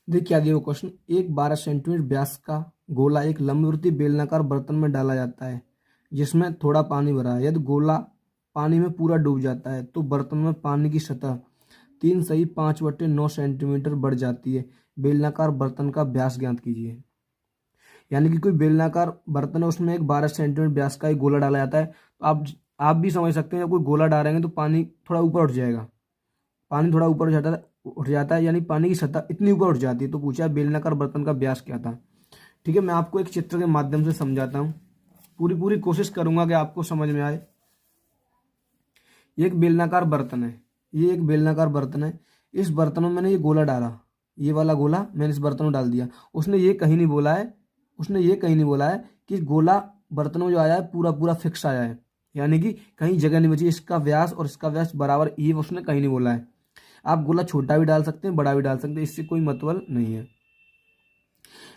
देखिए क्या दिया हुआ क्वेश्चन, एक 12 सेंटीमीटर व्यास का गोला एक लंबवृत्तीय बेलनाकार बर्तन में डाला जाता है जिसमें थोड़ा पानी भरा है। यदि गोला पानी में पूरा डूब जाता है तो बर्तन में पानी की सतह 3 सही 5/9 सेंटीमीटर बढ़ जाती है। बेलनाकार बर्तन का व्यास ज्ञात कीजिए। यानी कि कोई बेलनाकार बर्तन है, उसमें एक 12 सेंटीमीटर व्यास का एक गोला डाला जाता है। तो आप भी समझ सकते हैं, जब कोई गोला डालेंगे तो पानी थोड़ा ऊपर उठ जाएगा। पानी थोड़ा ऊपर उठ जाता है यानी पानी की सतह इतनी ऊपर उठ जाती है। तो पूछा बेलनाकार बर्तन का व्यास क्या था। ठीक है, मैं आपको एक चित्र के माध्यम से समझाता हूँ। पूरी पूरी कोशिश करूंगा कि आपको समझ में आए। ये एक बेलनाकार बर्तन है, ये एक बेलनाकार बर्तन है। इस बर्तन में मैंने ये गोला डाला, ये वाला गोला मैंने इस बर्तन में डाल दिया। उसने ये कहीं नहीं बोला है, उसने ये कहीं नहीं बोला है कि गोला बर्तन में जो आया है पूरा पूरा फिक्स आया है, यानी कि कहीं जगह नहीं बची। इसका व्यास और इसका व्यास बराबर, ये उसने कहीं नहीं बोला है। आप गोला छोटा भी डाल सकते हैं, बड़ा भी डाल सकते हैं, इससे कोई मतलब नहीं है।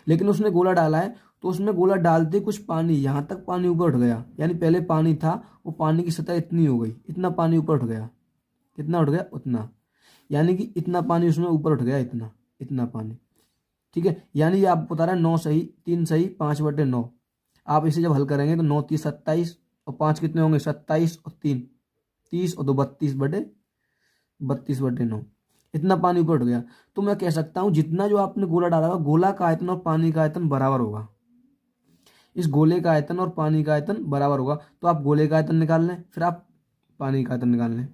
लेकिन उसने गोला डाला है, तो उसमें गोला डालते कुछ पानी यहाँ तक पानी ऊपर उठ गया, यानी पहले पानी था, वो पानी की सतह इतनी हो गई, इतना पानी ऊपर उठ गया। कितना उठ गया? उतना, यानी कि इतना पानी उसमें ऊपर उठ गया, इतना इतना पानी। ठीक है, यानी ये आपको बता रहा है 9 सही 3 सही 5/9। आप इसे जब हल करेंगे तो 9×3 = 27 और 5 कितने होंगे? 27 और 3 30 और 2 32/9। इतना पानी ऊपर उठ गया। तो मैं कह सकता हूं जितना जो आपने गोला डाला होगा, गोला का आयतन और पानी का आयतन बराबर होगा। इस गोले का आयतन और पानी का आयतन बराबर होगा। तो आप गोले का आयतन निकाल लें, फिर आप पानी का आयतन निकाल लें,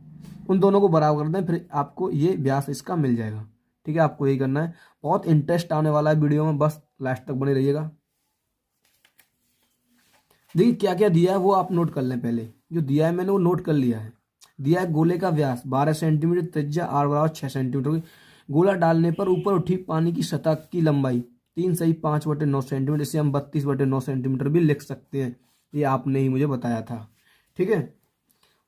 उन दोनों को बराबर कर दें, फिर आपको ये व्यास इसका मिल जाएगा। ठीक है, आपको यही करना है। बहुत इंटरेस्ट आने वाला है वीडियो में, बस लास्ट तक बने रहिएगा। देखिए क्या क्या दिया है वो आप नोट कर लें। पहले जो दिया है मैंने वो नोट कर लिया है। दिया है गोले का व्यास 12 सेंटीमीटर, त्रिज्या r बराबर 6 सेंटीमीटर की। गोला डालने पर ऊपर उठी पानी की सतह की लंबाई 3 सही 5/9 सेंटीमीटर। इसे हम 32/9 सेंटीमीटर भी लिख सकते हैं, ये आपने ही मुझे बताया था। ठीक है,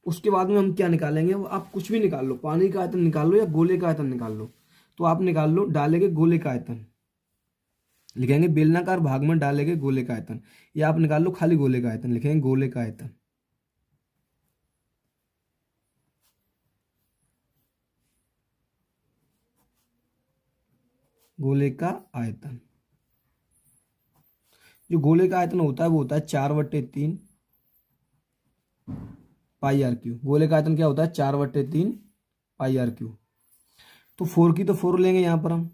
उसके बाद में हम क्या निकालेंगे, वो आप कुछ भी निकाल लो, पानी का आयतन निकाल लो या गोले का आयतन निकाल लो। तो आप निकाल लो, डालेंगे गोले का आयतन, लिखेंगे बेलनाकार भाग में डालेंगे गोले का आयतन, या आप निकाल लो खाली गोले का आयतन, लिखेंगे गोले का आयतन। गोले का आयतन, जो गोले का आयतन होता है वो होता है 4/3 πr3। गोले का आयतन क्या होता है? 4/3 πr3। तो 4 की तो 4 लेंगे यहाँ पर हम।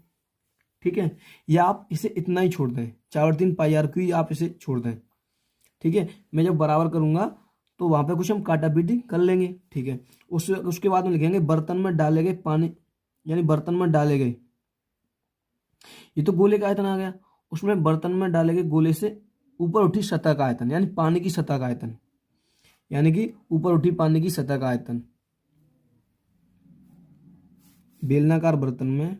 ठीक है, या आप इसे इतना ही छोड़ दें, 4/3 πr3 आप इसे छोड़ दें। ठीक है, मैं जब बराबर करूंगा तो वहां पे कुछ हम काटा पीटी कर लेंगे। ठीक है, उसके बाद में लिखेंगे बर्तन में डाले गए पानी, यानी बर्तन में डाले गए, ये तो गोले का आयतन आ गया। उसमें बर्तन में डाले गए गोले से ऊपर उठी सतह का आयतन, यानी पानी की सतह का आयतन, यानी कि ऊपर उठी पानी की सतह का आयतन। बेलनाकार बर्तन में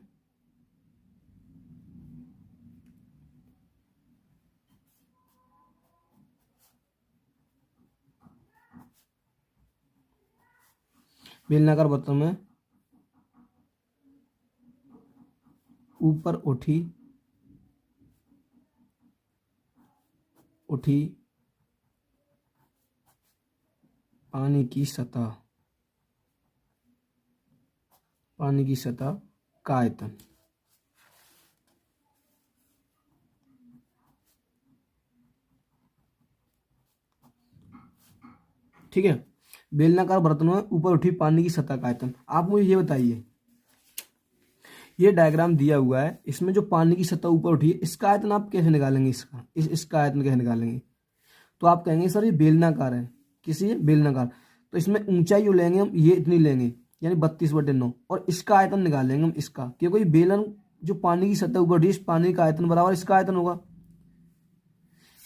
बेलनाकार बर्तन में ऊपर उठी पानी की सतह का आयतन। ठीक है, बेलनाकार बर्तन में ऊपर उठी पानी की सतह का आयतन। आप मुझे ये बताइए, ये डायग्राम दिया हुआ है, इसमें जो पानी की सतह ऊपर उठी है, इसका आयतन आप कैसे निकालेंगे? इसका आयतन कैसे निकालेंगे? तो आप कहेंगे सर ये बेलनाकार है, किसी ये बेलनाकार, तो इसमें ऊंचाई जो लेंगे हम ये इतनी लेंगे, यानी 32/9, और इसका आयतन निकालेंगे हम इसका, क्योंकि बेलन जो पानी की सतह ऊपर उठी, इस पानी का आयतन बराबर इसका आयतन होगा।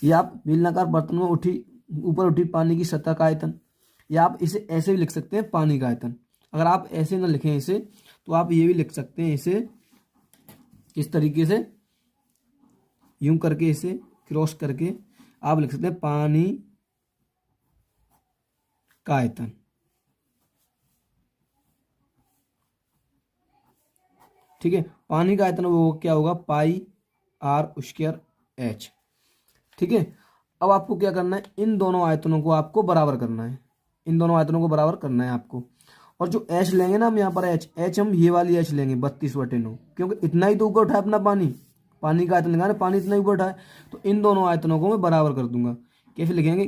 ये आप बेलनाकार बर्तन में ऊपर उठी पानी की सतह का आयतन, या आप इसे ऐसे भी लिख सकते हैं पानी का आयतन। अगर आप ऐसे ना लिखें इसे, तो आप ये भी लिख सकते हैं इसे इस तरीके से, यूं करके, इसे क्रॉस करके आप लिख सकते हैं पानी का आयतन। ठीक है, पानी का आयतन वो क्या होगा? πr²h। ठीक है, अब आपको क्या करना है, इन दोनों आयतनों को आपको बराबर करना है, इन दोनों आयतनों को बराबर करना है आपको। और जो एच लेंगे ना हम यहाँ पर एच हम ये वाली एच लेंगे 32/9, क्योंकि इतना ही तो ऊपर उठा है अपना पानी, पानी का आयतन निकालना, पानी इतना ही ऊपर उठा है। तो इन दोनों आयतनों को मैं बराबर कर दूंगा। कैसे लिखेंगे?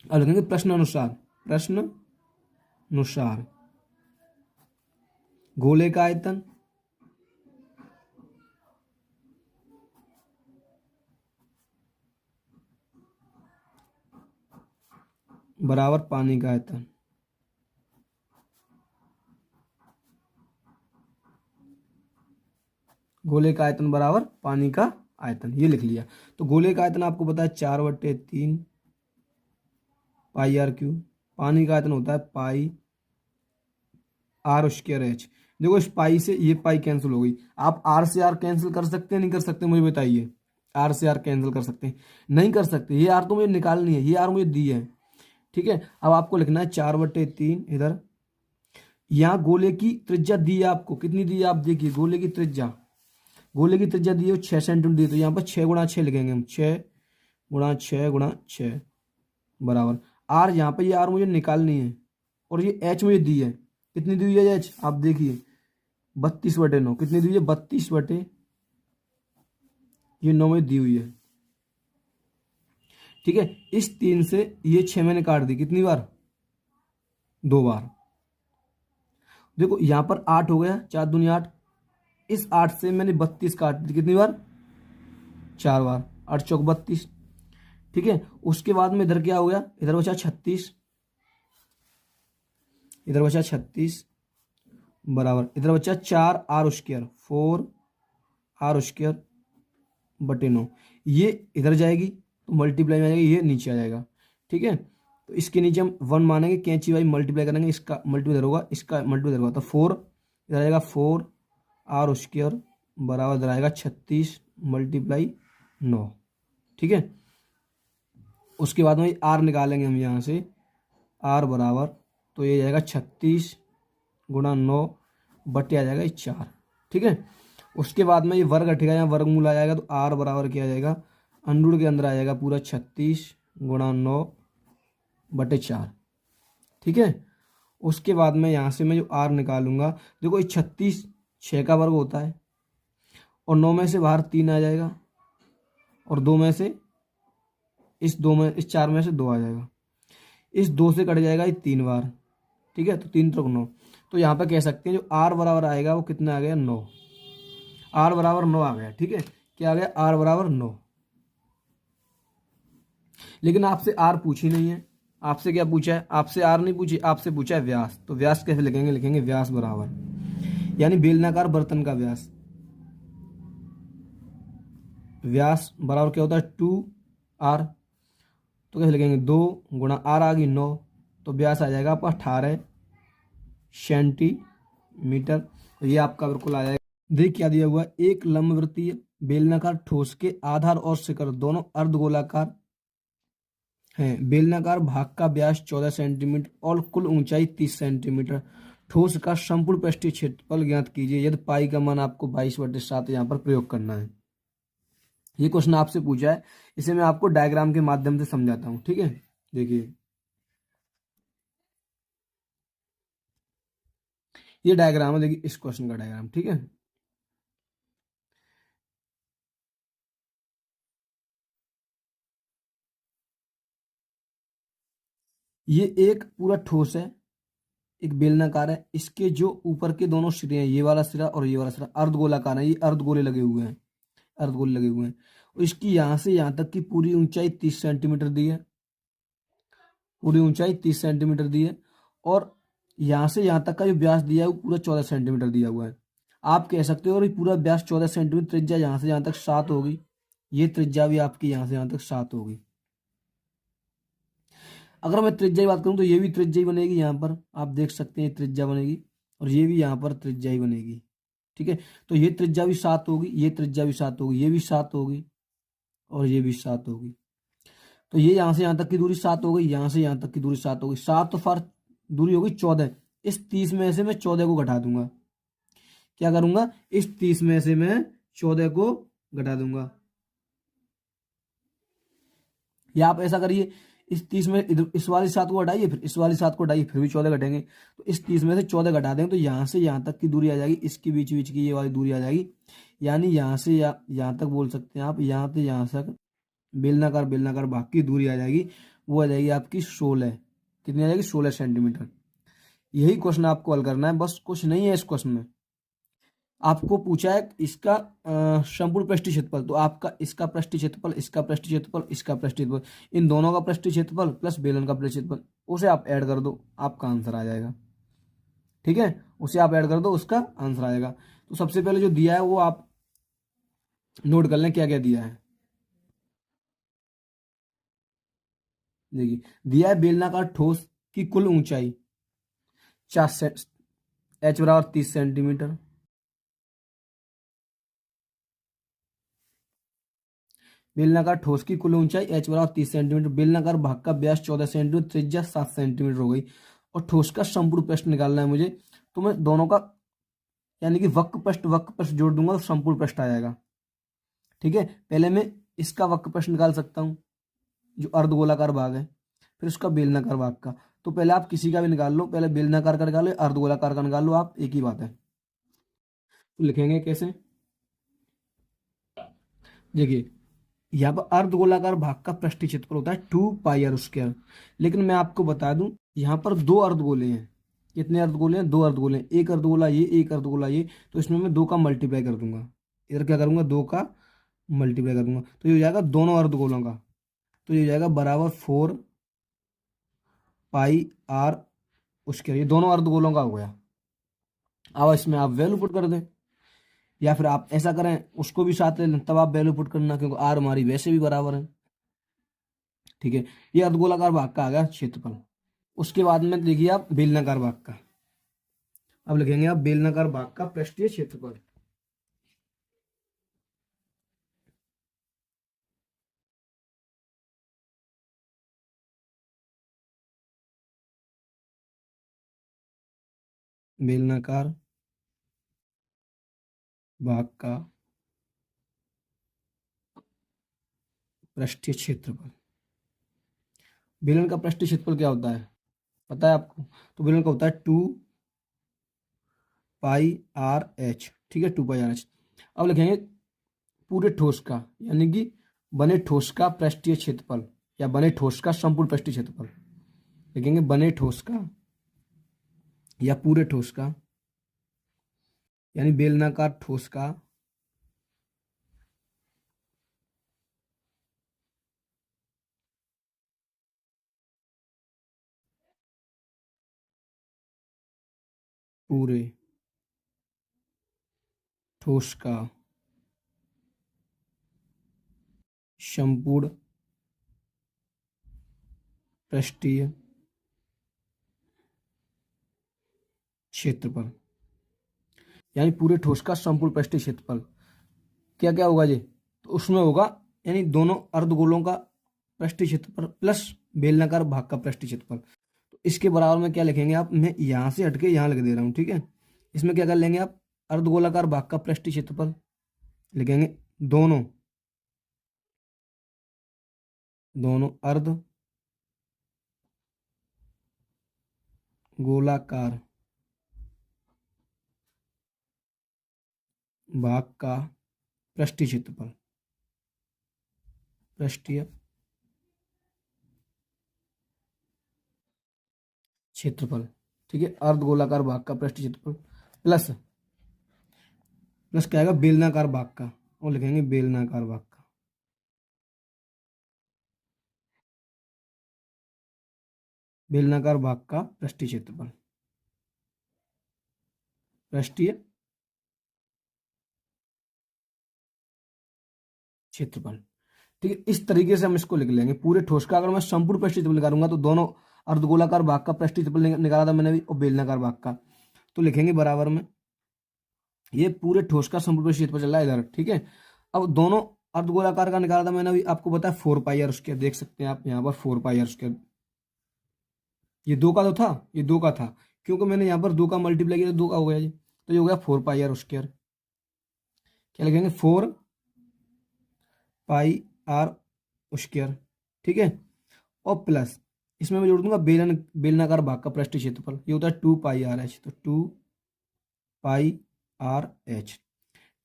अब लिखेंगे प्रश्न अनुसार, प्रश्न अनुसार गोले का आयतन बराबर पानी का आयतन। गोले का आयतन बराबर पानी का आयतन, ये लिख लिया। तो गोले का आयतन आपको पता है 4/3 पाई आर क्यू। पानी का आयतन होता है पाई r² h। देखो इस पाई से ये पाई कैंसिल हो गई। आप r से r कैंसिल कर सकते हैं नहीं कर सकते, मुझे बताइए। r से r कैंसिल कर सकते हैं? नहीं कर सकते। ये r तो मुझे निकालनी है, ये r मुझे दी है, ठीक है। अब आपको लिखना है 4/3 इधर। यहाँ गोले की त्रिज्या दी है आपको, कितनी दी है आप देखिए। गोले की त्रिज्या, गोले की त्रिज्या दी है 6 सेंटीमीटर दी है। तो यहाँ पर 6 × 6 लिखेंगे हम, 6 × 6 × 6 बराबर r। यहाँ पर ये r मुझे निकालनी है और ये h मुझे दी है। कितनी दी हुई है h? आप देखिए 32/9। कितनी दी हुई है? 32/9 में दी हुई है, ठीक है। इस 3 से ये 6 मैंने काट दी, कितनी बार? 2 बार। देखो यहां पर 8 हो गया, 4 दूनी 8। इस 8 से मैंने 32 काट दी, कितनी बार? 4 बार। 8 चौक 32, ठीक है। उसके बाद में इधर क्या हो गया? इधर बचा 36, इधर बचा 36 बराबर इधर बचा 4r², 4r²/9। ये इधर जाएगी तो मल्टीप्लाई में आ जाएगी, ये नीचे आ जाएगा, ठीक है। तो इसके नीचे हम 1 मानेंगे, कैंची वाई मल्टीप्लाई करेंगे, इसका मल्टीप्लाई इधर होगा, इसका मल्टीप्लाई इधर होगा। तो 4 इधर आएगा, 4r² बराबर इधर आएगा 36 × 9, ठीक है। उसके बाद में r निकालेंगे हम यहाँ से, r बराबर, तो ये जाएगा 36 × 9 बटे आ जाएगा 4, ठीक है। उसके बाद में ये वर्ग हटेगा, यहाँ वर्गमूल आ जाएगा। तो r बराबर क्या आ जाएगा? अंडूर के अंदर आ जाएगा पूरा 36 × 9 बटे 4, ठीक है। उसके बाद में यहाँ से मैं जो r निकालूंगा, देखो ये 36 6 का वर्ग होता है और 9 में से बाहर 3 आ जाएगा और 2 में से इस 4 में से 2 आ जाएगा। इस 2 से कट जाएगा ये 3 बार, ठीक है। तो 3 × 9, तो यहाँ पर कह सकते हैं जो r बराबर आएगा वो कितना आ गया? 9। r बराबर 9 आ गया, ठीक है। क्या आ गया? r बराबर 9। लेकिन आपसे r पूछी नहीं है। आपसे क्या पूछा है? आपसे r नहीं पूछी, आपसे पूछा है व्यास। तो व्यास कैसे लिखेंगे? लिखेंगे व्यास बराबर, यानी बेलनाकार बर्तन का व्यास, व्यास बराबर क्या होता है? 2r। तो कैसे लिखेंगे? 2 × r आ गई 9, तो व्यास आ जाएगा आपका 18 सेंटीमीटर। तो ये आपका बिल्कुल आ जाएगा। देख क्या दिया हुआ है? एक लंबवृत्तीय बेलनाकार ठोस के आधार और शिखर दोनों अर्धगोलाकार हैं। बेलनाकार भाग का व्यास 14 सेंटीमीटर और कुल ऊंचाई 30 सेंटीमीटर। ठोस का संपूर्ण पृष्ठीय क्षेत्रफल ज्ञात कीजिए यदि पाई का मान आपको 22/7 यहाँ पर प्रयोग करना है। ये क्वेश्चन आपसे पूछा है, इसे मैं आपको डायग्राम के माध्यम से समझाता हूँ, ठीक है। देखिए ये डायग्राम है, देखिए इस क्वेश्चन का डायग्राम, ठीक है। ये एक पूरा ठोस है, एक बेलनाकार है। इसके जो ऊपर के दोनों सिरे हैं, ये वाला सिरा और ये वाला सिरा अर्धगोलाकार है। ये अर्धगोले लगे हुए हैं, अर्धगोले लगे हुए हैं। और इसकी यहाँ से यहाँ तक की पूरी ऊंचाई 30 सेंटीमीटर दी है, पूरी ऊंचाई 30 सेंटीमीटर दी है। और यहाँ से यहाँ तक का जो व्यास दिया है वो पूरा 14 सेंटीमीटर दिया हुआ है। आप कह सकते हो और ये पूरा व्यास 14 सेंटीमीटर, त्रिज्या यहाँ से यहाँ तक 7 होगी। ये त्रिज्या भी आपकी यहाँ से यहाँ तक 7 होगी। अगर मैं त्रिज्या की बात करूं तो ये भी त्रिज्या ही बनेगी। यहाँ पर आप देख सकते हैं त्रिज्या बनेगी और ये भी यहाँ पर त्रिज्या ही बनेगी, ठीक है। तो ये त्रिज्या भी 7 होगी, ये त्रिज्या भी 7 होगी, ये भी 7 होगी और ये भी 7 होगी। तो ये यहाँ से यहाँ तक की दूरी 7 हो गई, यहाँ से यहाँ तक की दूरी 7 हो गई। 7 तो फार दूरी होगी 14। इस 30 में से मैं 14 को घटा दूंगा। क्या करूंगा? इस 30 में से मैं 14 को घटा दूंगा। या आप ऐसा करिए, इस 30 में इधर इस वाली 7 को हटाइए, फिर इस वाली 7 को हटाइए, फिर भी 14 घटेंगे। तो इस 30 में से 14 घटा देंगे तो यहाँ से यहाँ तक की दूरी आ जाएगी, इसके बीच बीच की ये वाली दूरी आ जाएगी। यानी यहाँ से यहाँ तक बोल सकते हैं आप, यहाँ से यहाँ तक बेलनाकार बेलनाकार भाग की दूरी आ जाएगी, वो आ जाएगी आपकी 16। कितनी आ जाएगी? 16 सेंटीमीटर। यही क्वेश्चन आपको हल करना है, बस कुछ नहीं है इस क्वेश्चन में। आपको पूछा है इसका संपूर्ण पृष्ठीय क्षेत्रफल, तो आपका इसका पृष्ठीय क्षेत्रफल, इसका पृष्ठीय क्षेत्रफल, इसका पृष्ठीय क्षेत्रफल, इन दोनों का पृष्ठीय क्षेत्रफल प्लस बेलन का पृष्ठीय क्षेत्रफल, उसे आप ऐड कर दो, आपका आंसर आ जाएगा। ठीक है, उसे आप ऐड कर दो, उसका आंसर आ जाएगा। तो सबसे पहले जो दिया है वो आप नोट कर लें, क्या क्या दिया है। देखिए, दिया है बेलनाकार ठोस की कुल ऊंचाई 4 एच बराबर 30 सेंटीमीटर। बेलनाकार ठोस की कुल ऊंचाई एच बराबर 30 सेंटीमीटर, बेलनाकार भाग का व्यास 14 सेंटीमीटर, त्रिज्या 7 सेंटीमीटर हो गई, और ठोस का संपूर्ण पृष्ठ निकालना है मुझे। तो मैं दोनों का यानी कि वक्र पृष्ठ जोड़ दूंगा तो संपूर्ण पृष्ठ आ जाएगा। ठीक है, पहले मैं इसका वक्र पृष्ठ निकाल सकता हूँ जो अर्धगोलाकार भाग है, फिर उसका बेलनाकार भाग का। तो पहले आप किसी का भी निकाल लो, पहले बेलनाकार का निकालो, अर्धगोलाकार का निकाल लो, आप एक ही बात है। तो लिखेंगे कैसे? देखिए, यहाँ पर अर्धगोलाकार भाग का पृष्ठीय क्षेत्रफल होता है 2 पाई r²। लेकिन मैं आपको बता दूं, यहाँ पर दो अर्धगोले हैं। कितने अर्धगोले हैं? दो अर्धगोले हैं, एक अर्धगोला ये, एक अर्धगोला ये। तो इसमें मैं 2 का मल्टीप्लाई कर दूंगा, इधर क्या करूंगा? 2 का मल्टीप्लाई कर दूंगा, तो ये हो जाएगा दोनों अर्धगोलों का। तो ये हो जाएगा बराबर 4 पाई r²। ये दोनों अर्धगोलों का हो गया। अब इसमें आप वैल्यू पुट कर दें, या फिर आप ऐसा करें उसको भी साथ ले लें, तब आप वैल्यू पुट करना, क्योंकि आर हमारी वैसे भी बराबर है। ठीक है, ये अर्धगोलाकार भाग का आ गया क्षेत्रफल। उसके बाद में देखिए आप बेलनाकार भाग का। अब लिखेंगे आप बेलनाकार भाग का पृष्ठीय क्षेत्रफल। बेलनाकार भाग का पृष्ठीय क्षेत्रफल। बेलन का पृष्ठीय क्षेत्रफल क्या होता है पता है आपको? तो बेलन का होता है 2 पाई r h। ठीक है, 2 पाई r h। अब लिखेंगे पूरे ठोस का, यानी कि बने ठोस का पृष्ठीय क्षेत्रफल, या बने ठोस का संपूर्ण पृष्ठीय क्षेत्रफल। लिखेंगे बने ठोस का या पूरे ठोस का, यानी बेलनाकार ठोस का पूरे ठोस का संपूर्ण पृष्ठीय क्षेत्रफल, यानी पूरे ठोस का संपूर्ण पृष्ठीय क्षेत्रफल क्या क्या होगा जी? तो उसमें होगा यानी दोनों अर्धगोलों का पृष्ठीय क्षेत्रफल प्लस बेलनाकार भाग का पृष्ठीय क्षेत्रफल। तो इसके बराबर में क्या लिखेंगे आप? मैं यहां से हटके यहां लिख दे रहा हूं। ठीक है, इसमें क्या कर लेंगे आप? अर्धगोलाकार भाग का पृष्ठीय क्षेत्रफल लिखेंगे, दोनों दोनों अर्ध गोलाकार भाग का पृष्ठीय क्षेत्रफल, पृष्ठीय क्षेत्रफल। ठीक है, अर्धगोलाकार भाग का पृष्ठीय क्षेत्रफल प्लस प्लस क्या आएगा? बेलनाकार भाग का, और लिखेंगे बेलनाकार भाग का, बेलनाकार भाग का पृष्ठीय क्षेत्रफल, पृष्ठीय क्षेत्रफल। ठीक है, इस तरीके से हम इसको लिख लेंगे पूरे ठोस का। अगर मैं संपूर्ण पृष्ठीय क्षेत्रफल निकालूंगा तो दोनों अर्धगोलाकार भाग का पृष्ठीय क्षेत्रफल निकाला था मैंने भी, और बेलनाकार भाग का। तो लिखेंगे बराबर में, ये पूरे ठोस का संपूर्ण पृष्ठीय क्षेत्रफल चल रहा है इधर। ठीक है, अब दोनों अर्धगोलाकार का निकाला था मैंने अभी, आपको पता है 4 पाई r²। देख सकते हैं आप यहाँ पर 4 पाई r²। ये 2 का तो था, ये 2 का था, क्योंकि मैंने यहाँ पर 2 का मल्टीप्लाई किया तो 2 का हो गया जी। तो ये हो गया 4 पाई r²। क्या लिखेंगे? 4 पाई r²। ठीक है, और प्लस इसमें मैं जोड़ दूंगा बेलनाकार भाग का पृष्ठीय क्षेत्रफल, ये होता है 2πr/h, तो 2πr/h।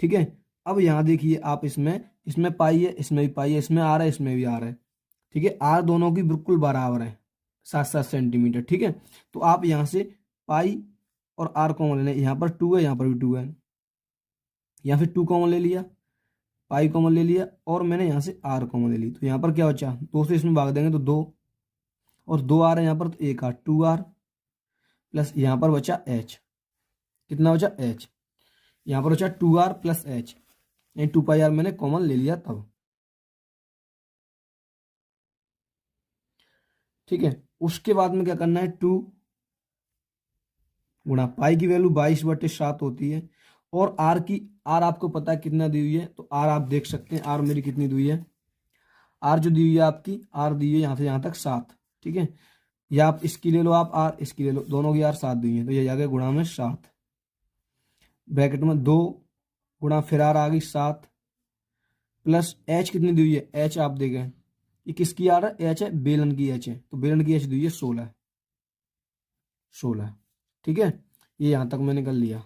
ठीक है। अब यहाँ देखिए आप, इसमें इसमें पाई है, इसमें भी पाई है, इसमें आर है, इसमें भी आर है। ठीक है, आर दोनों की बिल्कुल बराबर है, 7-7 सेंटीमीटर। ठीक है, तो आप यहाँ से पाई और आर कॉमन लेना, यहाँ पर 2 है, यहाँ पर भी 2 है, या फिर 2 कॉमन ले लिया, पाई कॉमन ले लिया, और मैंने यहाँ से आर कॉमन ले ली, तो यहाँ पर क्या बचा, 2 से इसमें भाग देंगे तो 2, और 2 आर है यहाँ पर, तो 1 आर, 2r, प्लस यहाँ पर बचा h, कितना बचा h, यहाँ पर बचा 2r प्लस h, यानी 2πr मैंने कॉमन ले लिया तब। ठीक है, उसके बाद में क्या करना है, 2 गुणा पाई की वैल्यू 22/7 होती है, और आर आपको पता है कितना दी हुई है, तो आर आप देख सकते हैं, आर मेरी कितनी दी हुई है, आर जो दी हुई है आपकी, आर दी हुई है यहाँ से यहाँ तक 7। ठीक है, या आप इसकी ले लो, आप आर इसकी ले लो, दोनों की आर 7 दी हुई है, तो ये जाके गुणा में 7, ब्रैकेट में 2 गुणा फिर आर आ गई 7, प्लस एच कितनी दी हुई है, एच आप देखें, ये किसकी आर है, एच है, बेलन की एच है, तो बेलन की एच दी हुई है 16। ठीक है, ये यहां तक मैंने कर लिया,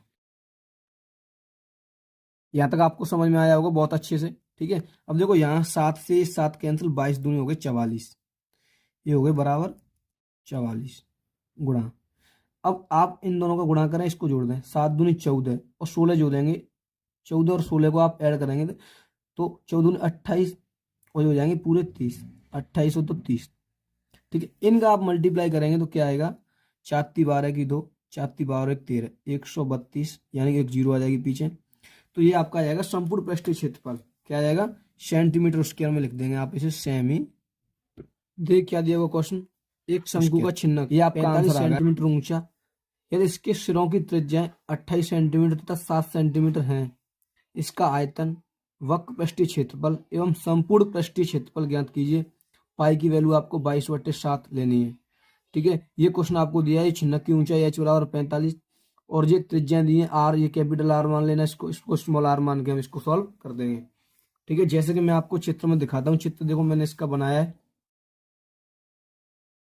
यहां तक आपको समझ में आया होगा बहुत अच्छे से। ठीक है, अब देखो यहाँ 7 से 7 कैंसिल, 22 दूनी हो गए 44, ये हो गए बराबर 44 गुणा। अब आप इन दोनों का गुणा करें, इसको जोड़ दें, 7 दूनी 14 और 16 जोड़ेंगे, 14 और 16 को आप ऐड करेंगे तो 14 दूनी 28, और हो जाएंगे पूरे 30, 28 हो तो 30। ठीक है, इनका आप मल्टीप्लाई करेंगे तो क्या आएगा, 4×12 की 2, 4×12 13, 132, यानी कि एक जीरो आ जाएगी पीछे। तो ये आपका आ जाएगा संपूर्ण पृष्ठीय क्षेत्रफल, क्या आ जाएगा, सेंटीमीटर स्क्वायर में लिख देंगे आप इसे, सेमी। देख क्या दिया हुआ क्वेश्चन, एक शंकु का छिन्नक, ये आपका 45 सेंटीमीटर ऊंचा, यदि इसके सिरों की त्रिज्याएं 28 सेंटीमीटर तथा 7 सेंटीमीटर हैं, इसका आयतन, वक्र पृष्ठीय क्षेत्रफल एवं संपूर्ण पृष्ठीय क्षेत्रफल ज्ञात कीजिए। पाई की वैल्यू आपको 22/7 लेनी है। ठीक है, ये क्वेश्चन आपको दिया है, छिन्नक की ऊंचाई h बराबर 45, और ये त्रिज्याएं दी हैं आर, ये कैपिटल आर मान लेना, इसको स्मॉल आर मान के हम इसको सॉल्व कर देंगे। ठीक है, जैसे कि मैं आपको चित्र में दिखाता हूँ, चित्र देखो मैंने इसका बनाया है,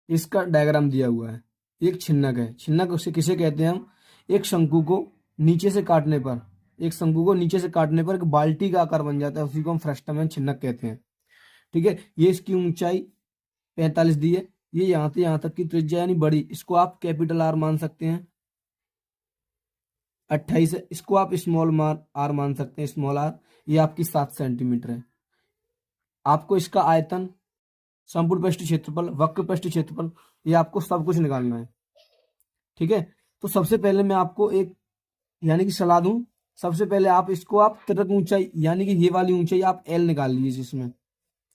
इसका डायग्राम दिया हुआ है, एक छिन्नक है, छिन्नक उसे किसे कहते हैं हम, एक शंकु को नीचे से काटने पर, एक शंकु को नीचे से काटने पर एक बाल्टी का आकार बन जाता है, उसी को हम फ्रस्टम छिन्नक कहते हैं। ठीक है, ये इसकी ऊंचाई 45 दी है, ये यहाँ से यहाँ तक की त्रिज्या यानी बड़ी, इसको आप कैपिटल आर मान सकते हैं, 28 है, इसको आप स्मॉल आर मान सकते हैं, स्मॉल आर, ये आपकी 7 सेंटीमीटर है। आपको इसका आयतन, संपूर्ण पृष्ठीय क्षेत्रफल, वक्र पृष्ठीय क्षेत्रफल, ये आपको सब कुछ निकालना है। ठीक है, तो सबसे पहले मैं आपको एक यानी कि सलाह दूं, सबसे पहले आप इसको, आप त्रिज्या ऊंचाई यानी कि ये वाली ऊंचाई आप एल निकाल लीजिए, इसमें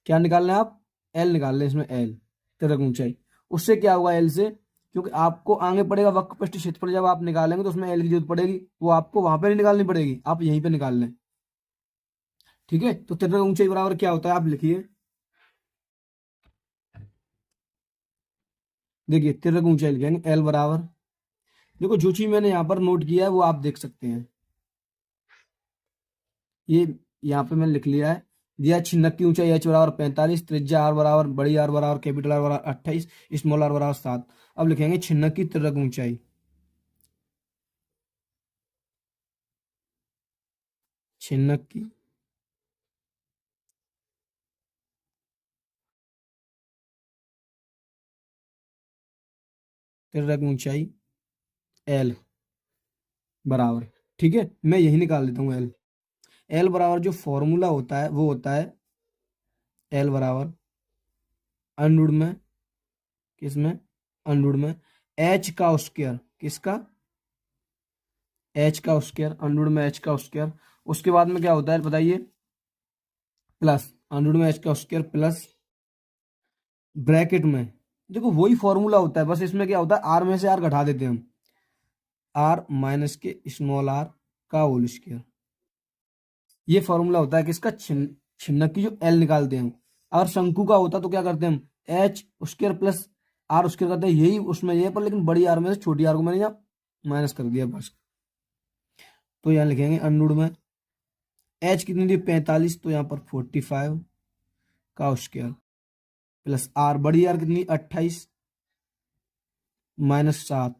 क्या निकालना है, आप एल निकाल लें, इसमें एल त्रिज्या ऊंचाई, उससे क्या होगा एल से, क्योंकि आपको आगे पड़ेगा वक्र पृष्ठीय क्षेत्रफल, जब आप निकालेंगे तो उसमें एल की जरूरत पड़ेगी, वो आपको वहां पर नहीं निकालनी पड़ेगी, आप यहीं पे निकाल लें। ठीक है, तो त्रिज्या ऊंचाई बराबर क्या होता है, आप लिखिए, देखिए त्रिज्या ऊंचाई लिखेंगे एल बराबर, देखो जो चीज मैंने यहाँ पर नोट किया है वो आप देख सकते हैं, ये यहाँ पे मैंने लिख लिया है, दिया छिन्नक की ऊंचाई h बराबर 45, त्रिज्या आर बराबर, बड़ी आर बराबर, कैपिटल आर बराबर 28, स्मॉल आर बराबर 7। अब लिखेंगे छिन्नक की त्रिज्या ऊंचाई, छिन्नक की त्रिज्या ऊंचाई एल बराबर, ठीक है, मैं यही निकाल देता हूँ एल। एल बराबर जो फॉर्मूला होता है वो होता है एल बराबर अंडर में, किसमें, अंडर में एच का स्क्वायर, किसका, एच का स्क्वायर, अंडर में एच का स्क्वायर, उसके बाद में क्या होता है बताइए, प्लस अंडर में एच का स्क्वायर प्लस ब्रैकेट में, देखो वही फॉर्मूला होता है, बस इसमें क्या होता है, आर में से आर घटा देते हैं हम, आर माइनस के स्मॉल आर का होल स्क्वायर, ये फॉर्मूला होता है किसका, छिन्नक की जो एल निकालते हैं हम। अगर शंकु का होता तो क्या करते हैं हम, H square plus R square करते हैं, यही उसमें ये पर, लेकिन बड़ी आर में से छोटी आर को मैंने यहाँ माइनस कर दिया बस। तो यहाँ लिखेंगे अंडर में एच कितनी थी 45, तो यहाँ पर 45 का स्क्वायर प्लस आर, बड़ी आर कितनी 28 माइनस 7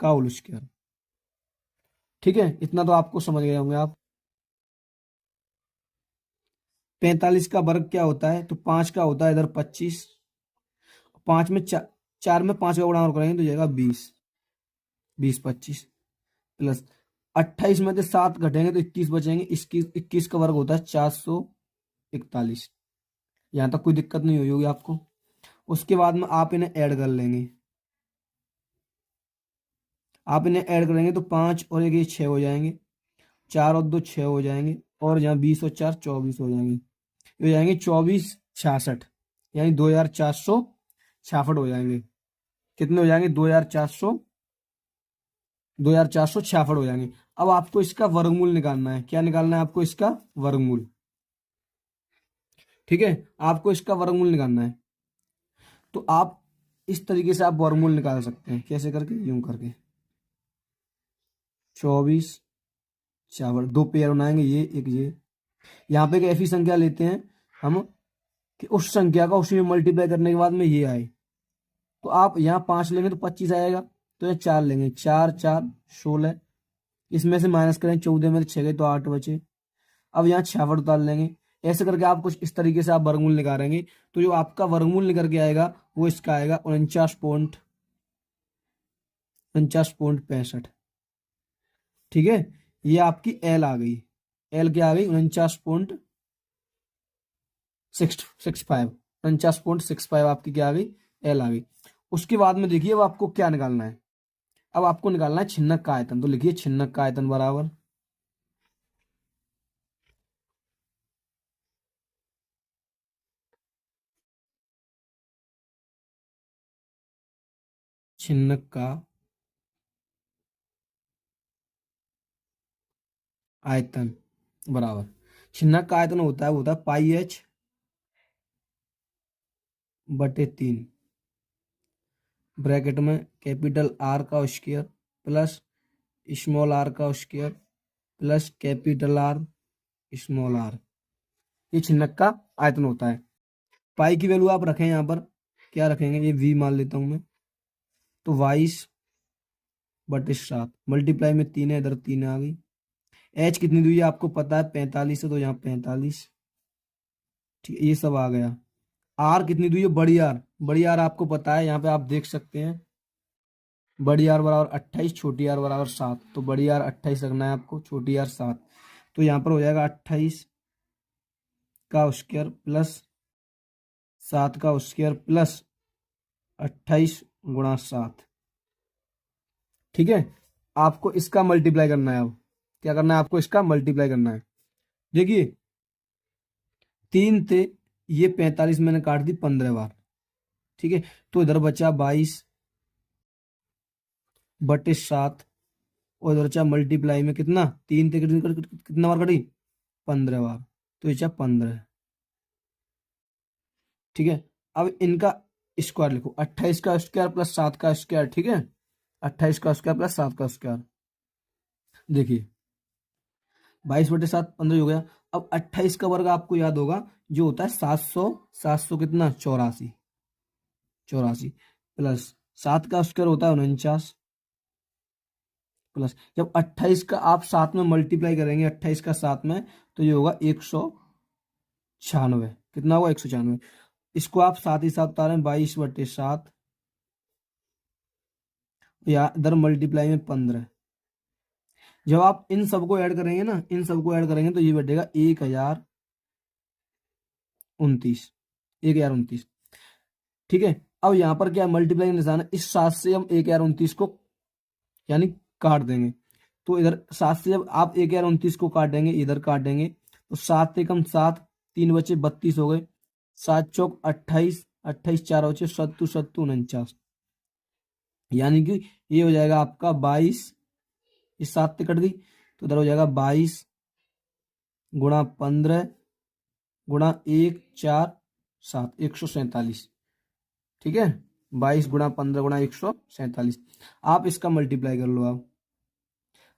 का होल स्क्वायर। ठीक है, इतना तो आपको समझ गए होंगे आप। 45 का वर्ग क्या होता है, तो 5 का होता है इधर 25, 5 में 4 में 5 का गुणा और करेंगे तो जाएगा 20, 20 25 प्लस 28 में से 7 घटेंगे तो 21 बचेंगे, 21 का वर्ग होता है 441। यहाँ तक कोई दिक्कत नहीं हुई होगी आपको। उसके बाद में आप इन्हें ऐड कर लेंगे, आप इन्हें ऐड करेंगे तो 5 और एक ये 6 हो जाएंगे, 4 और 2 6 हो जाएंगे, और यहाँ 20 और 4 24 हो जाएंगे, ये हो जाएंगे 2466, यानी 2466 हो जाएंगे। कितने हो जाएंगे, 2466 हो जाएंगे। अब आपको इसका वर्गमूल निकालना है। क्या निकालना है आपको, इसका वर्गमूल। ठीक है, आपको इसका वर्गमूल निकालना है। तो आप इस तरीके से आप वर्गमूल निकाल सकते हैं, कैसे करके, यूं करके 24 दो पेयर बनाएंगे, ये एक ये। यहाँ पे एक ऐसी संख्या लेते हैं हम कि उस संख्या का उसी में मल्टीप्लाई करने के बाद में ये आए। तो आप यहाँ 5 लेंगे तो 25 आएगा, तो ये 4 लेंगे, 4 4 16, इसमें से माइनस करें 14 में से 6 गए तो 8 बचे। अब यहाँ 66 उतार लेंगे। ऐसे करके आप कुछ इस तरीके से आप वर्गमूल निकालेंगे, तो जो आपका वर्गमूल निकल के आएगा वो इसका आएगा 49.65। ठीक है, ये आपकी एल आ गई। एल क्या आ गई, 49.65 आपकी क्या आ गई, एल आ गई। उसके बाद में देखिए अब आपको क्या निकालना है। अब आपको निकालना है छिन्नक का आयतन। तो लिखिए छिन्नक का आयतन बराबर छिन्नक का आयतन बराबर, छिन्नक का आयतन होता है, वो होता है पाई एच बटे 3, ब्रैकेट में कैपिटल आर का स्क्वायर प्लस स्मॉल आर का square plus capital R small R. ये छिन्नक का आयतन होता है। पाई की वैल्यू आप रखें यहाँ पर, क्या रखेंगे, ये वी मान लेता हूं मैं, तो 22/7 मल्टीप्लाई में 3 है, इधर 3 आ गई। एच कितनी हुई है आपको पता है 45 है, तो यहाँ 45। ठीक है, ये सब आ गया। आर कितनी हुई है, बड़ी आर, बड़ी आर आपको पता है, यहाँ पे आप देख सकते हैं, बड़ी आर बराबर 28, छोटी आर बराबर 7। तो बड़ी आर 28 रखना है आपको, छोटी आर 7। तो यहाँ पर हो जाएगा 28 का स्क्वायर प्लस 7 का स्क्वायर प्लस 28 × 7। ठीक है, आपको इसका मल्टीप्लाई करना है। अब क्या करना है आपको, इसका मल्टीप्लाई करना है। देखिए 3 थे, ये 45 मैंने काट दी 15 बार। ठीक है, तो इधर बचा 22/7, और इधर बचा मल्टीप्लाई में कितना, 3 थे, कितना बार कटी, 15 बार, तो ये 15। ठीक है, अब इनका स्क्वायर लिखो, 28 का स्क्वायर प्लस 7 का स्क्वायर। ठीक है, 28 का स्क्वायर प्लस 7 का स्क्वायर। देखिए 22/7 15 हो गया। अब 28 का वर्ग आपको याद होगा, जो होता है 700, 700 कितना 84, 84 प्लस 7 का स्क्वायर होता है 49, प्लस जब 28 का आप 7 में मल्टीप्लाई करेंगे, 28 का 7 में, तो ये होगा 196। कितना होगा, 196। इसको आप साथ ही साथ उतारें, 22/7, या इधर मल्टीप्लाई में 15। जब आप इन सबको ऐड करेंगे ना, इन सबको ऐड करेंगे तो ये बैठेगा 1029, 1029। ठीक है, अब यहाँ पर क्या मल्टीप्लाई निशान है, इस 7 से हम 1029 को यानी काट देंगे। तो इधर 7 से जब आप 1029 को काटेंगे, इधर काटेंगे, तो 7 से कम 7, 3 बचे 32 हो गए, 7 चौक 28, 28 4 बचे 7 7 49, यानी कि ये हो जाएगा आपका 22, इस 7 से कट गई, तो इधर हो जाएगा 22 × 15 × 1 4 7, 147। ठीक है, 22 × 15 × 147। आप इसका मल्टीप्लाई कर लो।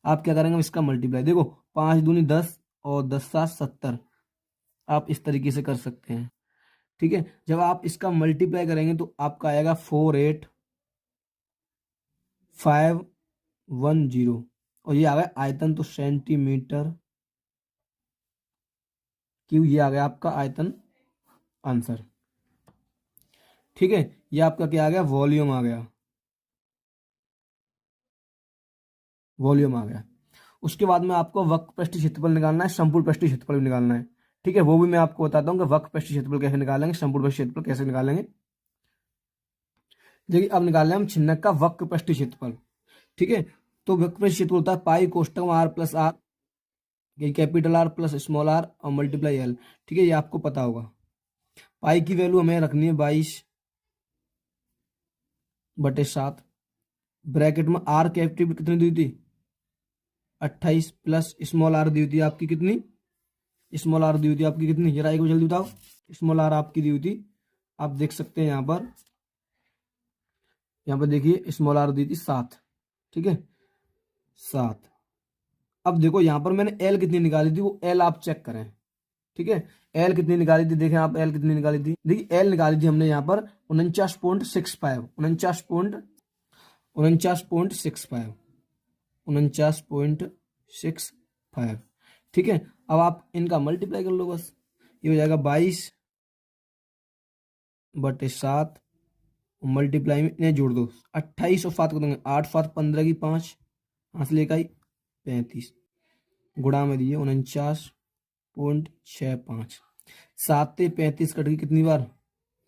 आप क्या करेंगे, इसका मल्टीप्लाई देखो, 5 दूनी 10 और 10 7 70। आप इस तरीके से कर सकते हैं। ठीक है, जब आप इसका मल्टीप्लाई करेंगे तो आपका आएगा 48510, और ये आ गया आयतन, तो सेंटीमीटर क्यूब, ये आ गया आपका आयतन आंसर। ठीक है, ये आपका क्या आ गया, वॉल्यूम आ गया, वॉल्यूम आ गया। उसके बाद में आपको वक्र पृष्ठ क्षेत्रफल निकालना है, संपूर्ण पृष्ठ क्षेत्रफल भी निकालना है। ठीक है, वो भी मैं आपको बताता हूँ कि वक्र पृष्ठ क्षेत्रफल कैसे निकालेंगे, संपूर्ण पृष्ठ क्षेत्रफल कैसे निकालेंगे। देखिए, अब निकालना है हम छिन्नक का वक्र पृष्ठ क्षेत्रफल। ठीक है, तो वक्र पृष्ठ क्षेत्रफल होता है पाई कोष्टक आर प्लस आर, ये capital R plus small R और मल्टीप्लाई एल। ठीक है, ये आपको पता होगा। पाई की वैल्यू हमें रखनी है 22/7, ब्रैकेट में आर कैपिटल कितनी दी थी 28, प्लस स्मॉल आर दी हुई थी आपकी कितनी, स्मॉल आर दी हुई थी आपकी कितनी, जरा एक बार जल्दी बताओ। स्मॉल आर आपकी दी हुई थी, आप देख सकते हैं यहाँ पर देखिए स्मॉल आर दी थी 7। ठीक है, 7। अब देखो यहाँ पर मैंने एल कितनी निकाली थी, वो एल आप चेक करें। ठीक है, एल कितनी निकाली थी, देखें आप एल कितनी निकाली थी। देखिए एल निकाली थी हमने यहाँ पर 49.65, 49.65, 49.65। ठीक है, अब आप इनका मल्टीप्लाई कर लो बस, ये हो जाएगा 22/7, मल्टीप्लाई में इन्हें जोड़ दो, 28 और 7 को देंगे 8 7 15 की 5, हाथ लेकर आई 35, गुणा में दिए 49.65। 7 से 35 कट गई कितनी बार,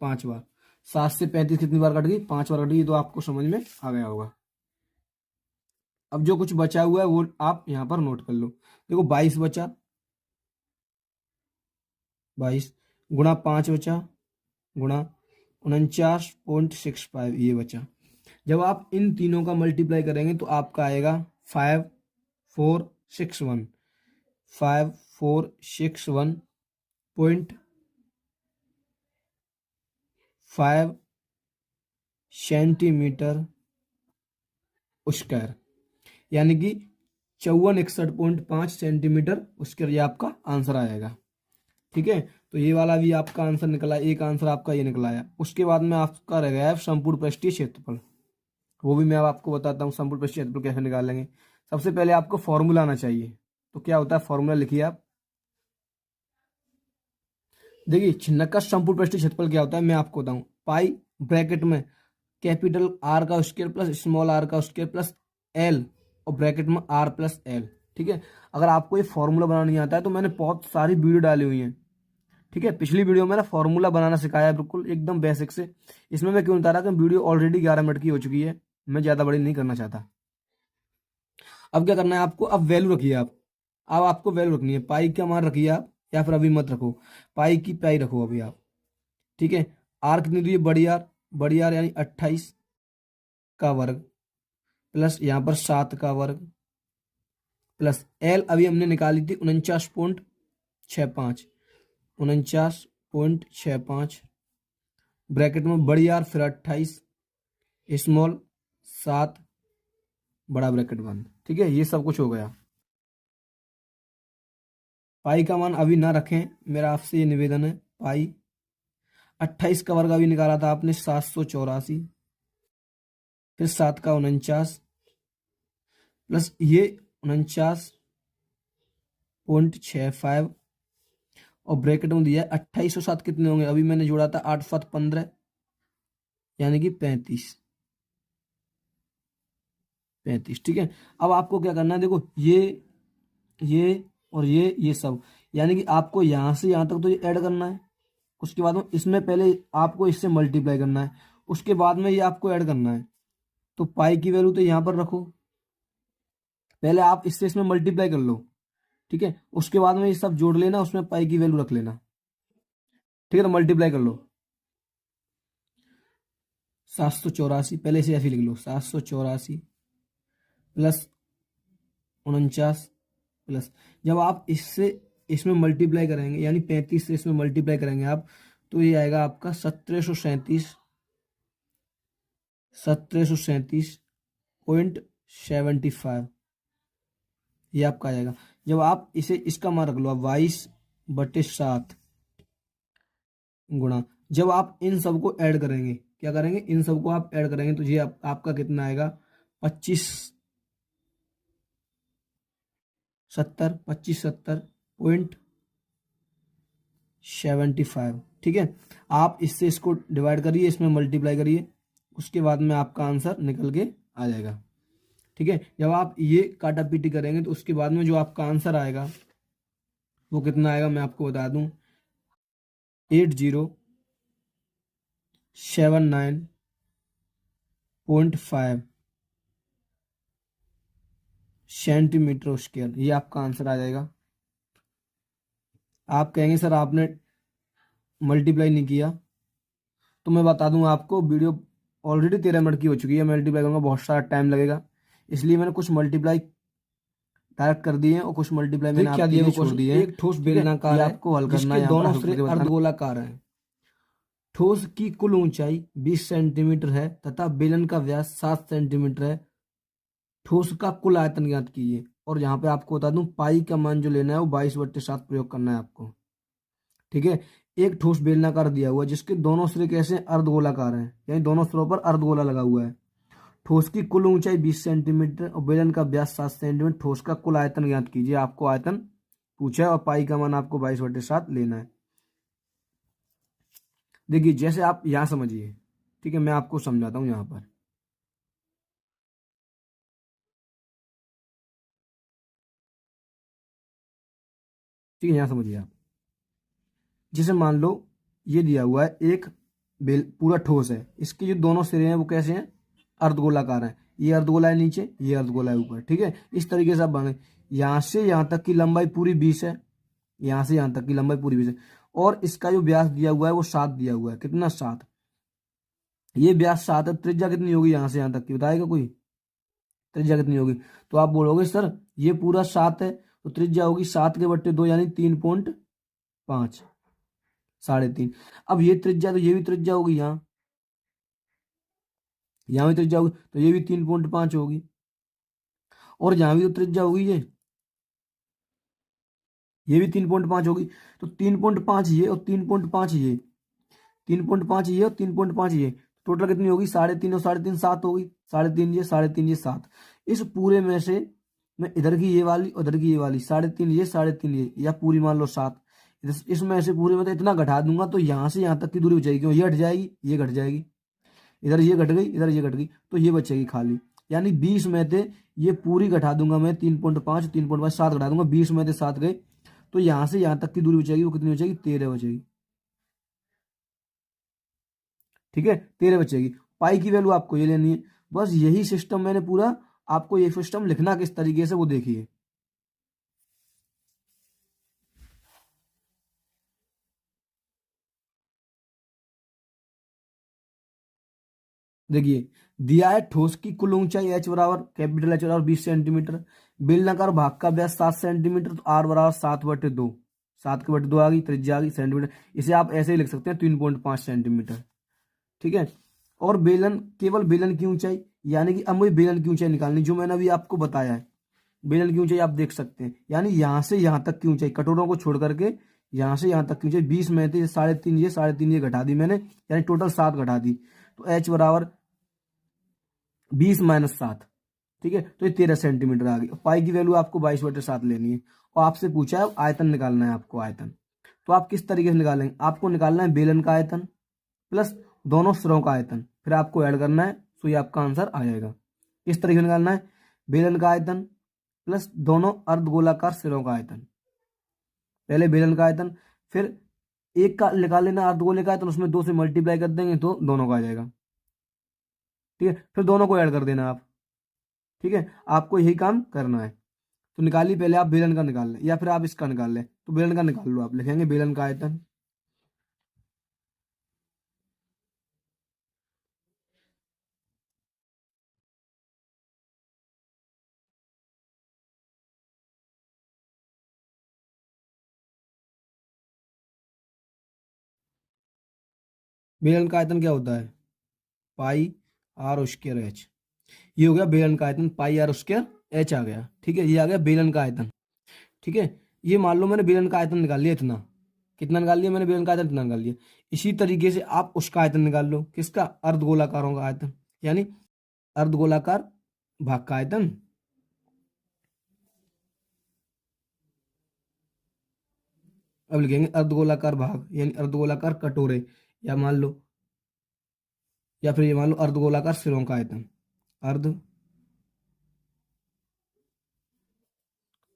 5 बार। 7 से 35 कितनी बार कट गई, 5 बार कट गई, तो आपको समझ में आ गया होगा। अब जो कुछ बचा हुआ है वो आप यहाँ पर नोट कर लो। देखो 22 बचा, 22 गुणा 5 बचा, गुणा 49.65 ये बचा। जब आप इन तीनों का मल्टीप्लाई करेंगे तो आपका आएगा 5461, 5461.5 सेंटीमीटर स्क्वायर, यानी कि 5461.5 सेंटीमीटर स्क्वायर, ये आपका आंसर आएगा। ठीक है, तो ये वाला भी आपका आंसर निकला, एक आंसर आपका ये निकला है। उसके बाद में आपका रह गया है संपूर्ण पृष्ठीय क्षेत्रफल, वो भी मैं अब आपको बताता हूँ संपूर्ण पृष्ठीय क्षेत्रफल कैसे निकालेंगे। सबसे पहले आपको फॉर्मूला आना चाहिए, तो क्या होता है फॉर्मूला लिखिए आप। देखिए छिन्नक का संपूर्ण पृष्ठीय क्षेत्रफल क्या होता है मैं आपको बताऊं, पाई ब्रैकेट में कैपिटल आर का स्क्वायर प्लस स्मॉल आर का स्क्वायर प्लस एल, और ब्रैकेट में आर प्लस एल। ठीक है, अगर आपको ये फॉर्मूला बनाना नहीं आता है तो मैंने बहुत सारी वीडियो डाली हुई हैं। ठीक है, पिछली वीडियो में ना फॉर्मूला बनाना सिखाया है, बिल्कुल एकदम बेसिक से। इसमें मैं क्यों बता रहा कि वीडियो ऑलरेडी 11 मिनट की हो चुकी है, मैं ज़्यादा बड़ी नहीं करना चाहता। अब क्या करना है आपको, अब वैल्यू रखिए आप। अब आपको वैल्यू रखनी है, पाई का मान रखिए आप, या फिर अभी मत रखो, पाई की पाई रखो अभी आप। ठीक है, आर कितनी दी है, बड़ी आर, बड़ी आर यानी 28 का वर्ग, प्लस यहाँ पर 7 का वर्ग, प्लस एल अभी हमने निकाली थी 49.65, 49.65, ब्रैकेट में बड़ी आर फिर 28, स्मॉल 7, बड़ा ब्रैकेट बंद। ठीक है, ये सब कुछ हो गया। पाई का मान अभी ना रखें, मेरा आपसे ये निवेदन है। पाई 28 का वर्ग अभी निकाला था आपने 784, फिर 7 का 49, प्लस ये 49.65, और ब्रैकेट में दिया है 28 और 7 कितने होंगे, अभी मैंने जोड़ा था 8 7 15, यानी कि 35। ठीक है, अब आपको क्या करना है, देखो ये और ये सब, यानी कि आपको यहां से यहां तक तो ये ऐड करना है। उसके बाद में इसमें पहले आपको इससे मल्टीप्लाई करना है, उसके बाद में ये आपको ऐड करना है। तो पाई की वैल्यू तो यहां पर रखो, पहले आप इससे इसमें मल्टीप्लाई कर लो। ठीक है, उसके बाद में ये सब जोड़ लेना, उसमें पाई की वैल्यू रख लेना। ठीक है, तो मल्टीप्लाई कर लो, 784, पहले से ऐसे लिख लो, 784 प्लस 49, प्लस जब आप इससे इसमें मल्टीप्लाई करेंगे, यानी 35 से इसमें मल्टीप्लाई करेंगे आप, तो ये आएगा आपका 1737, 1737.75, ये आपका आ जाएगा। जब आप इसे इसका मान रख लो आप 22/7 गुणा, जब आप इन सबको ऐड करेंगे, क्या करेंगे, इन सबको आप ऐड करेंगे तो ये आपका कितना आएगा, 2570.75। ठीक है, आप इससे इसको डिवाइड करिए, इसमें मल्टीप्लाई करिए, उसके बाद में आपका आंसर निकल के आ जाएगा। ठीक है, जब आप ये काटा पीटी करेंगे तो उसके बाद में जो आपका आंसर आएगा वो कितना आएगा, मैं आपको बता दूं, 8079.5 सेंटीमीटर स्क्वायर, ये आपका आंसर आ जाएगा। आप कहेंगे सर आपने मल्टीप्लाई नहीं किया, तो मैं बता दूं आपको, वीडियो ऑलरेडी 13 मिनट की हो चुकी है, मल्टीप्लाई करूंगा बहुत सारा टाइम लगेगा, इसलिए मैंने कुछ मल्टीप्लाई डायरेक्ट कर दिए और कुछ मल्टीप्लाई मैंने क्या दिया, छोड़ दिए। एक ठोस बेलनाकार है, आपको हल करना है, दोनों सिरे अर्धगोलाकार है। ठोस की कुल ऊंचाई 20 सेंटीमीटर है तथा बेलन का व्यास 7 सेंटीमीटर है। ठोस का कुल आयतन ज्ञात कीजिए। और यहाँ पे आपको बता दूं, पाई का मान जो लेना है वो 22/7 प्रयोग करना है आपको। ठीक है, एक ठोस बेलनाकार दिया हुआ जिसके दोनों सिरे कैसे अर्धगोलाकार हैं, यानी दोनों सिरों पर अर्धगोला लगा हुआ है। ठोस की कुल ऊंचाई 20 सेंटीमीटर और बेलन का व्यास 7 सेंटीमीटर। ठोस का कुल आयतन ज्ञात कीजिए, आपको आयतन पूछा है और पाई का मान आपको 22/7 लेना है। देखिए जैसे आप यहां समझिए, ठीक है, मैं आपको समझाता हूं यहां पर। ठीक है, यहां समझिए आप, जैसे मान लो ये दिया हुआ है एक बेल पूरा ठोस है, इसके जो दोनों सिरे हैं वो कैसे हैं, अर्धगोलाकार हैं। ये अर्धगोला है नीचे, ये अर्धगोला है ऊपर। ठीक है, इस तरीके से आप बने, यहां से यहां तक की लंबाई पूरी 20 है, यहां से यहां तक की लंबाई पूरी 20 है, और इसका जो व्यास दिया हुआ है वो 7 दिया हुआ है। कितना, 7। ये व्यास 7 है, त्रिज्या कितनी होगी यहां से यहां तक की, बताएगा कोई, त्रिज्या कितनी होगी? तो आप बोलोगे सर ये पूरा 7 है तो त्रिज्या होगी 7/2 यानी 3.5, 3.5। अब ये त्रिज्या, तो ये भी त्रिज्या होगी, यहाँ भी त्रिज्या होगी तो ये भी 3.5 होगी, और यहाँ भी तो त्रिज्या होगी ये भी 3.5 होगी। तो 3.5 ये और 3.5 ये, 3.5 ये और 3.5 ये, टोटल कितनी होगी, 3.5 और 3.5 7 होगी। 3.5 ये, 3.5 ये, 7। इस पूरे में से मैं इधर की ये वाली उधर की ये वाली, 3.5 ये, 3.5 ये, या पूरी मान लो 7, इसमें से पूरे में तो इतना घटा दूंगा तो यहाँ से यहाँ तक की दूरी बचेगी, क्यों, ये घट जाएगी, ये घट जाएगी, इधर ये घट गई, इधर ये घट गई, तो ये बचेगी खाली। यानी 20 में से ये पूरी घटा दूंगा मैं, 3.5, 3.5, 7 घटा दूंगा, 20 में से 7 गए, तो यहाँ से यहाँ तक की दूरी बचेगी, वो कितनी बचेगी, 13 बचेगी। ठीक है, 13 बचेगी। पाई की वैल्यू आपको ये लेनी है। बस यही सिस्टम मैंने पूरा, आपको ये सिस्टम लिखना किस तरीके से वो देखिए। देखिए दिया है ठोस की कुल ऊंचाई h बराबर, कैपिटल H बराबर 20 सेंटीमीटर, बेलनाकार भाग का व्यास 7 सेंटीमीटर, तो r बराबर 7/2, 7/2 आ गई, त्रिज्या आ गई सेंटीमीटर। इसे आप ऐसे ही लिख सकते हैं 3.5 सेंटीमीटर। ठीक है, और बेलन, केवल बेलन की ऊंचाई, यानी कि अब मुझे बेलन की ऊंचाई निकालनी, जो मैंने अभी आपको बताया है। बेलन की ऊंचाई आप देख सकते हैं, यानी यहां से यहां तक की ऊंचाई, कटोरों को छोड़ करके यहां से यहां तक की ऊंचाई 20 में थी, 3.5 ये, 3.5 ये घटा दी मैंने, यानी टोटल 7 घटा दी, तो h बराबर 20 - 7। ठीक है, तो ये 13 सेंटीमीटर आ गई। पाई की वैल्यू आपको 22/7 लेनी है, और आपसे पूछा है आयतन निकालना है आपको, आयतन। तो आप किस तरीके से निकालेंगे, आपको निकालना है बेलन का आयतन प्लस दोनों सिरों का आयतन, फिर आपको ऐड करना है, तो ये आपका आंसर आ जाएगा। इस तरीके से निकालना है, बेलन का आयतन प्लस दोनों अर्धगोलाकार सिरों का आयतन। पहले बेलन का आयतन, फिर एक का निकाल लेना अर्धगोले का आयतन, उसमें 2 से मल्टीप्लाई कर देंगे तो दोनों का आ जाएगा। ठीक है, फिर दोनों को ऐड कर देना आप। ठीक है, आपको यही काम करना है। तो निकालिए, पहले आप बेलन का निकाल लें या फिर आप इसका निकाल लें, तो बेलन का निकाल लो, आप लिखेंगे बेलन का आयतन बेलन का आयतन क्या होता है, पाई r स्क्वायर h। ये हो गया बेलन का आयतन, पाई r स्क्वायर h आ गया। ठीक है, ये आ गया बेलन का आयतन। ठीक है, ये मान लो मैंने बेलन का आयतन निकाल लिया इतना, कितना निकाल लिया मैंने बेलन का आयतन, इतना निकाल लिया। इसी तरीके से आप उसका आयतन निकाल लो, किसका, अर्धगोलाकारों का आयतन, यानी अर्धगोलाकार भाग का आयतन। अब लिखेंगे अर्धगोलाकार भाग यानी अर्धगोलाकार कटोरे, या मान लो, या फिर ये मान लो अर्धगोलाकार सिरों का आयतन, अर्ध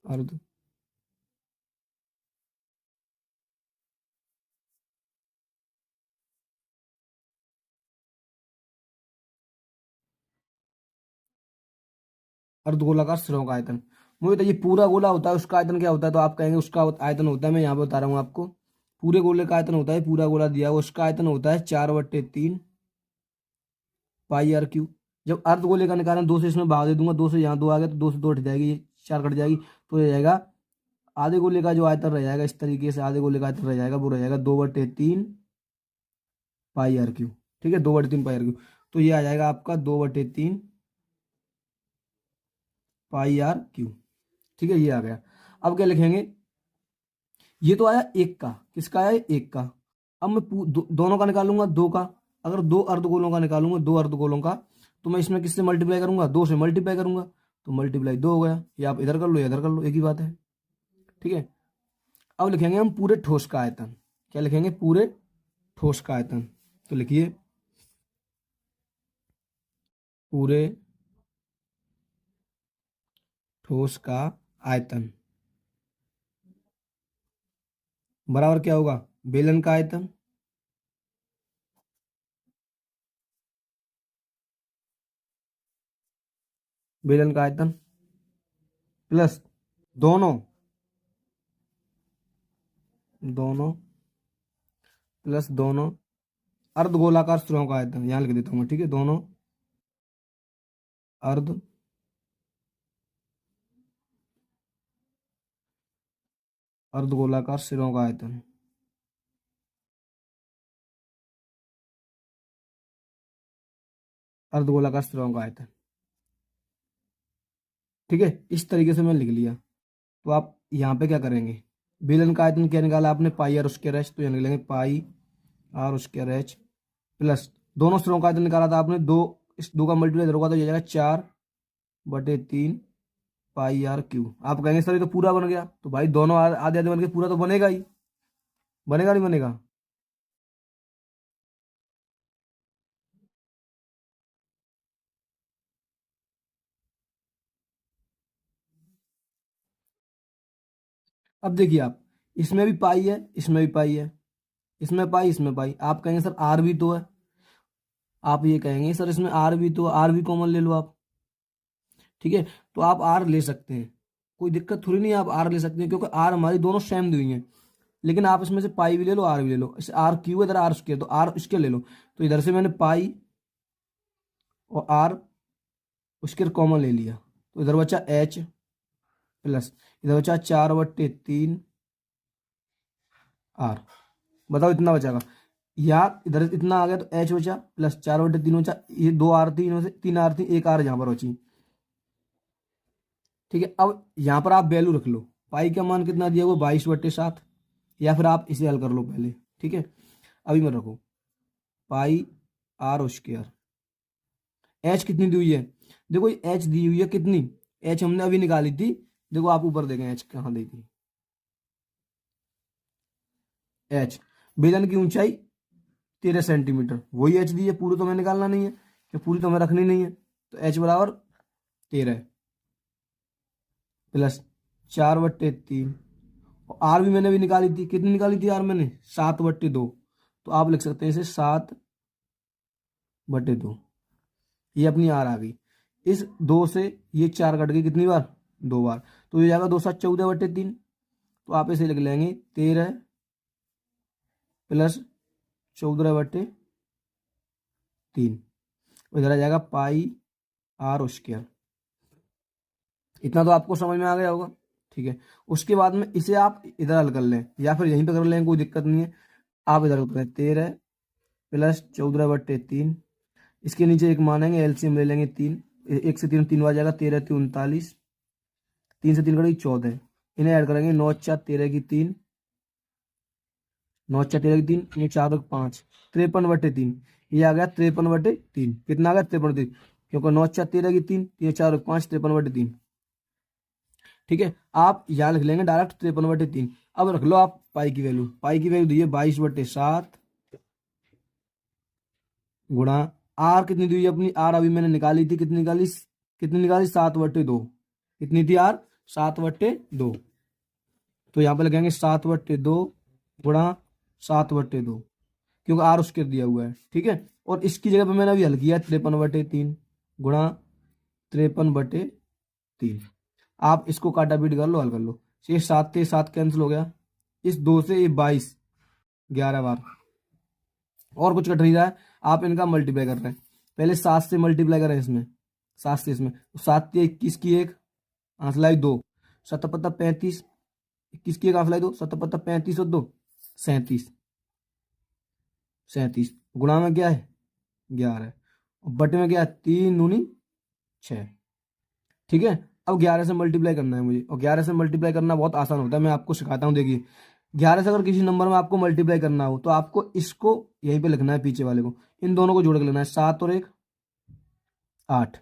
अर्ध अर्धगोलाकार सिरों का आयतन। मुझे तो ये पूरा गोला होता है उसका आयतन क्या होता है, तो आप कहेंगे उसका आयतन होता है, मैं यहाँ पे बता रहा हूँ आपको, पूरे गोले का आयतन होता है, पूरा गोला दिया हुआ उसका आयतन होता है 4/3 पाई आर क्यू। जब अर्ध गोले का निकालना, दो से इसमें भाग दे दूंगा, दो से यहाँ दो आ गया तो दो से दो हट जाएगी, ये चार कट जाएगी, तो रह जाएगा आधे गोले का जो आयतन रह जाएगा, इस तरीके से आधे गोले का आयतन रह जाएगा, वो रह जाएगा 2/3 पाई आर क्यू। ठीक है, 2/3 पाई आर क्यू, तो ये आ जाएगा आपका 2/3 पाई आर क्यू। ठीक है, ये आ गया। अब क्या लिखेंगे, ये तो आया एक का, किसका आया, एक का। अब मैं दोनों का निकालूंगा, दो का। अगर दो अर्धगोलों का निकालूंगा, दो अर्धगोलों का, तो मैं इसमें किससे मल्टीप्लाई करूंगा, दो से मल्टीप्लाई करूंगा, तो मल्टीप्लाई दो हो गया। ये आप इधर कर लो या इधर कर लो, एक ही बात है। ठीक है, अब लिखेंगे हम पूरे ठोस का आयतन। क्या लिखेंगे, पूरे ठोस का आयतन। तो लिखिए पूरे ठोस का आयतन बराबर क्या होगा, बेलन का आयतन बेलन का आयतन प्लस दोनों दोनों प्लस दोनों अर्धगोलाकार सिरों का आयतन, यहां लिख देता हूं मैं। ठीक है, दोनों अर्ध अर्धगोलाकार सिरों का आयतन। अर्धगोलाकार सिरों का आयतन। ठीक है, इस तरीके से मैंने लिख लिया। तो आप यहाँ पे क्या करेंगे, बेलन का आयतन क्या निकाला आपने, पाई आर स्क्वायर एच, तो यहाँ लिख लेंगे पाई आर स्क्वायर एच प्लस दोनों सिरों का आयतन निकाला था आपने, दो, इस दो का मल्टीप्लाई इधर होगा तो ये जाएगा 4/3 पाई आर क्यू। आप कहेंगे सर ये तो पूरा बन गया, तो भाई दोनों आधे आधे बन के पूरा तो बनेगा ही, बनेगा नहीं बनेगा। अब देखिए आप, इसमें भी पाई है, इसमें भी पाई है, इसमें पाई, इसमें पाई। आप कहेंगे सर आर भी तो है, आप ये कहेंगे सर इसमें आर भी तो, आर भी कॉमन ले लो आप। ठीक है, तो आप आर ले सकते हैं, कोई दिक्कत थोड़ी नहीं है, आप आर ले सकते हैं, क्योंकि आर हमारी दोनों सेम दी हुई हैं। लेकिन आप इसमें से पाई भी ले लो, आर भी ले लो, इसे आर क्यू इधर आर स्क्वायर, तो आर इसके ले लो, तो इधर से मैंने पाई और आर स्क्वायर कॉमन ले लिया, तो इधर बचा एच प्लस इधर बचा 4/3 आर। बताओ इतना बचागा, या इधर इतना आ गया तो एच बचा प्लस 4/3 बचा, ये दो आर थी, इनमें से तीन आर थी, एक आर यहाँ पर बची। ठीक है, अब यहाँ पर आप वैल्यू रख लो, पाई का मान कितना दिया हुआ, 22/7, या फिर आप इसे हल कर लो पहले। ठीक है, अभी मत रखो, पाई आर स्क्वायर, एच कितनी दी हुई है, देखो एच दी हुई है कितनी, एच हमने अभी निकाली थी, देखो आप ऊपर देखें एच कहाँ दी थी, एच बेलन की ऊंचाई 13 सेंटीमीटर, वही एच दी है, पूरी तो हमें निकालना नहीं है, कि पूरी तो हमें रखनी नहीं है, तो एच बराबर 13 प्लस 4/3, और आर भी मैंने भी निकाली थी, कितनी निकाली थी आर मैंने, 7/2, तो आप लिख सकते हैं इसे 7/2, ये अपनी आर आ गई। इस दो से ये चार कट गई कितनी बार, दो बार, तो ये जाएगा 2 7 14/3, तो आप इसे लिख लेंगे 13 प्लस 14/3, इधर आ जाएगा पाई आर स्क्वायर। इतना तो आपको समझ में आ गया होगा। ठीक है, उसके बाद में इसे आप इधर हल कर लें या फिर यहीं पे कर लें, कोई दिक्कत नहीं है। आप इधर करें 13 प्लस 14/3, इसके नीचे एक मानेंगे, एलसीएम ले लेंगे 3, एक से तीन तीन बार जाएगा, 13 3 39, 3 से 3 करेगी 14, इन्हें ऐड करेंगे, 9 4 13 की 3, 9 × 13 = 3, ये 4 और 5, 53/3। ये आ गया 53/3। कितना आ गया? 53/3, क्योंकि 9 × 13 = 3, ये 4 और 5, 53/3। ठीक है, आप यहाँ लिख लेंगे डायरेक्ट 53/3। अब रख लो आप पाई की वैल्यू। पाई की वैल्यू दी है 22/7 गुणा आर। कितनी दी हुई है अपनी? आर अभी मैंने निकाली थी, कितनी निकाली? 7/2। कितनी थी आर? 7/2। तो यहाँ पे लगाएंगे 7/2 गुणा 7/2, क्योंकि आर उसके दिया हुआ है। ठीक है, और इसकी जगह पे मैंने अभी हल किया 53/3 गुणा 53/3। आप इसको काटा पीट कर लो, हल कर लो। ये 7 से 7 कैंसिल हो गया, इस 2 से ये 22, 11 बार। और कुछ कट नहीं रहा है, आप इनका मल्टीप्लाई कर रहे हैं। पहले 7 से मल्टीप्लाई करें इसमें, 7 से इसमें, 7 से 21 की 1, आंसलाई 2, 7 × 35, 21 की 1 आंसलाई 2, 7 × 35 और 2, 37। 37 गुणा में क्या है? 11, और बटे में क्या है? 3 दूनी 6। ठीक है, अब 11 से मल्टीप्लाई करना है मुझे, और 11 से मल्टीप्लाई करना बहुत आसान होता है, मैं आपको सिखाता हूँ। देखिए, 11 से अगर किसी नंबर में आपको मल्टीप्लाई करना हो तो आपको इसको यहीं पे लिखना है, पीछे वाले को, इन दोनों को जोड़ के लेना है। 7 और 1 8,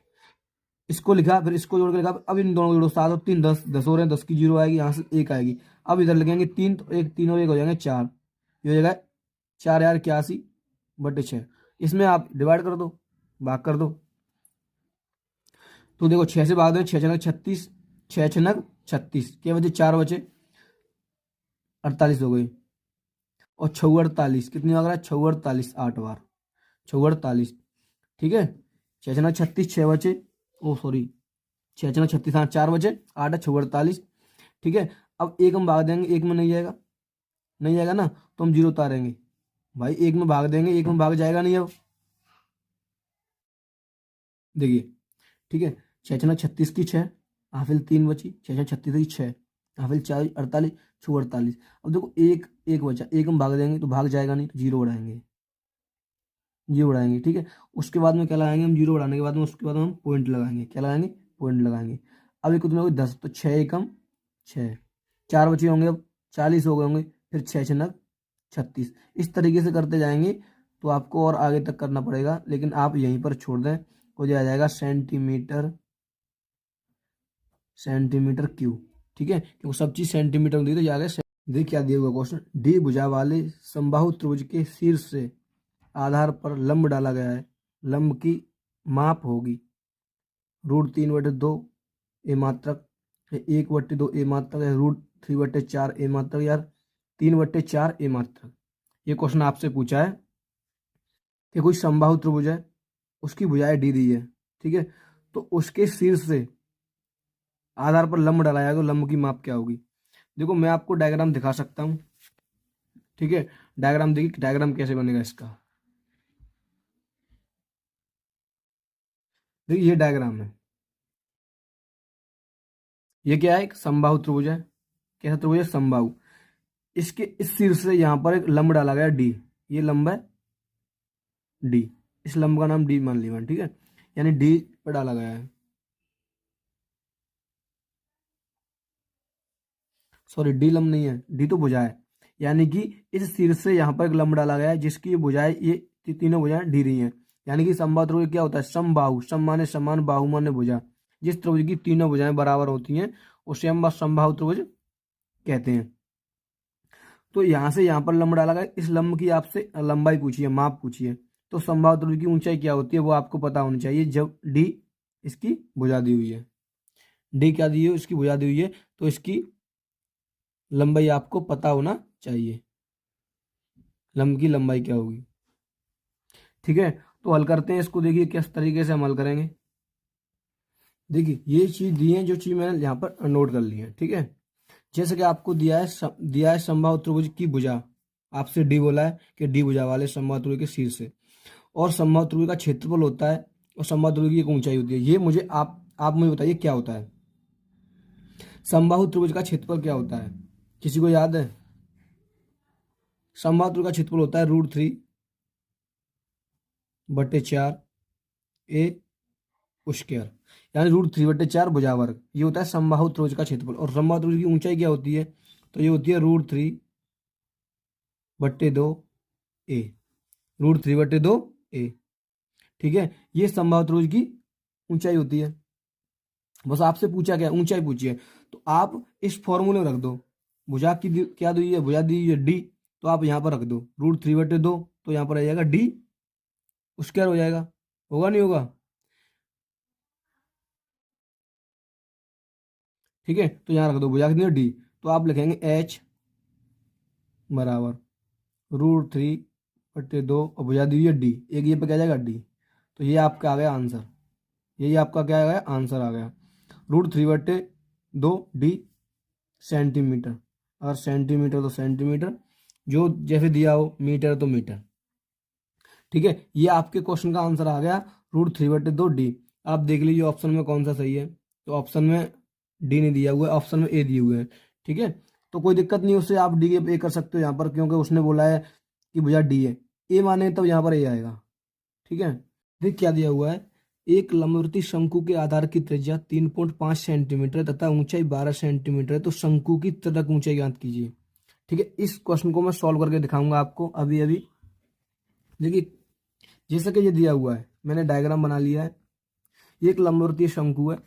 इसको लिखा, फिर इसको जोड़ के लिखा। अब इन दोनों को जोड़ो, 7 और 3 10, 10 हो रहे हैं, 10 की 0 आएगी, यहाँ से 1 आएगी। अब इधर लिखेंगे 3, तो 1 3 और 1 हो जाएंगे 4, ये हो जाएगा 4 यार 81/6। इसमें आप डिवाइड कर दो, भाग कर दो। तो देखो 6 से भाग दो, 6 6 36, 6 6 36, क्या बचे? 4 बचे, 48 हो गई। और 6 48 कितनी बार है? 6 48 8 बार, 6 48। ठीक है, 6 6 36, 6 बचे, ओ सॉरी, 6 6 36, हाँ 4 बचे, 8 है, 6 48। ठीक है, अब एक हम भाग देंगे, एक में नहीं जाएगा, नहीं जाएगा ना, तो हम 0 उतारेंगे। भाई एक में भाग देंगे, एक में भाग जाएगा नहीं। अब देखिए, ठीक है, 6 6 36 की 6, हाफिल 3 बची, 6 6 36 की 6, हाफिल 4 48, 6 48। अब देखो एक एक बचा, एक हम भाग देंगे तो भाग जाएगा नहीं, तो 0 बढ़ाएंगे, 0 बढ़ाएंगे। ठीक है, उसके बाद में क्या लगाएंगे हम? 0 बढ़ाने के बाद में उसके बाद में हम पॉइंट लगाएंगे। क्या लगाएंगे? पॉइंट लगाएंगे। अब एक कितने हो गए? 10, तो 6 एकम 6, 4 बचे होंगे, अब 40 हो गए होंगे, फिर 6 6 36। इस तरीके से करते जाएंगे, तो आपको और आगे तक करना पड़ेगा, लेकिन आप यहीं पर छोड़ दें, हो जाएगा सेंटीमीटर, सेंटीमीटर क्यूब। ठीक है, क्योंकि सब चीज सेंटीमीटर में दी, तो जाएगा देखिए क्या दिया हुआ क्वेश्चन। डी भुजा वाले समबाहु त्रिभुज के शीर्ष से आधार पर लंब डाला गया है, लंब की माप होगी √3/2 ए मात्रक, 1/2 ए मात्रक, है √3/4 ए मात्रक, यार 3/4 ए मात्रक। ये क्वेश्चन आपसे पूछा है कि कोई समबाहु त्रिभुज है, उसकी भुजाएं डी दी है। ठीक है, तो उसके शीर्ष से आधार पर लंब डाला जाएगा, तो लंब की माप क्या होगी? देखो मैं आपको डायग्राम दिखा सकता हूँ। ठीक है, डायग्राम देखिए, डायग्राम कैसे बनेगा इसका। देखिए ये डायग्राम है, ये क्या है? एक समबाहु त्रिभुज है। कैसा त्रिभुज है? समबाहु। इसके इस शीर्ष से यहाँ पर एक लंब डाला गया डी, ये लंब है डी, इस लंब का नाम डी मान लिया। ठीक है, यानी डी पर डाला गया है, सॉरी डी लंब नहीं है, डी तो भुजा है। यानी कि इस शीर्ष से यहाँ पर एक लंब डाला गया है, जिसकी ये भुजाएं, ये तीनों भुजाएं डी रही हैं। यानी कि समबाहु त्रिभुज क्या होता है? समबाहु, सम माने समान, बाहु माने भुजा। जिस त्रिभुज की तीनों भुजाएं बराबर होती हैं उसे हम समबाहु त्रिभुज कहते हैं। तो यहाँ से यहाँ पर लंब डाला गया, इस लंब की आपसे लंबाई पूछी है, माप पूछी है। तो समबाहु त्रिभुज की ऊंचाई क्या होती है वो आपको पता होनी चाहिए, जब डी इसकी भुजा दी हुई है। डी क्या दी है? इसकी भुजा दी हुई है, तो इसकी लंबाई आपको पता होना चाहिए, लंब की लंबाई क्या होगी। ठीक है, तो हल करते हैं इसको। देखिए किस तरीके से हम हल करेंगे। देखिए ये चीज दी है, जो चीज मैंने यहाँ पर नोट कर ली है। ठीक है, जैसे कि आपको दिया है समबाहु त्रिभुज की भुजा, आपसे डी बोला है कि डी भुजा वाले समबाहु त्रिभुज के शीर्ष से, और समबाहु त्रिभुज का क्षेत्रफल होता है, और समबाहु त्रिभुज की एक ऊंचाई होती है। ये मुझे आप मुझे बताइए क्या होता है? समबाहु त्रिभुज का क्षेत्रफल क्या होता है? किसी को याद है? समबाहु त्रिभुज का क्षेत्रफल होता है √3/4 ए स्क्वायर, यानी √3/4 भुजा वर्ग। ये होता है समबाहु त्रिभुज का क्षेत्रफल। और समबाहु त्रिभुज की ऊंचाई क्या होती है? तो ये होती है √3 बट्टे 2a, √3/2a। ठीक है, ये संभावित त्रिभुज की ऊंचाई होती है। बस आपसे पूछा क्या, ऊंचाई पूछी है, तो आप इस फॉर्मूले में रख दो। भुजा की क्या दी है, भुजा दी है d, तो आप यहाँ पर रख दो √3/2, तो यहाँ पर आ जाएगा d स्क्वायर हो जाएगा। होगा नहीं होगा? ठीक है, तो यहाँ रख दो भुजा कितनी है d, तो आप लिखेंगे h बराबर √3/2 और भुजा दी हुई है d, एक ये पे क्या जाएगा d। तो ये आपका आ गया आंसर, यही आपका क्या आ गया, आंसर आ गया √3/2d सेंटीमीटर। और सेंटीमीटर तो सेंटीमीटर, जो जैसे दिया हो, मीटर तो मीटर। ठीक है, ये आपके क्वेश्चन का आंसर आ गया √3/2d। आप देख लीजिए ऑप्शन में कौन सा सही है। तो ऑप्शन में डी नहीं दिया हुआ है, ऑप्शन में ए दिए हुए हैं। ठीक है, तो कोई दिक्कत नहीं, उससे आप डी ए कर सकते हो यहाँ पर, क्योंकि उसने बोला है कि भैया डी है, ए माने तब यहाँ पर ए आएगा। ठीक है, देख क्या दिया हुआ है, एक लंबवृत्तीय शंकु के आधार की त्रिज्या 3.5 सेंटीमीटर तथा ऊंचाई 12 सेंटीमीटर है, तो शंकु की तलक ऊंचाई ज्ञात कीजिए। ठीक है, इस क्वेश्चन को मैं सॉल्व करके दिखाऊंगा आपको अभी अभी। देखिए, जैसे कि ये दिया हुआ है, मैंने डायग्राम बना लिया है। ये एक लंबवृत्तीय शंकु है,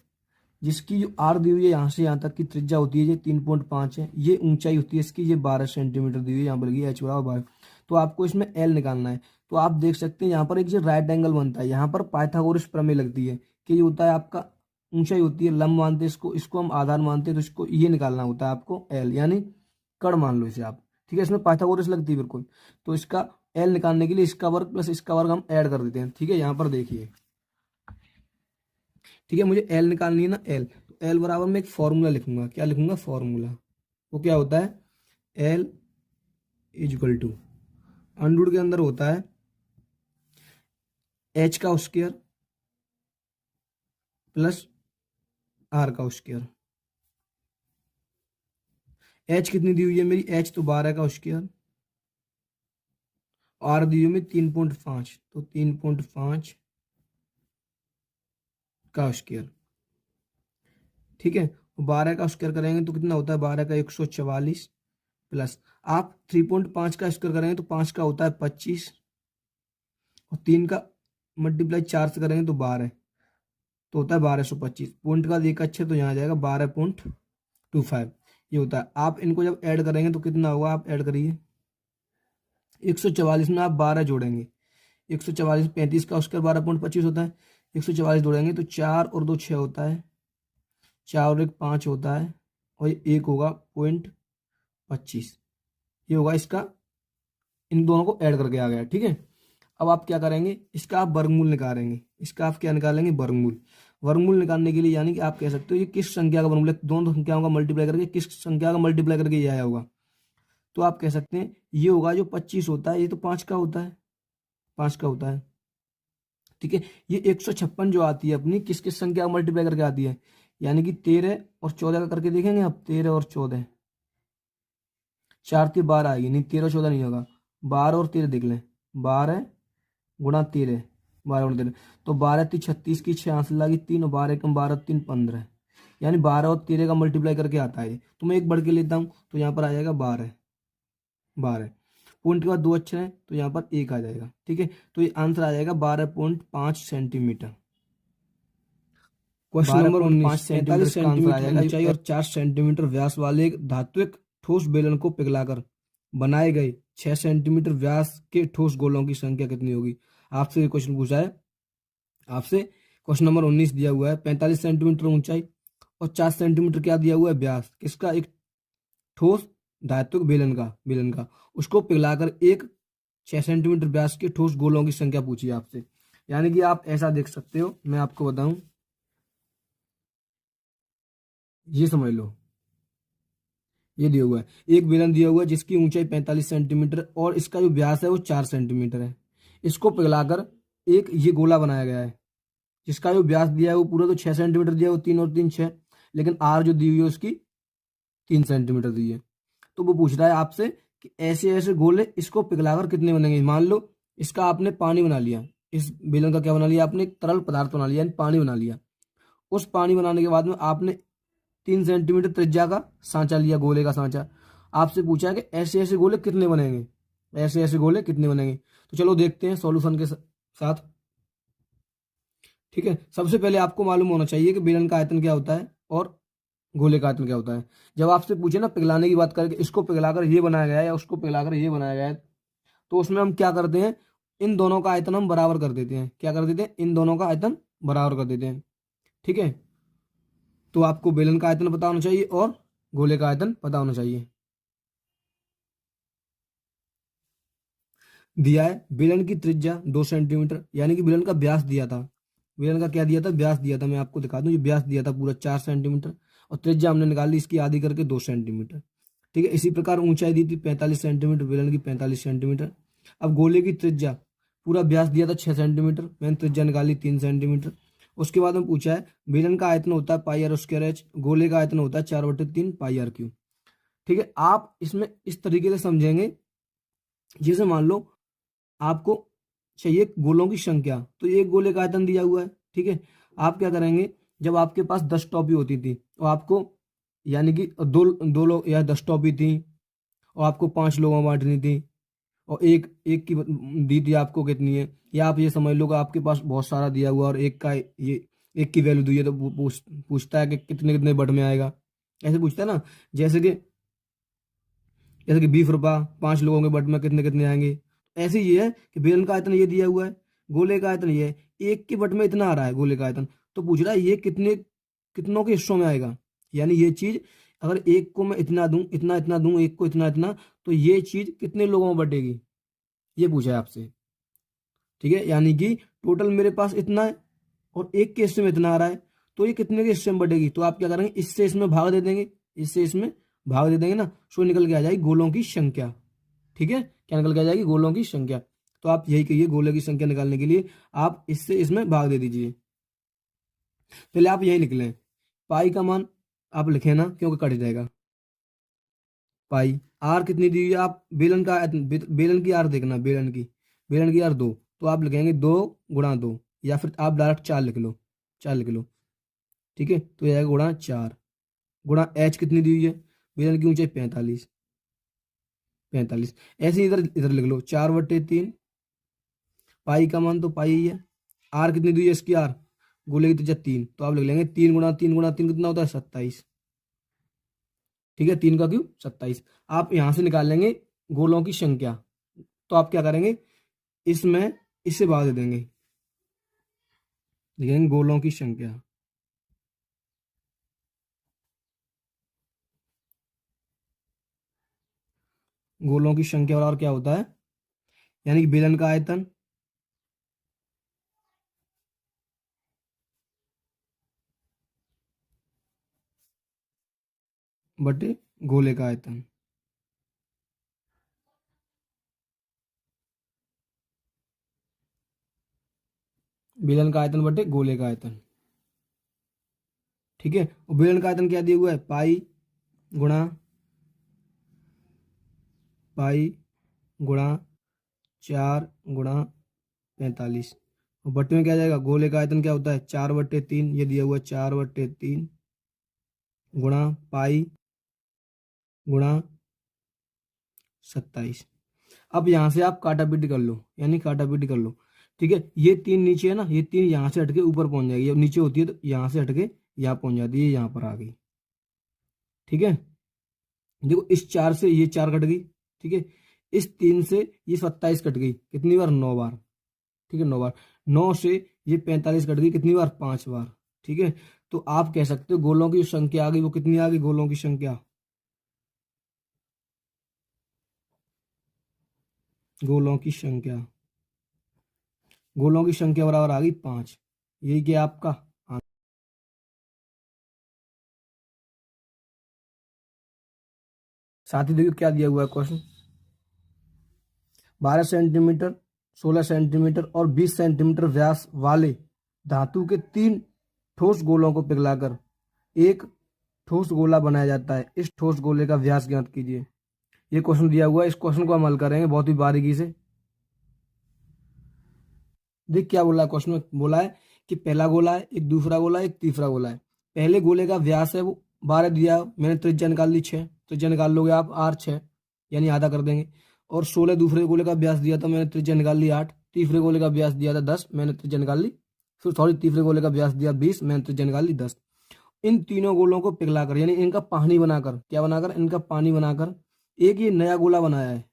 जिसकी जो आर दी हुई है यहाँ से यहाँ तक की त्रिज्या होती है ये 3.5 है, ये ऊंचाई होती है इसकी ये 12 सेंटीमीटर दी हुई है, यहाँ पर लगी एच बराबर 12। तो आपको इसमें एल निकालना है। तो आप देख सकते हैं यहाँ पर एक जो राइट एंगल बनता है, यहाँ पर पाइथागोरस प्रमेय लगती है कि ये होता है आपका ऊंचाई होती है, लंब मानते हैं इसको, इसको हम आधार मानते हैं, तो इसको ये निकालना होता है आपको एल, यानी कड़ मान लो इसे आप। ठीक है, इसमें पाइथागोरस लगती है बिल्कुल। तो इसका एल निकालने के लिए इसका वर्ग प्लस इसका वर्ग हम ऐड कर देते हैं। ठीक है, यहाँ पर देखिए, ठीक है, मुझे एल निकालनी है ना, एल, तो एल बराबर में एक फॉर्मूला लिखूंगा। क्या लिखूंगा, फॉर्मूला। वो क्या होता है, एल इजक्वल टू अंडर के अंदर होता है एच का स्क्वायर प्लस आर का स्क्वायर। एच कितनी दी हुई है मेरी, एच तो 12 का स्क्वायर, आर दी हुई है 3.5, तो 3.5 का स्क्वायर। ठीक है, 12 का स्क्वायर करेंगे तो कितना होता है, 12 का 144 प्लस आप 3.5 का स्क्वायर करेंगे तो 5 का होता है 25, और 3 का मल्टीप्लाई 4 से करेंगे तो 12, तो होता है 1225। पॉइंट का एक अच्छे तो यहाँ जाएगा 12.25, ये होता है। आप इनको जब ऐड करेंगे तो कितना होगा, आप ऐड करिए, 144 में आप 12 जोड़ेंगे, 144 35 का स्क्वायर 12.25 होता है, 144 जोड़ेंगे तो 4 और 2 6 होता है, 4 और 1 5 होता है, और एक होगा 0.25, ये होगा इसका, इन दोनों को ऐड करके आ गया। ठीक है, अब आप क्या करेंगे, इसका आप वर्गमूल निकालेंगे, इसका आप क्या निकालेंगे, वर्गमूल। वर्गमूल निकालने के लिए यानी कि आप कह सकते हो ये किस संख्या का वर्गमूल है, दोनों संख्याओं का मल्टीप्लाई करके किस संख्या का मल्टीप्लाई करके ये आया होगा। तो आप कह सकते हैं ये होगा जो 25 होता है, ये तो 5 का होता है, 5 का होता है। ठीक है, ये 156 जो आती है अपनी किस किस संख्या का मल्टीप्लाई करके आती है, यानी कि 13 और 14 का करके देखेंगे आप, 13 और 14, 4 3 12 आएगी, नहीं 13 14 नहीं होगा, 12 और 13 देख लें, 12 गुणा 13, 12 गुणा 13, तो 12 3 36 की 6 लगी 3, और 12 कम 12 3 15, यानी 12 और 13 का मल्टीप्लाई करके आता है। तो मैं एक बढ़ के लेता हूँ, तो यहाँ पर आ जाएगा 12, 12 पॉइंट के बाद 2 अक्षर हैं तो यहाँ पर 1 आ जाएगा। ठीक है, तो ये आंसर आ जाएगा 12.5 सेंटीमीटर। क्वेश्चन नंबर 19, 45 सेंटीमीटर ऊंचाई और 4 सेंटीमीटर व्यास वाले एक धात्विक ठोस बेलन को पिघलाकर बनाए गए 6 सेंटीमीटर व्यास के ठोस गोलों की संख्या कितनी होगी। आपसे ये क्वेश्चन पूछा है, आपसे क्वेश्चन नंबर 19 दिया हुआ है, 45 सेंटीमीटर ऊंचाई और 4 सेंटीमीटर क्या दिया हुआ है, व्यास किसका, एक ठोस धात्विक बेलन का उसको पिघलाकर एक 6 सेंटीमीटर व्यास के ठोस गोलों की संख्या पूछी है आपसे। यानी कि आप ऐसा देख सकते हो, मैं आपको बताऊं, ये समझ लो, ये दिया हुआ है एक बेलन दिया हुआ है जिसकी ऊंचाई 45 सेंटीमीटर और इसका जो व्यास है वो 4 सेंटीमीटर है। इसको पिघलाकर एक ये गोला बनाया गया है जिसका जो व्यास दिया है वो पूरा तो 6 सेंटीमीटर दिया है, वो 3 और 3 6, लेकिन आर जो दी हुई है उसकी 3 सेंटीमीटर दी है। तो वो पूछ रहा है आपसे कि ऐसे ऐसे गोले इसको पिघलाकर कितने बनेंगे। मान लो इसका आपने पानी बना लिया, इस बेलन का क्या बना लिया आपने, एक तरल पदार्थ बना लिया, यानी पानी बना लिया। उस पानी बनाने के बाद में आपने 3 सेंटीमीटर त्रिज्या का सांचा लिया, गोले का सांचा। आपसे पूछा है कि ऐसे ऐसे गोले कितने बनेंगे। ऐसे ऐसे गोले कितने बनेंगे। तो चलो देखते हैं सॉल्यूशन के साथ। ठीक है, सबसे पहले आपको मालूम होना चाहिए कि बेलन का आयतन क्या होता है और गोले का आयतन क्या होता है। जब आपसे पूछे ना पिघलाने की बात करके, इसको पिघलाकर ये बनाया गया है या उसको पिघलाकर ये बनाया गया है, तो उसमें हम क्या करते हैं, इन दोनों का आयतन हम बराबर कर देते हैं। क्या कर देते हैं, इन दोनों का आयतन बराबर कर देते हैं। ठीक है, तो आपको बेलन का आयतन पता होना चाहिए और गोले का आयतन पता होना चाहिए। दिया है बेलन की त्रिज्या 2 सेंटीमीटर, यानी कि बेलन का व्यास दिया था। बेलन का क्या दिया था, व्यास दिया था। मैं आपको दिखा दूं, ये व्यास दिया था पूरा 4 सेंटीमीटर, और त्रिज्या हमने निकाल ली इसकी आधी करके 2 सेंटीमीटर। ठीक है, इसी प्रकार ऊंचाई दी थी 45 सेंटीमीटर, बेलन की 45 सेंटीमीटर। अब गोले की त्रिज्या, पूरा व्यास दिया था 6 सेंटीमीटर, मैंने त्रिज्या निकाली 3 सेंटीमीटर। उसके बाद में पूछा है बेलन का आयतन होता है पाई आर स्क्वायर एच, गोले का आयतन होता है 4/3 पाई आर क्यू। ठीक है, आप इसमें इस तरीके से समझेंगे, जैसे मान लो आपको चाहिए गोलों की संख्या, तो एक गोले का आयतन दिया हुआ है। ठीक है, आप क्या करेंगे, जब आपके पास 10 टॉपी होती थी और आपको, यानी कि दो दो लोग या 10 टॉपी थी और आपको 5 लोगों में बांटनी थी, और एक एक की दी थी आपको कितनी है, या आप ये समझ लो कि आपके पास बहुत सारा दिया हुआ और एक का ये एक की वैल्यू दी है, तो पूछता है कि कितने कितने बट में आएगा। ऐसे पूछता है ना, जैसे कि जैसे कि 20 रुपया 5 लोगों के बट में कितने कितने आएंगे। ऐसे ही ये है कि बेलन का आयतन ये दिया हुआ है, गोले का आयतन ये है, एक के बट में इतना आ रहा है गोले का आयतन, तो पूछ रहा है ये कितने कितनों के हिस्सों में आएगा। यानी ये चीज, अगर एक को मैं इतना दूं, इतना इतना दूं, एक को इतना इतना, तो ये चीज कितने लोगों में बटेगी, ये पूछा है आपसे। ठीक है, यानी कि टोटल मेरे पास इतना है और एक के हिस्से में इतना आ रहा है, तो ये कितने के हिस्से में बटेगी। तो आप क्या करेंगे, इससे इसमें भाग दे देंगे, इससे इसमें भाग दे देंगे ना, सो निकल के आ जाएगी गोलों की संख्या। ठीक है, क्या निकल के आ जाएगी, गोलों की संख्या। तो आप यही कहिए, गोलों की संख्या निकालने के लिए आप इससे इसमें भाग दे दीजिए। पहले आप यही लिख लें, पाई का मान आप लिखे ना, क्योंकि कट जाएगा। पाई आर कितनी दी हुई है, आप बेलन का बेलन की आर देखना, बेलन की आर 2, तो आप लिखेंगे 2 × 2, या फिर आप डायरेक्ट 4 लिख लो, 4 लिख लो। ठीक है, तो ये आएगा गुणा 4, गुणा एच कितनी दी हुई है, बेलन की ऊंचाई 45, 45। ऐसे ही इधर इधर लिख लो 4/3, पाई का मान तो पाई ही है, आर कितनी दी है इसकी, आर गोले की त्रिज्या 3, तो आप लिख लेंगे 3 × 3 × 3 कितना होता है, 27। ठीक है, 3 का क्यूब 27। आप यहां से निकाल लेंगे गोलों की संख्या, तो आप क्या करेंगे, इसमें इससे भाग दे देंगे, लिखेंगे गोलों की संख्या। गोलों की संख्या और क्या होता है, यानी कि बेलन का आयतन बटे गोले का आयतन। बेलन का आयतन बटे गोले का आयतन। ठीक है, और बेलन का आयतन क्या दिया हुआ है, पाई गुणा पाई गुणा 4 × 45, और बट्टे में क्या जाएगा, गोले का आयतन क्या होता है, 4/3, ये दिया हुआ है 4/3 गुणा पाई गुणा 27। अब यहां से आप काटापीटी कर लो, यानी काटापीटी कर लो। ठीक है, ये 3 नीचे है ना, ये 3 यहां से हटके ऊपर पहुंच जाएगी, जब नीचे होती है तो यहां से हटके यहाँ पहुंच जाती है, यहाँ पर आ गई। ठीक है, देखो इस 4 से ये 4 कट गई। ठीक है, इस 3 से ये 27 कट गई, कितनी बार, 9 बार। ठीक है, 9 बार। 9 से ये 45 कट गई, कितनी बार, 5 बार। ठीक है, तो आप कह सकते हो गोलों की संख्या आ गई, वो कितनी आ गई, गोलों की संख्या, गोलों की संख्या, गोलों की संख्या बराबर आ गई 5। यही क्या आपका आंसर। साथ ही देखिए क्या दिया हुआ है क्वेश्चन, 12 सेंटीमीटर, 16 सेंटीमीटर और 20 सेंटीमीटर व्यास वाले धातु के 3 ठोस गोलों को पिघलाकर एक ठोस गोला बनाया जाता है, इस ठोस गोले का व्यास ज्ञात कीजिए। ये क्वेश्चन दिया हुआ है, इस क्वेश्चन को हम हल करेंगे बहुत ही बारीकी से। देख क्या बोला है, क्वेश्चन में बोला है कि पहला गोला है, एक दूसरा गोला है, एक तीसरा गोला है। पहले गोले का व्यास है वो 12 दिया, मैंने त्रिज्या निकाल ली 6, त्रिज्या निकाल लोगे आप R 6, यानी आधा कर देंगे। और 16 दूसरे गोले का व्यास दिया था, मैंने त्रिज्या निकाल ली 8। तीसरे गोले का व्यास दिया था 10, मैंने त्रिज्या निकाल ली, फिर सॉरी तीसरे गोले का व्यास दिया 20, मैंने त्रिज्या निकाल ली 10। इन तीनों गोलों को पिघलाकर यानी इनका पानी बनाकर, क्या बनाकर, इनका पानी बनाकर एक ये नया गोला बनाया है।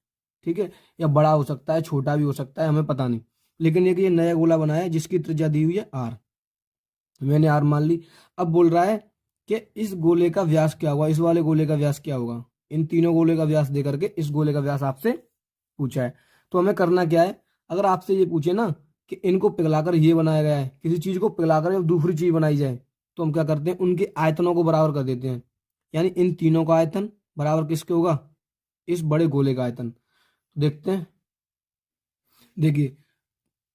ठीक है, या बड़ा हो सकता है, छोटा भी हो सकता है, हमें पता नहीं, लेकिन एक ये नया गोला बनाया है जिसकी त्रिज्या दी हुई है आर। मैंने आर मान ली। अब बोल रहा है कि इस गोले का व्यास क्या होगा, इस वाले गोले का व्यास क्या होगा। इन तीनों गोले का व्यास दे करके इस गोले का व्यास आपसे पूछा है। तो हमें करना क्या है, अगर आपसे ये पूछे ना कि इनको पिघलाकर ये बनाया गया है, किसी चीज को पिघलाकर जब दूसरी चीज बनाई जाए, तो हम क्या करते हैं, उनके आयतनों को बराबर कर देते हैं। यानी इन तीनों का आयतन बराबर किसके होगा, इस बड़े गोले का आयतन। तो देखते हैं, देखिए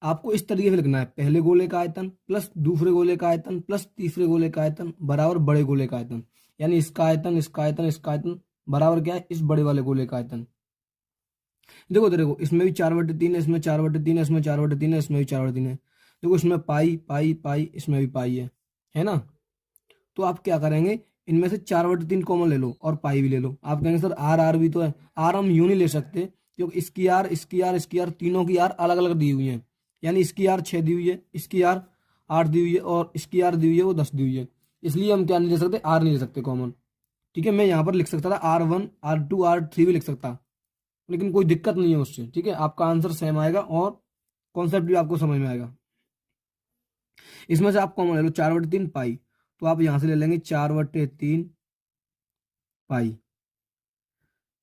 आपको इस तरीके से लिखना है, पहले गोले का आयतन प्लस दूसरे गोले का आयतन प्लस तीसरे गोले का आयतन बराबर बड़े गोले का आयतन। यानी इसका आयतन, इसका आयतन, इसका आयतन बराबर क्या है, इस बड़े वाले गोले का आयतन। देखो देखो, इसमें भी 4/3 है, इसमें 4/3 है, इसमें 4/3 है, इसमें भी 4/3 है। देखो इसमें पाई पाई पाई, इसमें भी पाई है ना। तो आप क्या करेंगे, इनमें से 4/3 कॉमन ले लो और पाई भी ले लो। आप कहेंगे सर आर आर भी तो है, आर हम यूं नहीं ले सकते, क्योंकि इसकी आर, इसकी आर, इसकी आर, तीनों की आर अलग अलग दी हुई है। यानी इसकी आर 6 दी हुई है, इसकी आर 8 दी हुई है, और इसकी आर दी हुई है वो 10 दी हुई है। इसलिए हम क्या नहीं ले सकते, आर नहीं ले सकते कॉमन। ठीक है, मैं यहाँ पर लिख सकता था R1 R2 R3 भी लिख सकता, लेकिन कोई दिक्कत नहीं है उससे। ठीक है, आपका आंसर सेम आएगा और कॉन्सेप्ट भी आपको समझ में आएगा। इसमें से आप कॉमन ले लो 4/3 पाई, तो आप यहां से ले लेंगे 4/3 पाई।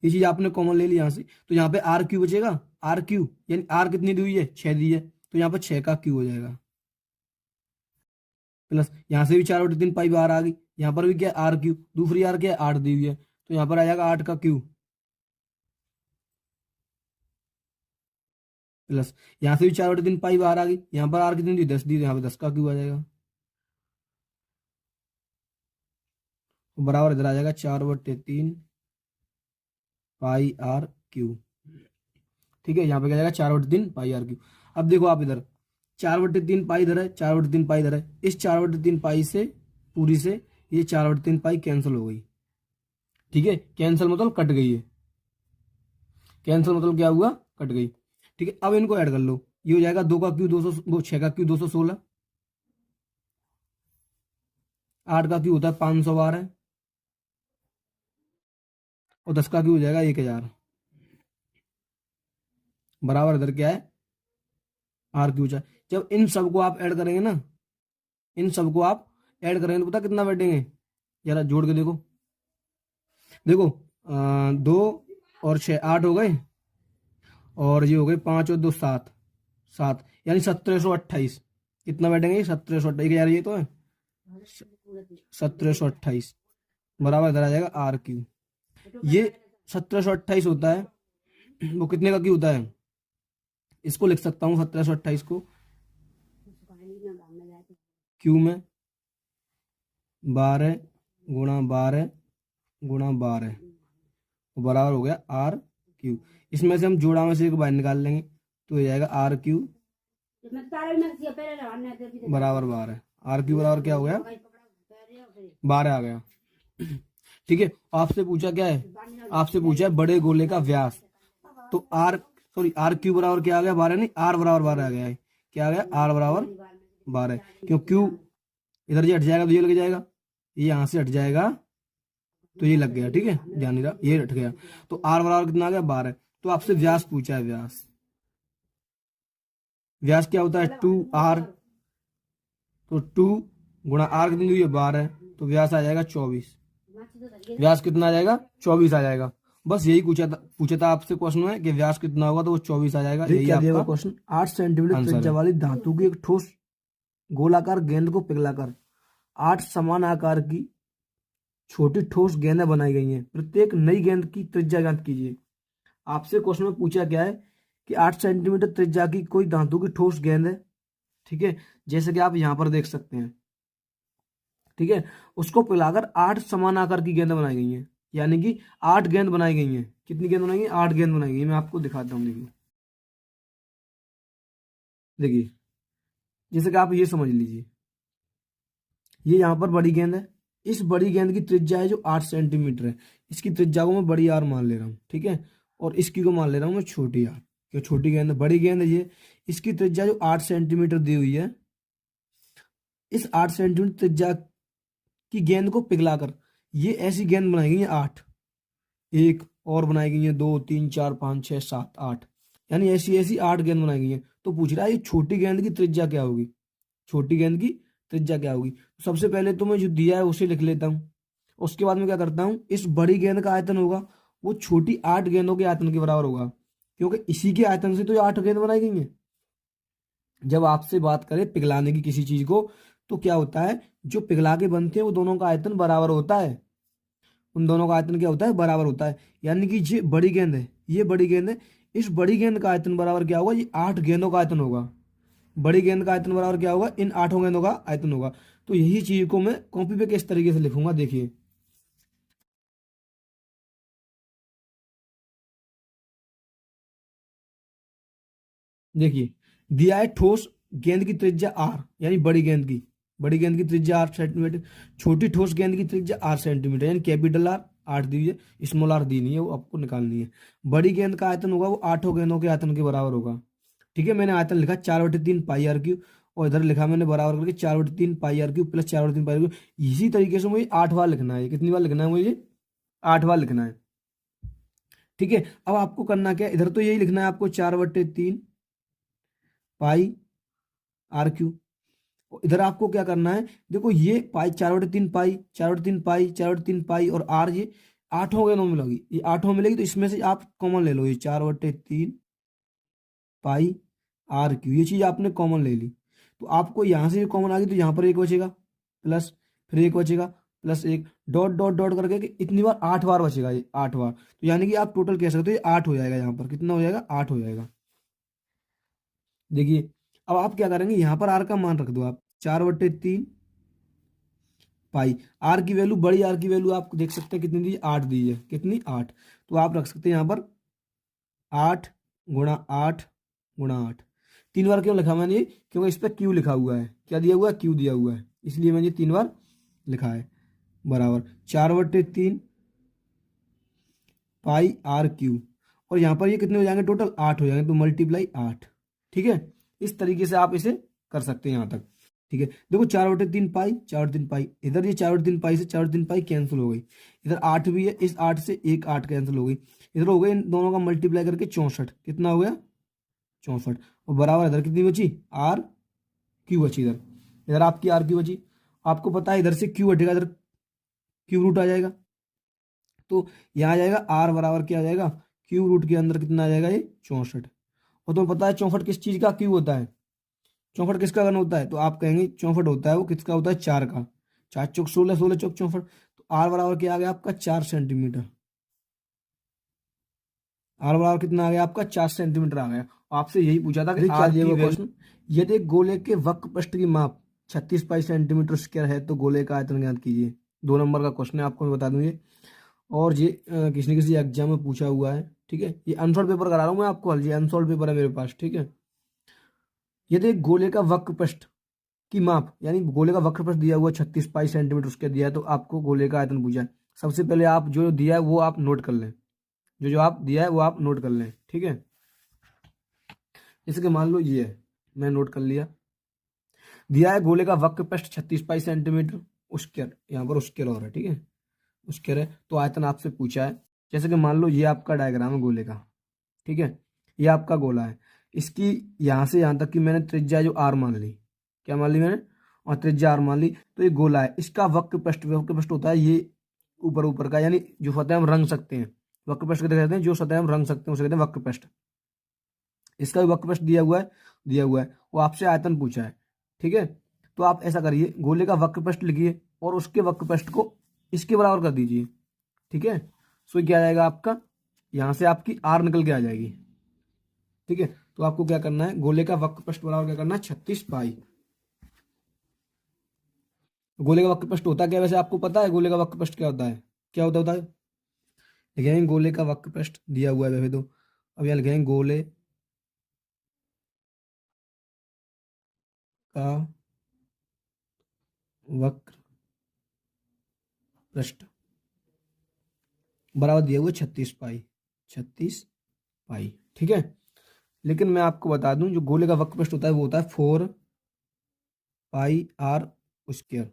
ये चीज आपने कॉमन ले ली यहां से, तो यहाँ पे आर क्यू बचेगा, आर क्यू यानी आर कितनी दी हुई है, 6 दी है, तो यहाँ पर 6 का क्यू हो जाएगा। प्लस यहाँ से भी 4/3 पाई बाहर आ गई, यहाँ पर भी क्या है आर क्यू, दूसरी आर क्या है 8 दी हुई है, तो यहाँ पर आ जाएगा 8 का क्यू। प्लस यहाँ से भी 4/3 पाई बाहर आ गई, यहाँ पर आर कितनी दी, 10 दी, यहाँ पे 10 का क्यू आ जाएगा। तो बराबर इधर आ जाएगा 4/3 पाई आर क्यू। ठीक है, यहाँ पे क्या जाएगा 4/3 पाई आर क्यू। अब देखो आप इधर 4/3 पाई इधर है, 4/3 पाई इधर है, इस 4/3 पाई से पूरी से ये 4/3 पाई कैंसिल हो गई। ठीक है, कैंसिल मतलब कट गई है, कैंसिल मतलब क्या हुआ, कट गई। ठीक है, अब इनको ऐड कर लो, ये हो जाएगा 2 का क्यू 200, 6 का क्यू 216, 8 का क्यू होता है 512, और 10 का क्यू हो जाएगा 1000। बराबर इधर क्या है आर क्यू। जब इन सबको आप ऐड करेंगे ना, इन सबको आप ऐड करेंगे तो पता कितना बैठेंगे, जरा जोड़ के देखो। देखो 2 और 6 8 हो गए, और ये हो गए 5 और 2 7, 7 यानी 1728। कितना बैठेंगे, 1728 यार, ये तो है 1728। बराबर इधर आ जाएगा आर क्यू। ये 1728 होता है, वो कितने का क्यू होता है, इसको लिख सकता हूँ 1728 को क्यू में 12 गुणा 12 गुणा 12, बराबर हो गया आर क्यू। इसमें से हम जोड़ा में से एक बाहर निकाल लेंगे, तो हो जाएगा आर क्यू बराबर 12। आर क्यू बराबर क्या हो गया, 12 आ गया। ठीक है, आपसे पूछा क्या है, आपसे पूछा है बड़े गोले का व्यास, तो आर क्यू बराबर क्या आ गया, 12 नहीं, आर बराबर 12 आ गया है। क्या आ गया, आर बराबर 12, क्यों क्यू इधर से हट जाएगा तो ये लग जाएगा, ये यहां से हट जाएगा तो ये लग गया। ठीक है, ध्यान नहीं रहा, ये हट गया, तो आर बराबर कितना आ गया 12। तो आपसे व्यास पूछा है, व्यास, व्यास क्या होता है 2r, तो 2 गुणा आर कितनी हुई है 12, तो व्यास आ जाएगा 24। व्यास कितना आ जाएगा, 24 आ जाएगा। बस यही पूछा था आपसे क्वेश्चन में कि व्यास कितना होगा, तो वो 24 आ जाएगा। यही आपका क्वेश्चन। 8 सेंटीमीटर त्रिज्या वाली धातु की एक ठोस गोलाकार गेंद को पिघलाकर 8 समान आकार की छोटी ठोस गेंदें बनाई गई हैं। प्रत्येक नई गेंद की त्रिज्या ज्ञात कीजिए। आपसे क्वेश्चन में पूछा क्या है कि 8 सेंटीमीटर त्रिज्या की कोई धातु की ठोस गेंद है। ठीक है, जैसे कि आप यहां पर देख सकते हैं। ठीक है, उसको पिघलाकर 8 समान आकार की गेंदें बनाई गई हैं, यानी कि 8 गेंद बनाई गई हैं। कितनी गेंद बनाई गई, 8 गेंद बनाई गई। मैं आपको दिखाता हूँ, देखिए देखिए, जैसे कि आप ये समझ लीजिए, ये यहाँ पर बड़ी गेंद है, इस बड़ी गेंद की त्रिज्या है जो 8 सेंटीमीटर है, इसकी त्रिज्या को मैं बड़ी आर मान ले रहा हूँ। ठीक है, और इसकी को मान ले रहा हूँ मैं छोटी आर, क्यों छोटी गेंद बड़ी गेंद है ये। इसकी त्रिज्या जो 8 सेंटीमीटर दी हुई है, इस 8 सेंटीमीटर त्रिज्या की गेंद को पिघलाकर ये ऐसी गेंद बनाई गई है 8, एक और बनाई गई है 2 3 4 5 6 7 8, यानी ऐसी ऐसी 8 गेंद बनाई गई है। तो पूछ रहा है ये छोटी गेंद की त्रिज्या क्या होगी, छोटी गेंद की त्रिज्या क्या होगी। तो सबसे पहले तो मैं जो दिया है उसे लिख लेता हूँ, उसके बाद में क्या करता हूँ, इस बड़ी गेंद का आयतन होगा वो छोटी 8 गेंदों के आयतन के बराबर होगा, क्योंकि इसी के आयतन से तो ये 8 गेंद बनाई गई हैं। जब आपसे बात करें पिघलाने की किसी चीज को, तो क्या होता है, जो पिघला के बनते हैं वो दोनों का आयतन बराबर होता है, उन दोनों का आयतन क्या होता है, बराबर होता है। यानी कि ये बड़ी गेंद है, ये बड़ी गेंद है, इस बड़ी गेंद का आयतन बराबर क्या होगा, ये 8 गेंदों का आयतन होगा। बड़ी गेंद का आयतन बराबर क्या होगा, इन 8 गेंदों का आयतन होगा। तो यही चीज को मैं कॉपी पे किस तरीके से लिखूंगा, देखिए। देखिए, दिया है ठोस गेंद की त्रिज्या आर, यानी बड़ी गेंद की त्रिज्या 8 सेंटीमीटर, छोटी ठोस गेंद की त्रिज्या 8 सेंटीमीटर, यानी कैपिटल आर 8 दी हुई है, स्मॉल आर दी नहीं है, वो आपको निकालनी है। बड़ी गेंद का आयतन होगा वो 8 गेंदों के आयतन के बराबर होगा। ठीक है, मैंने आयतन लिखा 4/3 पाई आर क्यू, और इधर लिखा मैंने बराबर करके 4/3 pi r q plus 4/3 pi r q. इसी तरीके से मुझे 8 बार लिखना है, कितनी बार लिखना है मुझे, 8 बार लिखना है। ठीक है, अब आपको करना क्या है, इधर तो यही लिखना है आपको 4/3 पाई आर क्यू। इधर आपको क्या करना है, देखो ये पाई 4/3 पाई 4/3 पाई 4/3 पाई और आर, ये 8 गेंदों में मिलेगी, ये 8 मिलेगी, तो इसमें से आप कॉमन ले लो, ये 4/3 पाई आर क्यू, ये चीज आपने कॉमन ले ली। तो आपको यहां से कॉमन आ गई, तो यहाँ पर एक बचेगा प्लस, फिर एक बचेगा प्लस एक, डॉट डॉट डॉट करके कि इतनी बार 8 बार बचेगा, ये 8 बार। तो यानी कि आप टोटल कह सकते हो ये 8 हो जाएगा, यहाँ पर कितना हो जाएगा, 8 हो जाएगा। देखिए, अब आप क्या करेंगे, यहाँ पर आर का मान रख दो आप, 4/3 पाई, आर की वैल्यू, बड़ी आर की वैल्यू आप देख सकते हैं कितनी दी है, 8 दी है, कितनी, 8। तो आप रख सकते हैं यहाँ पर 8 × 8 × 8। 3 बार क्यों लिखा मैंने, क्योंकि इस पर क्यू लिखा हुआ है, क्या दिया हुआ है, क्यू दिया हुआ है, इसलिए मैंने 3 बार लिखा है। बराबर 4/3 पाई आर क्यू, और यहाँ पर ये कितने हो जाएंगे, टोटल 8 हो जाएंगे, तो मल्टीप्लाई 8। ठीक है, इस तरीके से आप इसे कर सकते हैं यहाँ तक। ठीक है, देखो 4/3 पाई 4/3 पाई, इधर ये 4/3 पाई से 4/3 पाई कैंसिल हो गई, इधर 8 भी है, इस 8 से एक 8 कैंसिल हो गई, इधर हो गई इन दोनों का मल्टीप्लाई करके 64, कितना हो गया, 64। और बराबर इधर कितनी बची, आर क्यू बची, इधर इधर आपकी आर क्यू बची। आपको पता है इधर से क्यू हटेगा, इधर क्यू रूट आ जाएगा, तो यहाँ आ जाएगा आर बराबर क्या आ जाएगा, क्यू रूट के अंदर कितना आ जाएगा, ये 64। और तुम्हें पता है 64 किस चीज का क्यू होता है, 64 किसका घन होता है, तो आप कहेंगे 64 होता है वो किसका होता है, 4 का, 4 × 4 = 16, 16 × 4 = 64। तो आर बराबर क्या आ गया आपका, 4 सेंटीमीटर। आर बराबर कितना आ गया आपका, 4 सेंटीमीटर आ गया। आपसे यही पूछा था कि आज ये क्वेश्चन, यदि एक गोले के वक्र पृष्ठ की माप 36 पाई सेंटीमीटर स्क्वायर है तो गोले का आयतन ज्ञात कीजिए। 2 नंबर का क्वेश्चन है, आपको मैं बता दूं ये, और ये किसी न किसी एग्जाम में पूछा हुआ है। ठीक है, ये अनसॉल्व पेपर करा रहा हूँ मैं आपको, ये अनसॉल्व पेपर है मेरे पास। ठीक है, यदि एक गोले का वक्र पृष्ठ की माप, यानी गोले का वक्र पृष्ठ दिया हुआ 36 पाई सेंटीमीटर उसके दिया है, तो आपको गोले का आयतन पूछा है। सबसे पहले आप जो दिया है वो आप नोट कर लें, जो जो आप दिया है वो आप नोट कर लें। ठीक है, जैसे कि मान लो ये है, मैं नोट कर लिया, दिया है गोले का वक्र पृष्ठ 36 पाई सेंटीमीटर, स्क्वायर, यहाँ पर स्क्वायर और है। ठीक है, स्क्वायर है, तो आयतन आपसे पूछा है। जैसे कि मान लो ये आपका डायग्राम है गोले का। ठीक है, ये आपका गोला है, इसकी यहाँ से यहाँ तक की मैंने त्रिज्या जो आर मान ली, क्या मान ली मैंने, और त्रिज्या आर मान ली। तो ये गोला है, इसका वक्र पृष्ठ होता है ये ऊपर ऊपर का, यानी जो सतह हम रंग सकते हैं, वक्र पृष्ठ कहते हैं, जो सतह हम रंग सकते हैं उसे कहते हैं वक्र पृष्ठ। इसका भी वक्र पृष्ठ दिया हुआ है, वो आपसे आयतन पूछा है। ठीक है, तो आप ऐसा करिए, गोले का वक्र पृष्ठ लिखिए और उसके वक्र पृष्ठ को इसके बराबर कर दीजिए। ठीक है, सो क्या आ जाएगा आपका, यहां से आपकी आर निकल के आ जाएगी। ठीक है, तो आपको क्या करना है, गोले का वक्र पृष्ठ बराबर क्या करना है, 36 पाई। गोले का वक्र पृष्ठ होता है क्या, वैसे आपको पता है गोले का वक्र पृष्ठ क्या होता है, क्या होता है, लिखेंगे गोले का वक्र पृष्ठ दिया हुआ है वैसे तो, अब यहाँ लिखेंगे गोले का वक्र पृष्ठ बराबर दिया हुआ 36 पाई। 36 पाई। ठीक है, लेकिन मैं आपको बता दूं जो गोले का वक्रपृष्ठ होता है वो होता है 4 पाई r²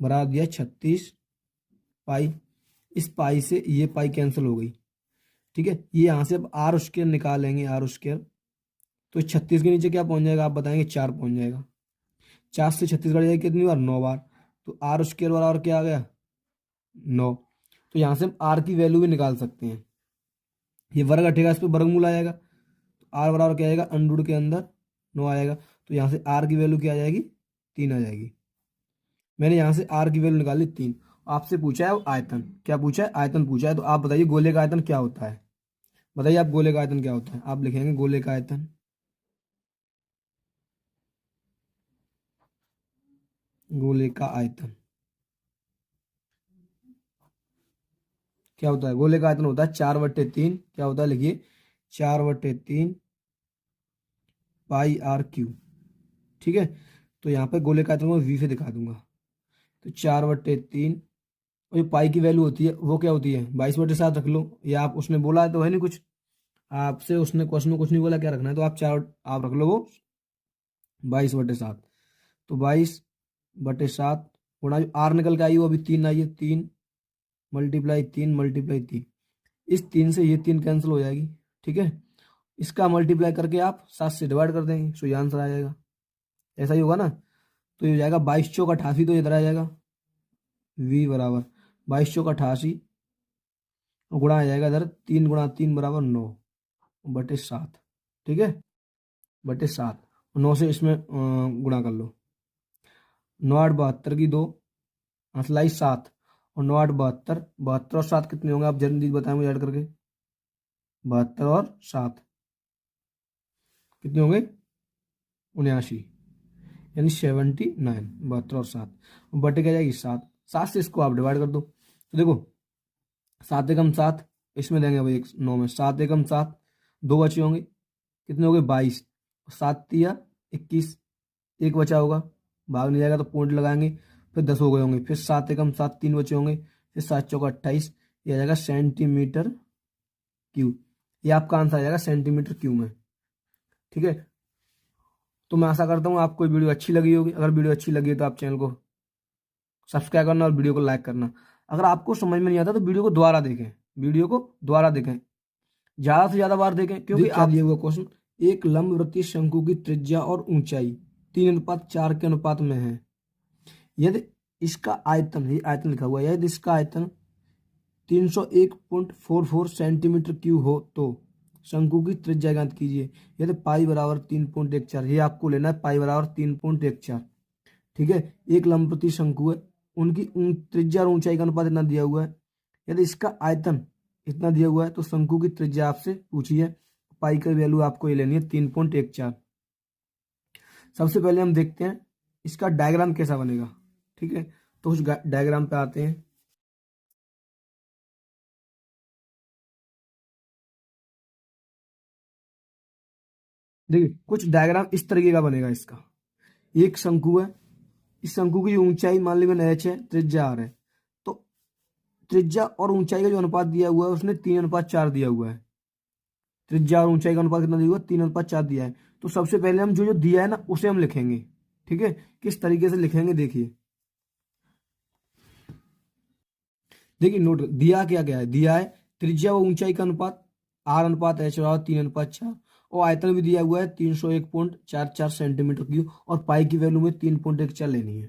बराबर दिया 36 पाई। इस पाई से ये पाई कैंसिल हो गई। ठीक है, ये यहाँ से अब r² निकालेंगे, r², तो 36 के नीचे क्या पहुंच जाएगा आप बताएंगे? 4 पहुंच जाएगा। 4 से 36 कट जाएगा कितनी बार? 9 बार। तो r² बराबर क्या आ गया? 9। तो यहाँ से हम r की वैल्यू भी निकाल सकते हैं। ये वर्ग हटेगा, इस पर वर्गमूल आ जाएगा, तो r बराबर क्या आएगा? अंडर के अंदर 9 आएगा। तो यहाँ से r की वैल्यू क्या आ जाएगी? 3 आ जाएगी। मैंने यहाँ से r की वैल्यू निकाली 3। आपसे पूछा है आयतन, क्या पूछा है? आयतन पूछा है। तो आप बताइए गोले का आयतन क्या होता है? बताइए आप, गोले का आयतन क्या होता है? आप लिखेंगे गोले का आयतन, गोले का आयतन क्या होता है? गोले का आयतन होता है 4/3। क्या होता है? लिखिए 4/3 πr3। ठीक है, तो यहाँ पे गोले का आयतन मैं v से दिखा दूंगा। तो 4/3, और ये पाई की वैल्यू होती है वो क्या होती है? 22/7 रख लो। ये आप, उसने बोला है तो है नहीं कुछ, आपसे उसने क्वेश्चन में कुछ नहीं बोला क्या रखना है, तो आप आप रख लो वो 22/7। तो 22/7 गुणा जो आर निकल के आई वो अभी 3 आई है, 3 मल्टीप्लाई 3 मल्टीप्लाई 3। इस 3 से ये 3 कैंसिल हो जाएगी। ठीक है, इसका मल्टीप्लाई करके आप 7 से डिवाइड कर देंगे, सो ये आंसर आ जाएगा। ऐसा ही होगा ना? तो ये हो जाएगा 22 चौक 88, तो इधर आ जाएगा v बराबर 22 चौक 88, गुणा आ जाएगा इधर 3 गुणा 3 बराबर 9/7। ठीक है, बटे 7, 9 से इसमें गुणा कर लो। 9 8 72 की 2, असलाई 7, और 9 8 72, 72 और 7 कितने होंगे आप जल्दी बताएं मुझे ऐड करके? 72 और 7 कितने होंगे? 79, यानी 79। 72 और 7 बटे क्या जाएगी? 7। 7 से इसको आप डिवाइड कर दो। तो देखो 7 एकम 7, इसमें देंगे भाई 9 में 7 एकम 7, 2 बचे होंगे, कितने हो गए? 22। 7 तिया 21, एक बचा होगा, भाग नहीं जाएगा तो पॉइंट लगाएंगे, फिर 10 हो गए होंगे, फिर 7 एकम 7, 3 बचे होंगे, फिर 7 चौका 28, ये आ जाएगा सेंटीमीटर क्यूब। ये आपका आंसर आ जाएगा सेंटीमीटर क्यूब में। ठीक है, तो मैं आशा करता हूँ आपको वीडियो अच्छी लगी होगी। अगर वीडियो अच्छी लगी है तो आप चैनल को सब्सक्राइब करना और वीडियो को लाइक करना। अगर आपको समझ में नहीं आता तो वीडियो को दोबारा देखें, वीडियो को दोबारा देखें, ज्यादा से ज्यादा बार देखें, क्योंकि आप दिए हुआ क्वेश्चन, एक लंबवृत्तीय शंकु की त्रिज्या और ऊंचाई 3:4 के अनुपात में है। यदि इसका आयतन, ये आयतन लिखा हुआ है, यदि इसका आयतन 301.44 सेंटीमीटर क्यूब हो तो शंकु की त्रिज्या ज्ञात कीजिए। यदि पाई बराबर 3.14, ये आपको लेना है पाई बराबर 3.14। ठीक है, एक लंबवृत्तीय शंकु है, उनकी त्रिज्या और ऊंचाई का अनुपात इतना दिया हुआ है। यदि इसका आयतन इतना दिया हुआ है तो शंकु की त्रिज्या आपसे पूछी है, पाई का वैल्यू आपको ये लेनी है 3.14। सबसे पहले हम देखते हैं इसका डायग्राम कैसा बनेगा। ठीक है, तो उस डायग्राम पे आते हैं। देखिए कुछ डायग्राम इस तरीके का बनेगा इसका। एक शंकु है, इस शंकु की ऊंचाई मान ली मैंने h है, त्रिज्या r है। तो त्रिज्या और ऊंचाई का जो अनुपात दिया हुआ है उसने 3:4 दिया हुआ है। त्रिज्या और ऊंचाई का अनुपात कितना दिया हुआ है? 3:4 दिया है। तो सबसे पहले हम जो जो दिया है ना उसे हम लिखेंगे। ठीक है, किस तरीके से लिखेंगे देखिए। देखिए नोट, दिया क्या क्या है? दिया है त्रिज्या व ऊंचाई का अनुपात r/h बराबर 3:4, और आयतन भी दिया हुआ है 301.44 सेंटीमीटर क्यूब, और पाई की वैल्यू में 3.14 लेनी है।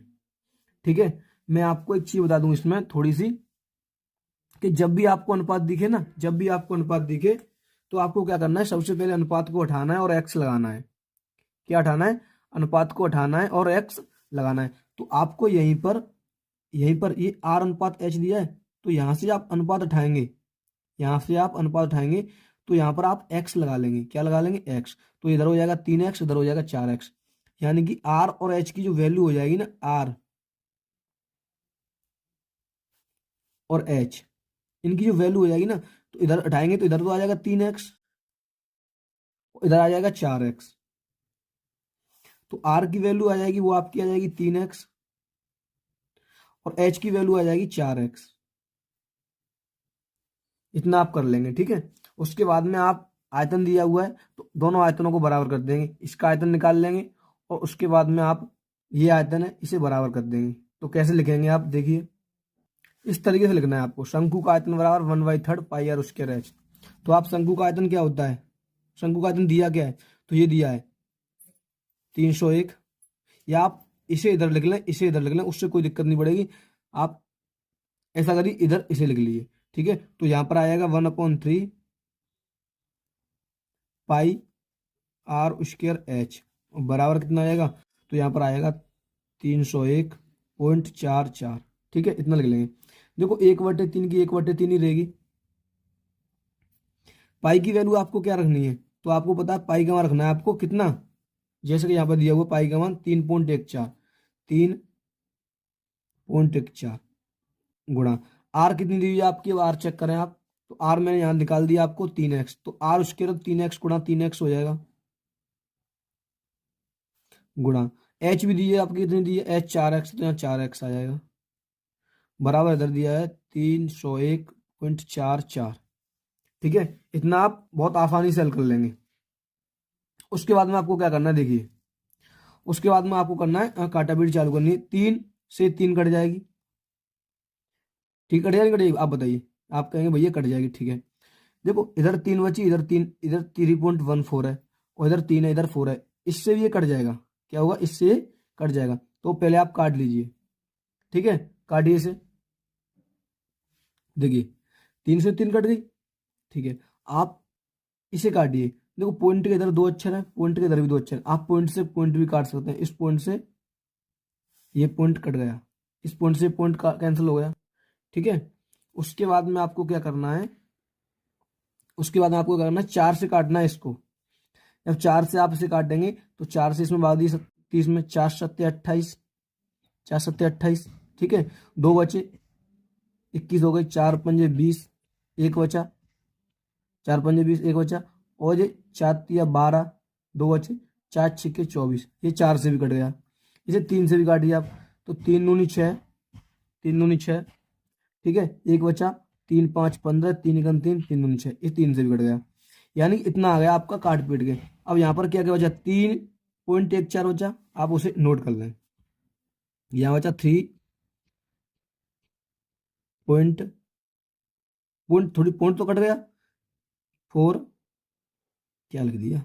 ठीक है, मैं आपको एक चीज बता दूं इसमें थोड़ी सी, कि जब भी आपको अनुपात दिखे ना, जब भी आपको अनुपात दिखे तो आपको क्या करना है? सबसे पहले अनुपात को हटाना है और एक्स लगाना है। क्या हटाना है? अनुपात को हटाना है और एक्स लगाना है। तो आपको यहीं पर ये r/h दिया है, तो यहां से आप अनुपात उठाएंगे, यहां से आप अनुपात उठाएंगे, तो यहां पर आप x लगा लेंगे। क्या लगा लेंगे? x। तो इधर हो जाएगा 3x, इधर हो जाएगा 4x, यानी कि r और h की जो वैल्यू हो जाएगी ना, r और h, इनकी जो वैल्यू हो जाएगी ना, तो इधर उठाएंगे तो इधर तो आ जाएगा 3x, इधर आ जाएगा 4x। तो r की वैल्यू आ जाएगी, वो आपकी आ जाएगी 3x, और h की वैल्यू आ जाएगी 4x। इतना आप कर लेंगे। ठीक है, उसके बाद में आप आयतन दिया हुआ है तो दोनों आयतनों को बराबर कर देंगे, इसका आयतन निकाल लेंगे और उसके बाद में आप ये आयतन है इसे बराबर कर देंगे। तो कैसे लिखेंगे आप देखिए, इस तरीके से लिखना है आपको, शंकु का आयतन बराबर 1/3 पाई आर स्क्वायर एच। तो आप शंकु का आयतन क्या होता है, शंकु का आयतन दिया क्या है, तो ये दिया है 301, या आप इसे इधर लिख लें, इसे इधर लिख लें, उससे कोई दिक्कत नहीं पड़ेगी। आप ऐसा करिए, इधर इसे लिख लीजिए, ठीक है। तो यहाँ पर आएगा 1/3 पाई आर स्क्वायर एच बराबर कितना आएगा, तो यहाँ पर आएगा 301.44। ठीक है, इतना लिख लेंगे। देखो 1/3 की 1/3 ही रहेगी। पाई की वैल्यू आपको क्या रखनी है, तो आपको पता है पाई का मान रखना है आपको कितना, जैसे कि यहाँ पर दिया हुआ पाई का मान 3.14, 3.14 गुणा आर कितनी दी हुई है आपकी, अब आर चेक करें आप, तो आर मैंने यहाँ निकाल दिया आपको 3x, तो आर उसके 3x गुणा 3x हो जाएगा, गुणा एच भी दी है आपकी, कितनी दी है एच 4x, तो यहाँ 4x आ जाएगा, बराबर इधर दिया है 301.44। ठीक है, इतना आप बहुत आसानी से हल कर लेंगे। उसके बाद में आपको क्या करना है देखिए, उसके बाद में आपको करना है काटापीट चालू करनी है, 3 से 3 कट जाएगी, ठीक कट जाएगी, कट जाएगी, आप बताइए, आप कहेंगे भैया कट जाएगी, ठीक है। देखो इधर 3 बची, इधर 3, इधर 3.14 है और इधर 3 है, इधर 4 है, इससे भी ये कट जाएगा, क्या होगा इससे ये कट जाएगा। तो पहले आप काट लीजिए, ठीक है, काटिए इसे, देखिए 3 से 3 कट गई, ठीक है। आप इसे काटिए, देखो पॉइंट के इधर 2 अक्षर है, पॉइंट के इधर भी 2 अक्षर है, आप पॉइंट से पॉइंट भी काट सकते हैं, इस पॉइंट से ये पॉइंट कट गया, इस पॉइंट से पॉइंट कैंसिल हो गया, ठीक है। उसके बाद में आपको क्या करना है, उसके बाद में आपको क्या करना है, 4 से काटना है इसको। जब 4 से आप इसे काटेंगे तो 4 से इसमें भाग दी 30 में, 4 सत्ते 28, 4 सत्ते 28, ठीक है। 2 बचे, 21 हो गए, 4 पंजे 20, एक बचा, 4 पंजे 20, एक बचा, और ये 4 तिया 12, 2 बचे, 4 छिक्के 24, ये 4 से भी कट गया। इसे 3 से भी काटिए आप, तो 3 दूनी 6, 3 दूनी 6, ठीक है, एक बचा, 3 5 15, 3 एकम 3, 3 दूनी 6, ये 3 से भी कट गया। यानी कि इतना आ गया आपका काट पीट के। अब यहाँ पर क्या क्या बचा, 3.14 बचा, आप उसे नोट कर लें। यहाँ बचा 3 पॉइंट, पॉइंट थोड़ी पॉइंट तो कट गया, 4 क्या लिख दिया,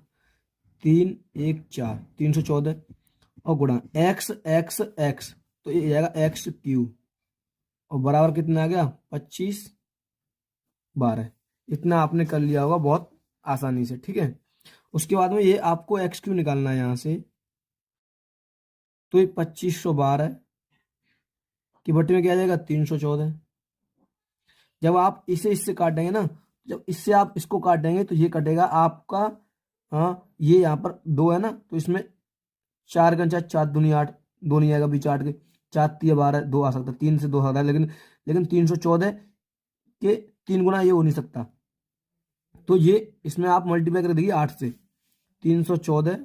314, 314 और गुणा एक्स एक्स एक्स, तो ये जाएगा एक्स क्यू, और बराबर कितना आ गया 25 12। इतना आपने कर लिया होगा बहुत आसानी से, ठीक है। उसके बाद में ये आपको एक्स क्यू निकालना है यहाँ से, तो ये 2512 की बट्टे में क्या आ जाएगा 314। जब आप इसे इससे काटेंगे ना, जब इससे आप इसको काटेंगे तो ये कटेगा आपका, हाँ ये यहाँ पर 2 है ना, तो इसमें 4 का 4, 4 दूनी 8, 2 नहीं आएगा बीच 8 के, 4 तिया 12, 2 आ सकता है, 3 से 2 आ सकता है, लेकिन 314 के 3 गुना ये हो नहीं सकता, तो ये इसमें आप मल्टीप्लाई कर दीजिए 8 से, 314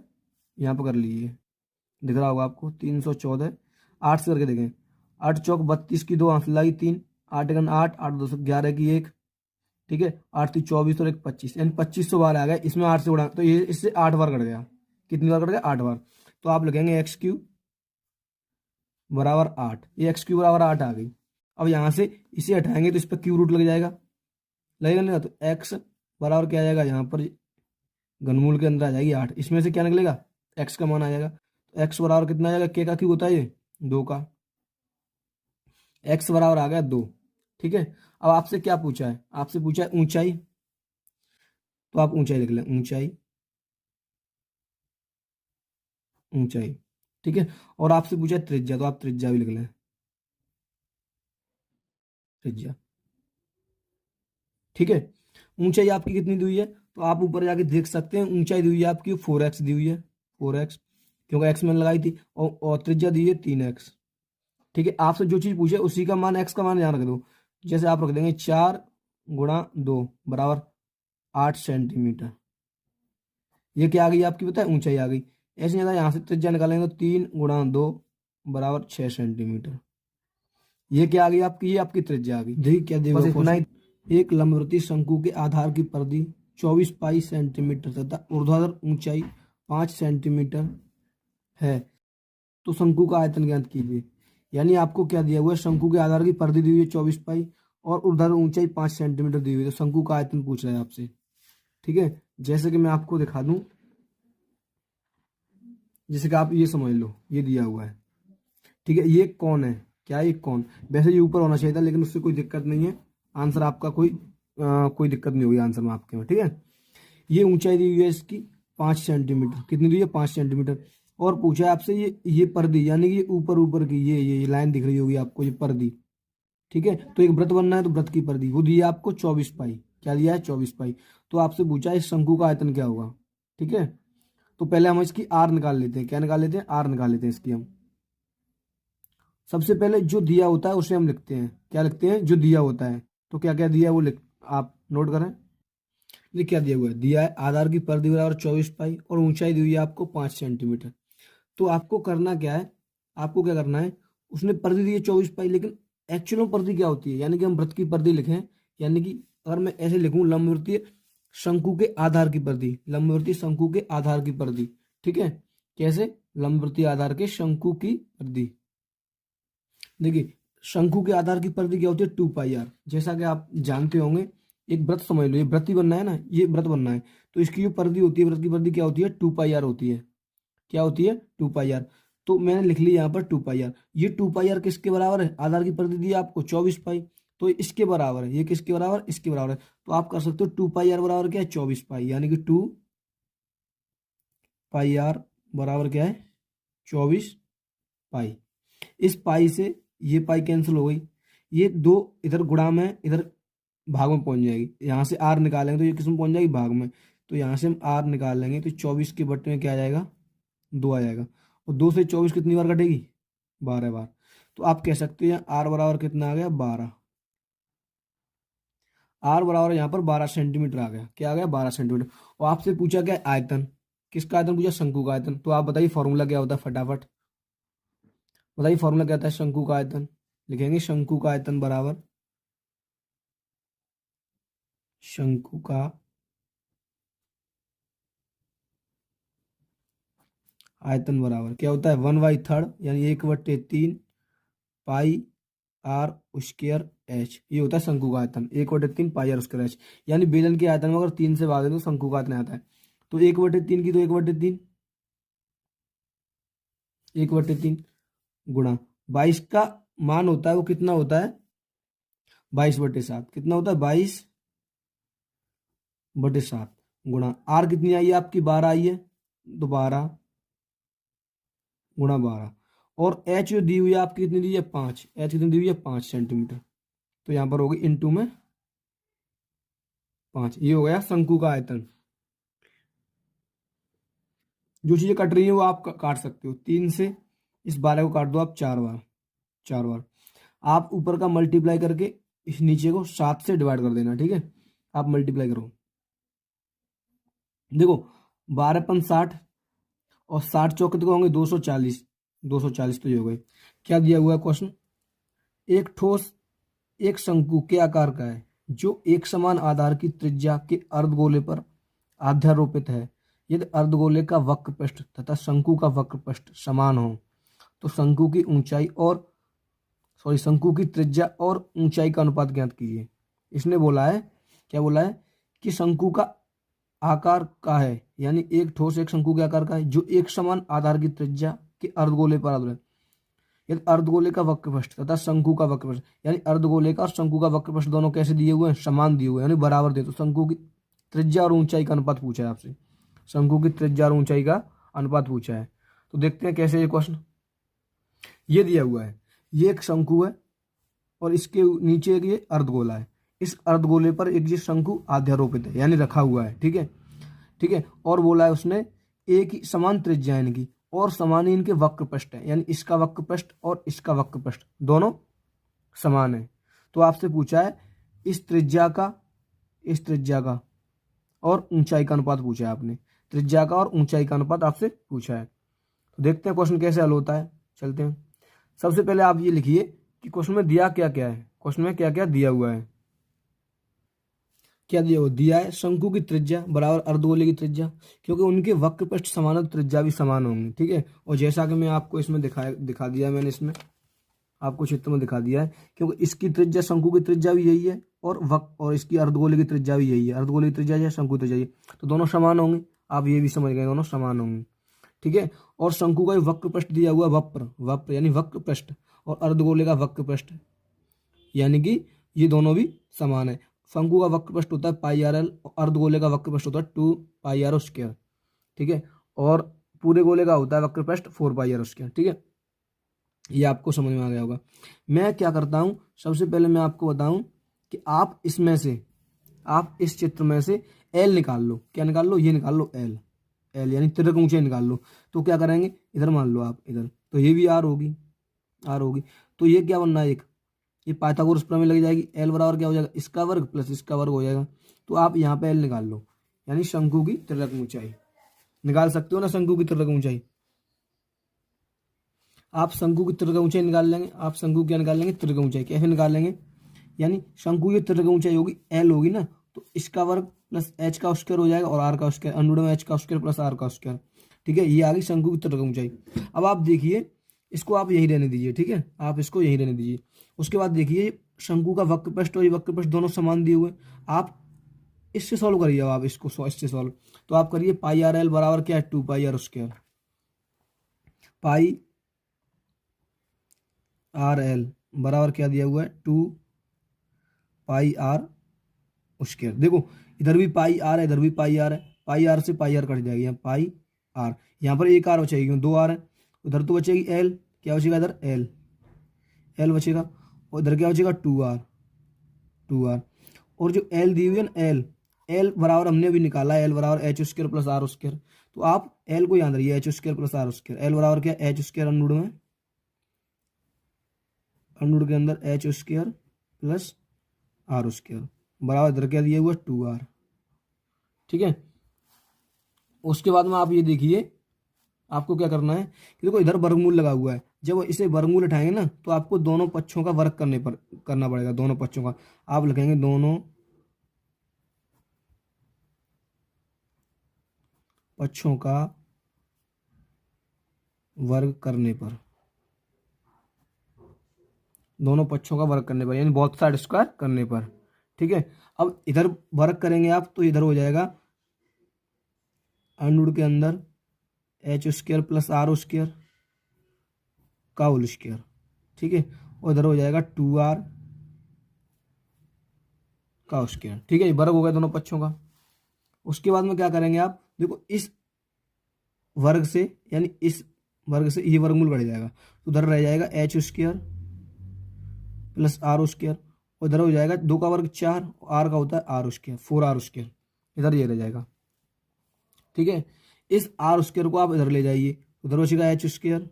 यहाँ पर कर लीजिए, दिख रहा होगा आपको 314, 8 से करके देखें, 8 चौक 32 की 2 आंसर लाई 3, 8 गन 8, 8 2 11 की 1, ठीक है, 8 3 24 और 1 25, यानी 2512 आ गया। इसमें 8 से उड़ा तो ये इससे 8 बार कट गया, कितनी बार कट गया 8 बार। तो आप लिखेंगे एक्स क्यू बराबर 8, ये एक्स क्यू बराबर 8 आ गई। अब यहाँ से इसे हटाएंगे तो इस पर क्यू रूट लग जाएगा, लगेगा नहीं, तो एक्स बराबर क्या आ जाएगा, यहाँ पर घनमूल के अंदर आ जाएगी 8, इसमें से क्या निकलेगा एक्स का मान आ जाएगा, तो एक्स बराबर कितना आ जाएगा, के का क्यू होता है ये 2 का, एक्स बराबर आ गया 2, ठीक है। अब आपसे क्या पूछा है, आपसे पूछा है ऊंचाई, तो आप ऊंचाई लिख लें, ऊंचाई, ऊंचाई, ठीक है। और आपसे पूछा है त्रिज्या, तो आप त्रिज्या भी लिख लें, त्रिज्या, ठीक है। ऊंचाई आपकी कितनी दी हुई है, तो आप ऊपर जाके देख सकते हैं, ऊंचाई दी हुई है आपकी 4x दी हुई है, 4x, क्योंकि एक्स मैंने लगाई थी, और त्रिज्या दी है 3x, ठीक है। आपसे जो चीज पूछे उसी का मान, एक्स का मान यहाँ रख दो, जैसे आप रख देंगे 4 गुणा 2 बराबर 8 सेंटीमीटर, ये क्या आ गई आपकी पता है ऊंचाई आ गई। ऐसे नहीं, यहाँ से त्रिज्या निकालेंगे तो 3 गुणा 2 बराबर 6 सेंटीमीटर, ये क्या आ गई आपकी, ये आपकी त्रिज्या आ गई। देखिए क्या देखो, बस इतना ही। एक लंबवृत्तीय शंकु के आधार की परिधि 24 पाई सेंटीमीटर तथा ऊर्ध्वाधर ऊंचाई 5 सेंटीमीटर है, तो शंकु का आयतन ज्ञात कीजिए। यानी आपको क्या दिया हुआ है, शंकु के आधार की परिधि दी हुई है 24 पाई और ऊर्ध्वाधर ऊंचाई 5 सेंटीमीटर दी हुई है, तो शंकु का आयतन पूछ रहा है आपसे। ठीक है, जैसे कि मैं आपको दिखा दूं, जैसे कि आप ये समझ लो, ये दिया हुआ है। ठीक है, ये कौन है, क्या है, एक कौन, वैसे ये ऊपर होना चाहिए था लेकिन उससे कोई दिक्कत नहीं है, आंसर आपका कोई दिक्कत नहीं होगी आंसर में आपके में। ठीक है, ये ऊंचाई दी हुई है इसकी 5 सेंटीमीटर, कितनी दी है 5 सेंटीमीटर, और पूछा है आपसे ये परिधि, यानी कि ये ऊपर ऊपर की ये लाइन दिख रही होगी आपको, ये परिधि। ठीक है, तो एक व्रत बनना है तो व्रत की परिधि वो दी है आपको 24 पाई, क्या दिया है 24 पाई। तो आपसे पूछा है इस शंकु का आयतन क्या होगा। ठीक है, तो पहले हम इसकी आर निकाल लेते हैं, क्या निकाल लेते हैं, आर निकाल लेते हैं इसकी हम। सबसे पहले जो दिया होता है उसे हम लिखते हैं, क्या लिखते हैं, जो दिया होता है, तो क्या क्या दिया है वो लिख, आप नोट करें। ये क्या दिया हुआ है, दिया है आधार की परिधि बराबर 24 पाई और ऊंचाई दी हुई है आपको 5 सेंटीमीटर। तो आपको करना क्या है, आपको क्या करना है, उसने परिधि दी है 24 पाई, लेकिन एक्चुअल में परिधि क्या होती है, यानी कि हम वृत्त की परिधि लिखें, यानी कि अगर मैं ऐसे लिखूं, लंबवृत्तीय शंकु के आधार की परिधि, लंबवृत्तीय शंकु के आधार की परिधि। ठीक है, कैसे, लंबवृत्तीय आधार के शंकु की परिधि। देखिए, शंकु के आधार की परिधि क्या होती है, 2 पाई आर, जैसा कि आप जानते होंगे। एक व्रत समझ लो, ये व्रत ही बनना है ना, ये व्रत बनना है, तो इसकी जो परिधि होती है, व्रत की परिधि क्या होती है, 2 पाई आर होती है। क्या होती है, 2 पाई आर। तो मैंने लिख लिया यहाँ पर 2 पाई आर। ये 2 पाई आर किसके बराबर है, आधार की परिधि दी है आपको 24 पाई, तो इसके बराबर है, ये किसके बराबर, इसके बराबर है। तो आप कर सकते हो 2 पाई आर बराबर क्या है, 24 पाई, यानी कि 2 पाई आर बराबर क्या है, 24 पाई। इस पाई से ये पाई कैंसिल हो गई, ये दो इधर गुणा में इधर भाग में पहुंच जाएगी, यहाँ से आर निकालेंगे तो ये किस में पहुंच जाएगी, भाग में। तो यहाँ से हम आर निकाल लेंगे तो 24 के बट्टे में क्या आ जाएगा, 2 आ जाएगा, और 2 से 24 कितनी बार कटेगी, 12 बार। तो आप कह सकते हैं आर बराबर कितना आ गया, 12। आर बराबर यहाँ पर 12 सेंटीमीटर आ गया, क्या आ गया, 12 सेंटीमीटर। और आपसे पूछा क्या, आयतन, किसका आयतन पूछा, शंकु का आयतन। तो आप बताइए फॉर्मूला क्या होता है, फटाफट बताइए फॉर्मूला क्या होता है शंकु का आयतन। लिखेंगे शंकु का आयतन बराबर, शंकु का आयतन बराबर क्या होता है, 1/3 यानी 1/3 पाई आर स्क्वायर एच, ये होता है शंकु का आयतन, 1/3 पाई आर स्क्वायर एच। यानी बेलन के आयतन में अगर 3 से भाग दें तो शंकु का आयतन आता है। तो 1/3 की, तो 1/3, 1/3 गुणा 22 का मान होता है, वो कितना होता है, 22/7, कितना होता है, 22/7 गुणा आर कितनी आई है आपकी, 12 आई है, तो 12 गुणा 12, और एच जो दी हुई है आपकी कितनी दी है, 5, एच कितनी दी हुई है, 5 सेंटीमीटर। तो यहाँ पर होगी इंटू में 5, ये हो गया शंकु का आयतन। जो चीजें कट रही है वो आप काट सकते हो, 3 से इस 12 को काट दो आप 4 बार, 4 बार। आप ऊपर का मल्टीप्लाई करके इस नीचे को 7 से डिवाइड कर देना। ठीक है, आप मल्टीप्लाई करो, देखो 12×5 = 60 और 60 चौके तो होंगे 240, 240 तो ये हो गए। क्या दिया हुआ है क्वेश्चन, एक ठोस एक शंकु के आकार का है जो एक समान आधार की त्रिज्या के अर्धगोले पर अध्यारोपित है। यदि अर्धगोले का वक्रपृष्ठ तथा शंकु का वक्रपृष्ठ समान हो तो शंकु की ऊंचाई और शंकु की त्रिज्या और ऊंचाई का अनुपात ज्ञात कीजिए। इसने बोला है, क्या बोला है, कि शंकु का आकार का है, यानी एक ठोस एक शंकु के आकार का है जो एक समान आधार की त्रिज्या के अर्धगोले पर आधारित है। यदि अर्धगोले का वक्रपृष्ठ तथा शंकु का वक्रपृष्ठ, यानी अर्धगोले का और शंकु का वक्रपृष्ठ दोनों कैसे दिए हुए हैं, समान दिए हुए हैं, यानी बराबर दे, तो शंकु की त्रिज्या और ऊंचाई का अनुपात पूछा है आपसे, शंकु की त्रिज्या और ऊंचाई का अनुपात पूछा है। तो देखते हैं कैसे ये क्वेश्चन। ये दिया हुआ है, ये एक शंकु है और इसके नीचे एक ये अर्धगोला है, इस अर्धगोले पर एक ये शंकु अध्यारोपित है, यानी रखा हुआ है। ठीक है, ठीक है, और बोला है उसने एक ही समान त्रिज्या है इनकी और समान ही इनके वक्रपृष्ठ है, यानी इसका वक्रपृष्ठ और इसका वक्रपृष्ठ दोनों समान है। तो आपसे पूछा है इस त्रिज्या का और ऊंचाई का अनुपात पूछा है आपने, त्रिज्या का और ऊंचाई का अनुपात आपसे पूछा है। तो देखते हैं क्वेश्चन कैसे हल होता है, चलते हैं। सबसे पहले आप ये लिखिए कि क्वेश्चन में दिया क्या क्या है, क्वेश्चन में क्या क्या दिया हुआ है। क्या दिया, वो दिया है शंकु की त्रिज्या बराबर अर्धगोले की त्रिज्या, क्योंकि उनके वक्र पृष्ठ समान है तो त्रिज्या भी समान होंगी। ठीक है, और जैसा कि मैं आपको इसमें दिखा दिया है, मैंने इसमें आपको चित्र में दिखा दिया है, क्योंकि इसकी त्रिज्या शंकु की त्रिज्या भी यही है और इसकी अर्धगोले की त्रिज्या भी यही है, अर्धगोले की त्रिज्या है शंकु की त्रिज्या यही, तो दोनों समान होंगे। आप ये भी समझ गए, दोनों समान होंगे। ठीक है, और शंकु का वक्र पृष्ठ दिया हुआ वक्र वक्र यानी वक्र पृष्ठ, और अर्धगोले का वक्र पृष्ठ, यानी कि ये दोनों भी समान है। शंकु का वक्र पृष्ठ होता है पाई आर एल, अर्धगोले का वक्र पृष्ठ होता है 2 पाई आर स्क्वायर। ठीक है, और पूरे गोले का होता है वक्र पृष्ठ 4 पाई आर स्क्वायर। ठीक है, ये आपको समझ में आ गया होगा। मैं क्या करता हूं, सबसे पहले मैं आपको बताऊं कि आप इसमें से, आप इस चित्र में से एल निकाल लो। क्या निकाल लो, ये निकाल लो एल, एल यानी तिर्यक ऊंचाई निकाल लो। तो क्या करेंगे, इधर मान लो आप इधर, तो ये भी आर होगी, आर होगी। तो ये क्या बनना है, एक ये पाइथागोरस प्रमेय लग जाएगी। एल बराबर क्या हो जाएगा, इसका वर्ग प्लस इसका वर्ग हो जाएगा। तो आप यहाँ पे एल निकाल लो, यानी शंकु की तिर्यक ऊंचाई निकाल सकते हो ना, शंकु की तिर्यक ऊंचाई। आप शंकु की तिर्यक ऊंचाई निकाल लेंगे, आप शंकु क्या निकाल लेंगे, तिर्यक ऊंचाई। कैसे निकाल लेंगे, यानी शंकु की तिर्यक ऊंचाई होगी एल होगी ना, तो इसका वर्ग प्लस एच का स्क्वायर हो जाएगा, और आर का स्क्वायर अंडर में एच का स्क्वायर प्लस आर का स्क्वायर। ठीक है, ये आ गई शंकु की तिर्यक ऊंचाई। अब आप देखिए, इसको आप यही रहने दीजिए। ठीक है, आप इसको यही रहने दीजिए। उसके बाद देखिए, शंकु का वक्र पृष्ठ और ये वक्र पृष्ठ दोनों समान दिए हुए, आप इससे सॉल्व करिए। आप इसको इससे सॉल्व, तो आप करिए पाई आर एल बराबर क्या है, 2 pi r square, pi r l बराबर क्या दिया हुआ है, 2 पाई आर स्क्वायर। देखो इधर भी पाई आर है, इधर भी पाई आर है, पाई आर से पाई आर कट जाएगी, यहाँ पाई आर, यहाँ पर एक आर बचेगी, 2 आर है। उधर तो बचेगी एल, क्या बचेगा इधर, एल, एल बचेगा, और इधर क्या बचेगा, 2 आर, 2 आर। और जो एल दी हुई है ना, एल, एल बराबर हमने अभी निकाला है, एल बराबर H square plus R square. तो आप एल को याद रखिए, H square plus R square. L बराबर क्या, एच स्क्वायर अनुड में, अनुड के अंदर H square plus R square बराबर इधर क्या दिया हुआ, 2 आर। ठीक है, उसके बाद में आप ये देखिए, आपको क्या करना है कि देखो इधर वर्गमूल लगा हुआ है, जब इसे वर्गमूल उठाएंगे ना, तो आपको दोनों पक्षों का वर्ग करना पड़ेगा, दोनों पक्षों का। आप लिखेंगे दोनों पक्षों का वर्ग करने पर, दोनों पक्षों का वर्ग करने पर, यानी बोथ साइड स्क्वायर करने पर। ठीक है, अब इधर वर्ग करेंगे आप, तो इधर हो जाएगा अंडर के अंदर H square plus R square का होल स्क्वायर। ठीक है, और इधर हो जाएगा 2 आर का स्क्वायर। ठीक है, ये वर्ग हो गया दोनों पक्षों का। उसके बाद में क्या करेंगे आप, देखो इस वर्ग से, यानी इस वर्ग से ये वर्गमूल बढ़ जाएगा, तो उधर रह जाएगा H square plus R square, और इधर हो जाएगा 2 का वर्ग 4, आर का होता है आर स्क्वायर, 4 आर स्क्वायर, इधर ये रह जाएगा। ठीक है, इस आर स्क्वायर को आप इधर ले जाइए, उधर बचेगा एच स्क्वायर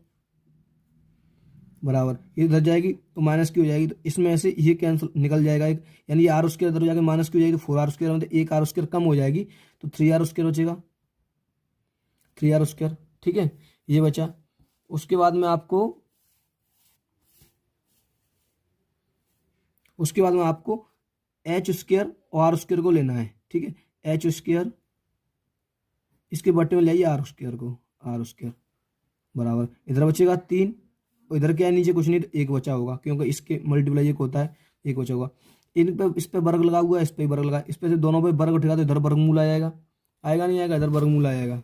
बराबर, ये इधर जाएगी तो माइनस की हो जाएगी, तो इसमें से ये कैंसिल निकल जाएगा एक, यानी ये आर स्क्वायर इधर हो जाएगा, माइनस की हो जाएगी, तो 4 आर स्क्वायर मतलब एक आर स्क्वायर कम हो जाएगी, तो 3 आर स्क्वायर बचेगा, 3 आर स्क्वायर। ठीक है, ये बचा। उसके बाद में आपको, उसके बाद में आपको एच स्क्वायर और आर स्क्वायर को लेना है। ठीक है, एच स्क्वायर इसके बट्टे में ले आइए आर स्क्वायर को, आर स्क्वायर बराबर इधर बचेगा 3, और इधर क्या है, नीचे कुछ नहीं, तो 1 बचा होगा, क्योंकि इसके मल्टीप्लाई 1 होता है, 1 बचा होगा। इन पे, इस पे वर्ग लगा हुआ है, इस पे वर्ग लगा, इस पे से दोनों पे वर्ग उठेगा, तो इधर वर्गमूल आ जाएगा, आएगा नहीं आएगा, इधर वर्गमूल आ जाएगा।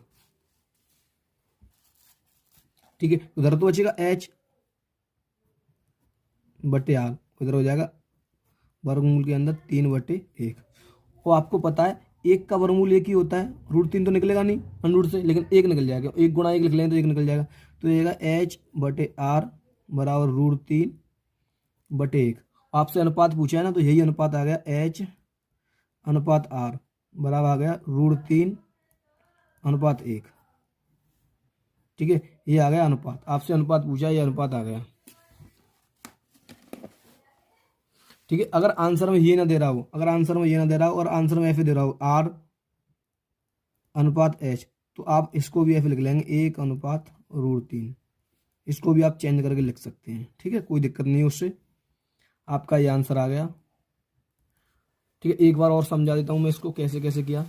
ठीक है, उधर तो बचेगा एच बटे आर, इधर हो जाएगा वर्गमूल के अंदर 3/1। और आपको पता है 1 का वर्गमूल 1 ही होता है, √3 तो निकलेगा नहीं अंडर से, लेकिन 1 निकल जाएगा, 1 गुणा 1 लिख लेंगे तो 1 निकल जाएगा, तो ये एच बटे आर बराबर √3/1। आपसे अनुपात पूछा है ना, तो यही अनुपात आ गया, एच अनुपात आर बराबर आ गया √3/1। ठीक है, ये आ गया अनुपात, आपसे अनुपात पूछा, ये अनुपात आ गया। ठीक है, अगर आंसर में ये ना दे रहा हो, अगर आंसर में ये ना दे रहा हो और आंसर में ऐसे दे रहा हो आर अनुपात एच, तो आप इसको भी ऐसे लिख लेंगे 1/√3, इसको भी आप चेंज करके लिख सकते हैं। ठीक है, कोई दिक्कत नहीं है उससे, आपका ये आंसर आ गया। ठीक है, एक बार और समझा देता हूँ मैं इसको कैसे कैसे किया।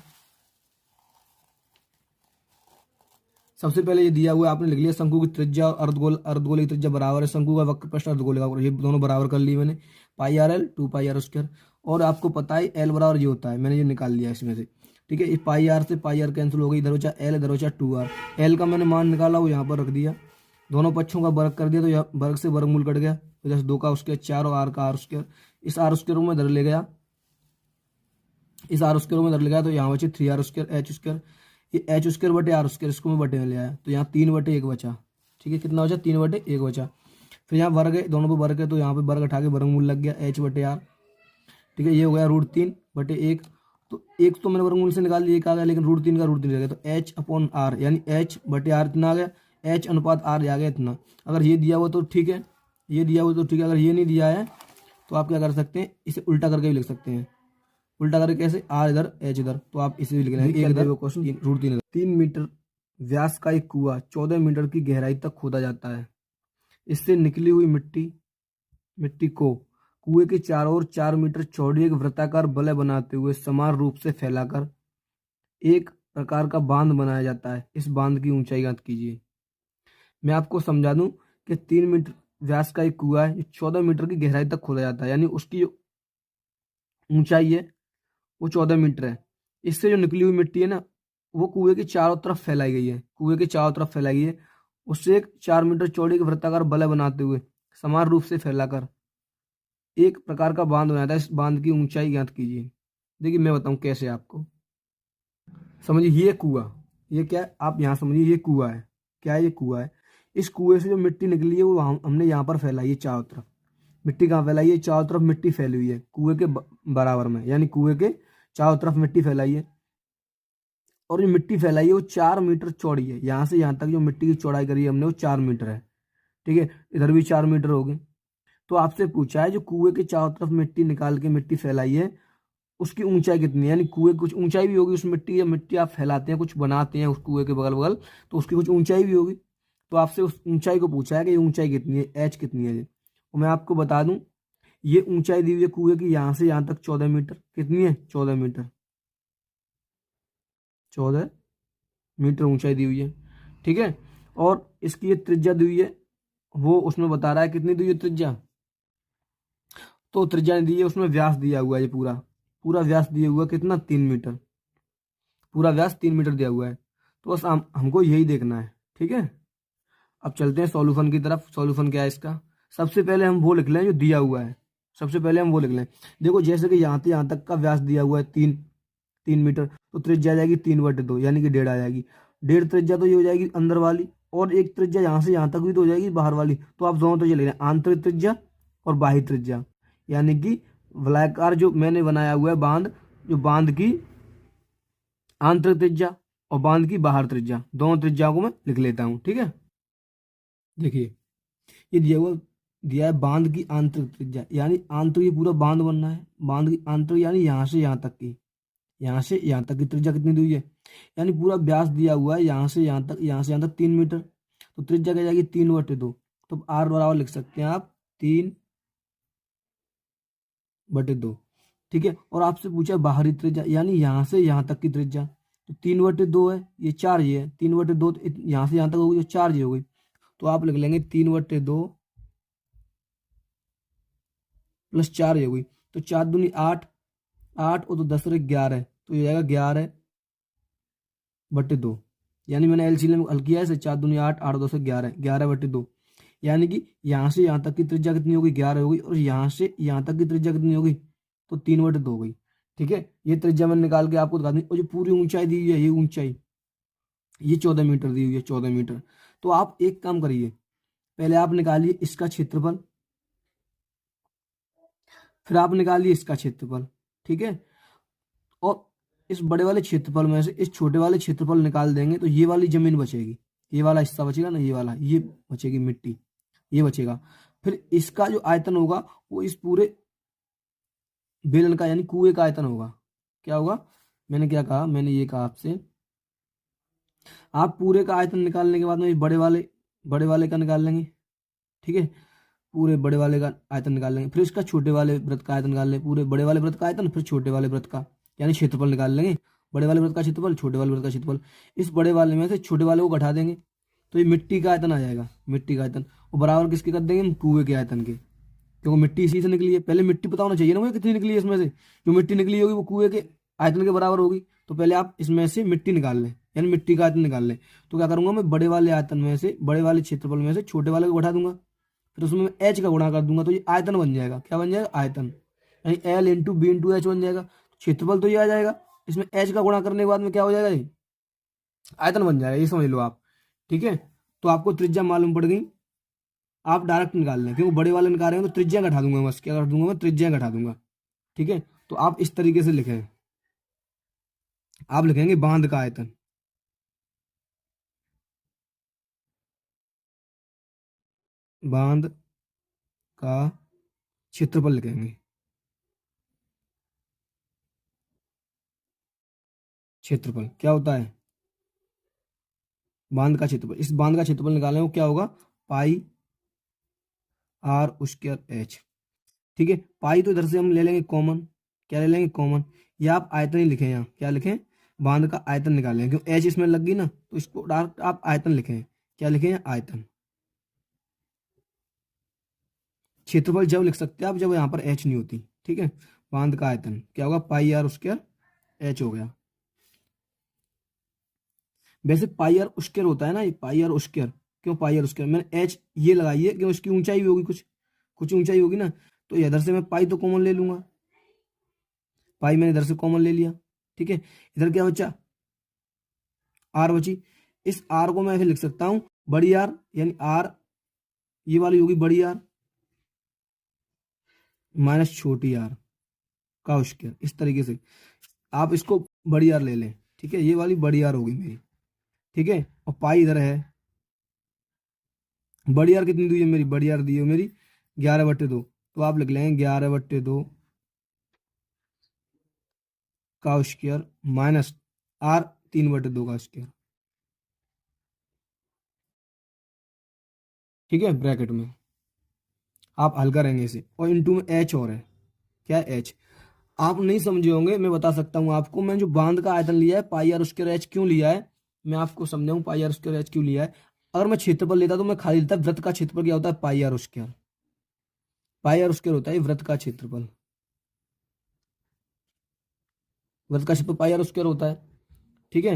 सबसे पहले ये दिया हुआ है, आपने लिख लिया शंकु की त्रिज्या और अर्धगोले की त्रिज्या बराबर है, शंकु का वक्र प्रस्थ अर्धगोले का वक्र, ये दोनों बराबर कर लिए मैंने, pi r l 2 pi r square. और आपको पता है एल बराबर ये होता है, मैंने ये निकाल लिया इसमें से। ठीक है, इस पाई आर से पाई आर कैंसिल हो गई, इधर बचा एल, इधर बचा 2 आर। एल का मैंने मान निकाला, वो यहाँ पर रख दिया, दोनों पक्षों का वर्ग कर दिया, तो यहाँ वर्ग से वर्गमूल कट गया, तो जैसे 2 का स्क्वायर 4 और आर का आर स्क्वायर, इस आर स्क्वायर में इधर ले गया, इस आर स्क्वायर में इधर ले गया, तो यहाँ बचे 3 r स्क्वायर एच स्क्वायर, ये एच स्क्वायर बटे आर स्क्वायर, इसको मैं बटे में ले आया, तो यहाँ 3/1 बचा। ठीक है, कितना बचा? 3/1 बचा। फिर यहाँ वर्ग है, दोनों पे वर्ग है, तो यहाँ पे वर्ग उठा के वर्गमूल लग गया h/r। ठीक है, ये हो गया √3/1। तो एक तो मैंने वर्गमूल से निकाल लिया, एक आ गया, लेकिन √3 का √3 रह गया, तो h/r यानी h/r इतना आ गया, h अनुपात r आ गया इतना। अगर ये दिया हुआ तो ठीक है, ये दिया हुआ तो ठीक है, अगर ये नहीं दिया है तो आप क्या कर सकते हैं, इसे उल्टा करके भी लिख सकते हैं। उल्टा करके कैसे? आर इधर एच इधर, तो आप इसे भी लिख लेंगे, एक इधर क्वेश्चन √3। 3 मीटर व्यास का एक कुआं 14 मीटर की गहराई तक खोदा जाता है। इससे निकली हुई मिट्टी को कुएं के चारों ओर 4 मीटर चौड़ी एक वृत्ताकार वलय बनाते हुए समान रूप से फैलाकर एक प्रकार का बांध बनाया जाता है। इस बांध की ऊंचाई ज्ञात कीजिए। मैं आपको समझा दूं कि 3 मीटर व्यास का एक कुआं है, 14 मीटर की गहराई तक खोदा जाता है, यानी उसकी जो ऊंचाई है वो 14 मीटर है। इससे जो निकली हुई मिट्टी है ना, वो कुएं के चारों तरफ फैलाई गई है, कुएं के चारों तरफ फैलाई गई है। उससे एक 4 मीटर चौड़ी वृत्ताकार वलय बनाते हुए समान रूप से फैलाकर एक प्रकार का बांध बनाया था। इस बांध की ऊंचाई ज्ञात कीजिए। देखिए मैं बताऊं कैसे आपको। समझिए, ये कुआं, ये क्या है, आप यहाँ समझिए, ये कुआं है। क्या है? ये कुआं है। इस कुएं से जो मिट्टी निकली है वो हमने यहाँ पर फैलाई है चारों तरफ। मिट्टी कहाँ फैलाई है? चारों तरफ मिट्टी फैली हुई है कुएं के बराबर में, यानी कुएं के चारों तरफ मिट्टी फैलाई है। और जो मिट्टी फैलाई है वो 4 मीटर चौड़ी है, यहाँ से यहाँ तक जो मिट्टी की चौड़ाई करी है हमने वो 4 मीटर है। ठीक है, इधर भी 4 मीटर होगी। तो आपसे पूछा है जो कुएं के चारों तरफ मिट्टी निकाल के मिट्टी फैलाई है उसकी ऊंचाई कितनी है, यानी कुएं कुछ ऊंचाई भी होगी उस मिट्टी, या मिट्टी आप फैलाते हैं कुछ बनाते हैं उस कुएं के बगल बगल, तो उसकी कुछ ऊंचाई भी होगी। तो आपसे उस ऊंचाई को पूछा है कि ये ऊंचाई कितनी है, एच कितनी है। और मैं आपको बता दूं, ये ऊंचाई दी हुई है कुएं की यहाँ से यहाँ तक 14 मीटर। कितनी है? 14 मीटर, 14 मीटर ऊंचाई दी हुई है। ठीक है, और इसकी ये त्रिज्या दी हुई है, वो उसमें बता रहा है कितनी दी हुई है त्रिज्या। तो त्रिज्या दी है, उसमें व्यास दिया हुआ है, ये पूरा पूरा व्यास दिया हुआ है कितना? 3 मीटर। पूरा व्यास 3 मीटर दिया हुआ है। तो बस हमको यही देखना है। ठीक है, अब चलते हैं सॉल्यूशन की तरफ। सॉल्यूशन क्या है इसका? सबसे पहले हम वो लिख लें जो दिया हुआ है, सबसे पहले हम वो लिख लें। देखो, जैसे कि यहाँ से यहाँ तक का व्यास दिया हुआ है 3 मीटर, तो त्रिज्या आ जाएगी 3/2, यानी कि 1.5 आ जाएगी। 1.5 त्रिज्या तो ये हो जाएगी अंदर वाली, और एक त्रिज्या यहाँ से यहाँ तक भी तो हो जाएगी बाहर वाली। तो आप दोनों त्रिज्या ले लें, आंतरिक त्रिज्या और बाह्य त्रिज्या, यानी कि वलयाकार जो मैंने बनाया हुआ है बांध, जो बांध की आंतरिक त्रिज्या और बांध की बाहर त्रिज्या, दोनों त्रिज्या को मैं लिख लेता हूँ। ठीक है, देखिए ये दिया है बांध की आंतरिक त्रिज्या, यानी आंतरिक पूरा बांध बनना है, बांध की आंतरिक यानी यहाँ से यहाँ तक की, यहाँ से यहाँ तक की त्रिज्या कितनी दी हुई है, यानी पूरा व्यास दिया हुआ है यहाँ से यहाँ तक, यहाँ से यहाँ तक 3 मीटर, तो त्रिज्या क्या जाएगी? 3/2। तो आर बराबर लिख सकते हैं आप 3/2। ठीक है, और आपसे पूछा बाहरी त्रिज्या, यानी यहाँ से यहाँ तक की त्रिज्या, तो 3/2 है, ये 4 ये है, 3/2 तो यहाँ से यहाँ तक होगी, तो 4 ये हो गई। तो आप लिख लेंगे 3/2 + 4 ये हो गई, तो 4 दूनी 8, 8 और 10 11, तो ये जाएगा 11/2। यानी मैंने एलसीएम हल किया है, 4 दूनी 8, 8 और 10 11, 11/2। यानी कि यहाँ से यहाँ तक की त्रिज्या कितनी होगी? 11 होगी, और यहाँ से यहाँ तक की त्रिज्या कितनी होगी? तो 3/2 हो गई। ठीक है, ये त्रिज्या मैंने निकाल के आपको दिखा दी। और जो पूरी ऊंचाई दी हुई है, ये ऊंचाई ये 14 मीटर दी हुई है, 14 मीटर। तो आप एक काम करिए, पहले आप निकालिए इसका क्षेत्रफल, फिर आप निकालिए इसका क्षेत्रफल। ठीक है, और इस बड़े वाले क्षेत्रफल में से इस छोटे वाले क्षेत्रफल निकाल देंगे तो ये वाली जमीन बचेगी, ये वाला हिस्सा बचेगा ना, ये वाला, ये बचेगी मिट्टी, ये बचेगा। फिर इसका जो आयतन होगा वो इस पूरे बेलन का यानी कुएं का आयतन होगा। क्या होगा? मैंने क्या कहा? मैंने ये कहा आपसे, आप पूरे का आयतन निकालने के बाद में बड़े वाले का निकाल लेंगे। ठीक है, पूरे बड़े वाले का आयतन निकाल लेंगे, फिर इसका छोटे वाले वृत्त का आयतन निकाल लेंगे, पूरे बड़े वाले वृत्त का आयतन, फिर छोटे वाले वृत्त का यानी क्षेत्रफल निकाल लेंगे। बड़े वाले वृत्त का क्षेत्रफल, छोटे वाले वृत्त का क्षेत्रफल, इस बड़े वाले में से छोटे वाले को घटा देंगे तो ये मिट्टी का आयतन आ जाएगा, मिट्टी का आयतन। और बराबर किसके कर देंगे हम, कुएं के आयतन के, क्योंकि मिट्टी इसी से निकली है। पहले मिट्टी पता होना चाहिए ना मुझे कितनी निकली है इसमें से, जो मिट्टी निकली होगी वो कुएं के आयतन के बराबर होगी। तो पहले आप इसमें से मिट्टी निकाल लें, यानी मिट्टी का आयतन निकाल लें। तो क्या करूंगा मैं, बड़े वाले आयतन में से, बड़े वाले क्षेत्रफल में से छोटे वाले को घटा दूंगा, फिर उसमें मैं एच का गुणा कर दूंगा तो ये आयतन बन जाएगा। क्या बन जाएगा, आयतन, यानी L into B into H बन जाएगा। क्षेत्रफल तो ये आ जाएगा, इसमें एच का गुणा करने के बाद में क्या हो जाएगा, ये आयतन बन जाएगा, ये समझ लो आप। ठीक है, तो आपको त्रिज्या मालूम पड़ गई, आप डायरेक्ट निकाल लें, क्योंकि बड़े वाले निकाल रहे हैं तो त्रिज्या घटा दूंगा, बस क्या कर दूंगा मैं, त्रिज्या घटा दूंगा। ठीक है, तो आप इस तरीके से लिखें, आप लिखेंगे बांध का आयतन, बांध का क्षेत्रफल लिखेंगे, क्षेत्रफल क्या होता है, बांध का क्षेत्रफल। इस बांध का क्षेत्रफल निकालें वो क्या होगा, पाई आर स्क्वायर एच। ठीक है, पाई तो इधर से हम ले लेंगे कॉमन, क्या ले लेंगे, कॉमन। या आप आयतन ही लिखें, यहाँ क्या लिखें, बांध का आयतन निकालें, क्यों एच इसमें लग गई ना, तो इसको डायरेक्ट आप आयतन लिखें, क्या लिखें, आयतन। क्षेत्रफल जब लिख सकते हैं आप जब यहाँ पर एच नहीं होती। ठीक है, बांध का आयतन क्या होगा, पाई आर स्क्वायर एच हो गया। वैसे पाई आर स्क्वायर होता है ना, ये पाई आर स्क्वायर, क्यों पाई आर स्क्वायर, मैंने एच ये लगाई है क्यों, इसकी ऊंचाई भी होगी, कुछ कुछ ऊंचाई होगी ना, तो इधर से मैं पाई तो कॉमन ले लूंगा, पाई मैंने इधर से कॉमन ले लिया। ठीक है, इधर क्या बचा, आर बची। इस आर को मैं ऐसे लिख सकता हूं, बड़ी आर, यानी आर ये वाली होगी बड़ी आर माइनस छोटी आर का स्क्वायर, इस तरीके से आप इसको बड़ी आर ले लें। ठीक है, ये वाली बड़ी आर होगी मेरी। ठीक है, और पाई इधर है, बड़ी आर कितनी दी है मेरी, बड़ी आर दी है मेरी 11/2, तो आप लिख लेंगे 11/2 का स्क्वायर माइनस आर 3/2 का स्क्वायर। ठीक है, ब्रैकेट में आप हल करेंगे इसे, और इंटू में एच और है, क्या है, एच। आप नहीं समझे होंगे, मैं बता सकता हूँ आपको, मैं जो बांध का आयतन लिया है पाई आर स्क्वायर एच क्यों लिया है, मैं आपको समझाऊं पाई आर स्क्वायर एच क्यों लिया है। अगर मैं क्षेत्रफल लेता तो मैं खाली लेता, वृत्त का क्षेत्रफल क्या होता है, pi r square, pi r square होता है वृत्त का क्षेत्रफल, वृत्त का क्षेत्रफल पाई आर स्क्वायर होता है। ठीक है,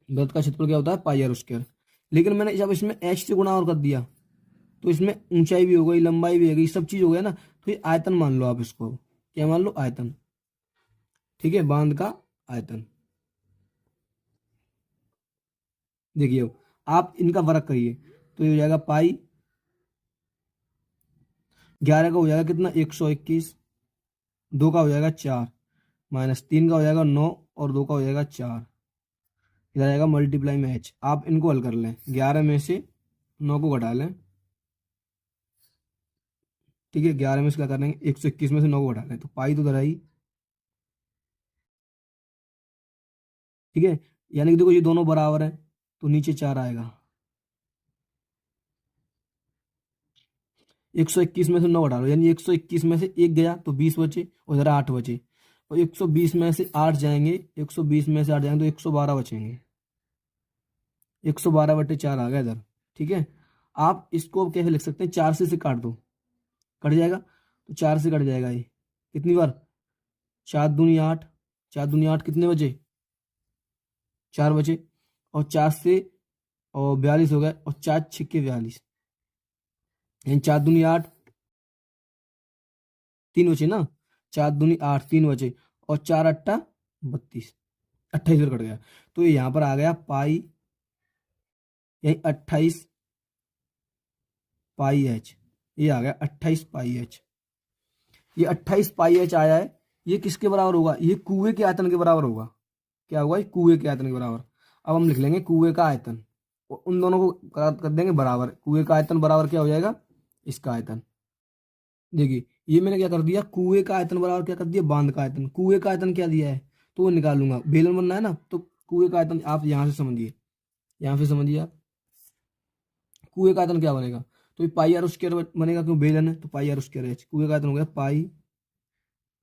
वृत्त का क्षेत्रफल क्या होता है, पाई आर स्क्वायर। लेकिन मैंने जब इसमें एच से गुणा और कर दिया तो इसमें ऊंचाई भी हो गई, लंबाई भी हो गई, सब चीज हो गया ना, तो ये आयतन मान लो आप इसको, क्या मान लो, आयतन। ठीक है, बांध का आयतन। देखिए अब आप इनका वर्ग करिए, तो ये हो जाएगा पाई, 11 का हो जाएगा कितना, 121, 2 का हो जाएगा 4, माइनस 3 का हो जाएगा 9, और 2 का हो जाएगा 4, इधर आएगा मल्टीप्लाई में एच। आप इनको हल कर लें, 11 में से 9 को घटा लें। ठीक है, 11 में से क्या करेंगे, 121 में से 9 को घटा लें, तो पाई तो इधर आई। ठीक है, यानी कि देखो ये दोनों बराबर है, तो नीचे 4 आएगा। 121 में से 9 घटा लो, यानी 121 में से 1 गया तो 20 बचे, और इधर 8 बचे, और 120 में से 8 जाएंगे, 120 में से 8 जाएंगे तो 112 बचेंगे, 112/4 आ गया इधर। ठीक है, आप इसको कैसे लिख सकते हैं, 4 से काट दो, कट जाएगा, तो 4 से कट जाएगा ये कितनी बार, 4 दूनी 8, 4 दूनी 8 कितने बचे, 4 बचे, और 4 से और 42 हो गए, और 4 छिक्के 42, यानी 4 दूनी 8, 3 बचे ना, 4 दूनी 8, 3 बचे, और 4 अट्ठा 32, 28 पर कट गया, तो ये यहाँ पर आ गया पाई, यही 28 पाई एच, ये आ गया 28 पाई एच। ये 28 पाई एच आया है, ये किसके बराबर होगा, ये कुएं के आयतन के बराबर होगा। क्या होगा, ये कुएं के आयतन के बराबर। अब हम लिख लेंगे कुएं का आयतन, और उन दोनों को कर देंगे बराबर, कुएं का आयतन बराबर क्या हो जाएगा, इसका आयतन। देखिए ये मैंने क्या कर दिया, कुएं का आयतन बराबर क्या कर दिया, बांध का आयतन। कुएं का आयतन क्या दिया है तो वो निकालूंगा, बेलन बनना है ना, तो कुएं का आयतन आप यहाँ से समझिए, यहाँ से समझिए आप, कुएं का आयतन क्या बनेगा, तो ये पाई आर स्क्वायर बनेगा, क्यों बेलन है, तो पाई आर स्क्वायर एच। कुएं का आयतन हो गया पाई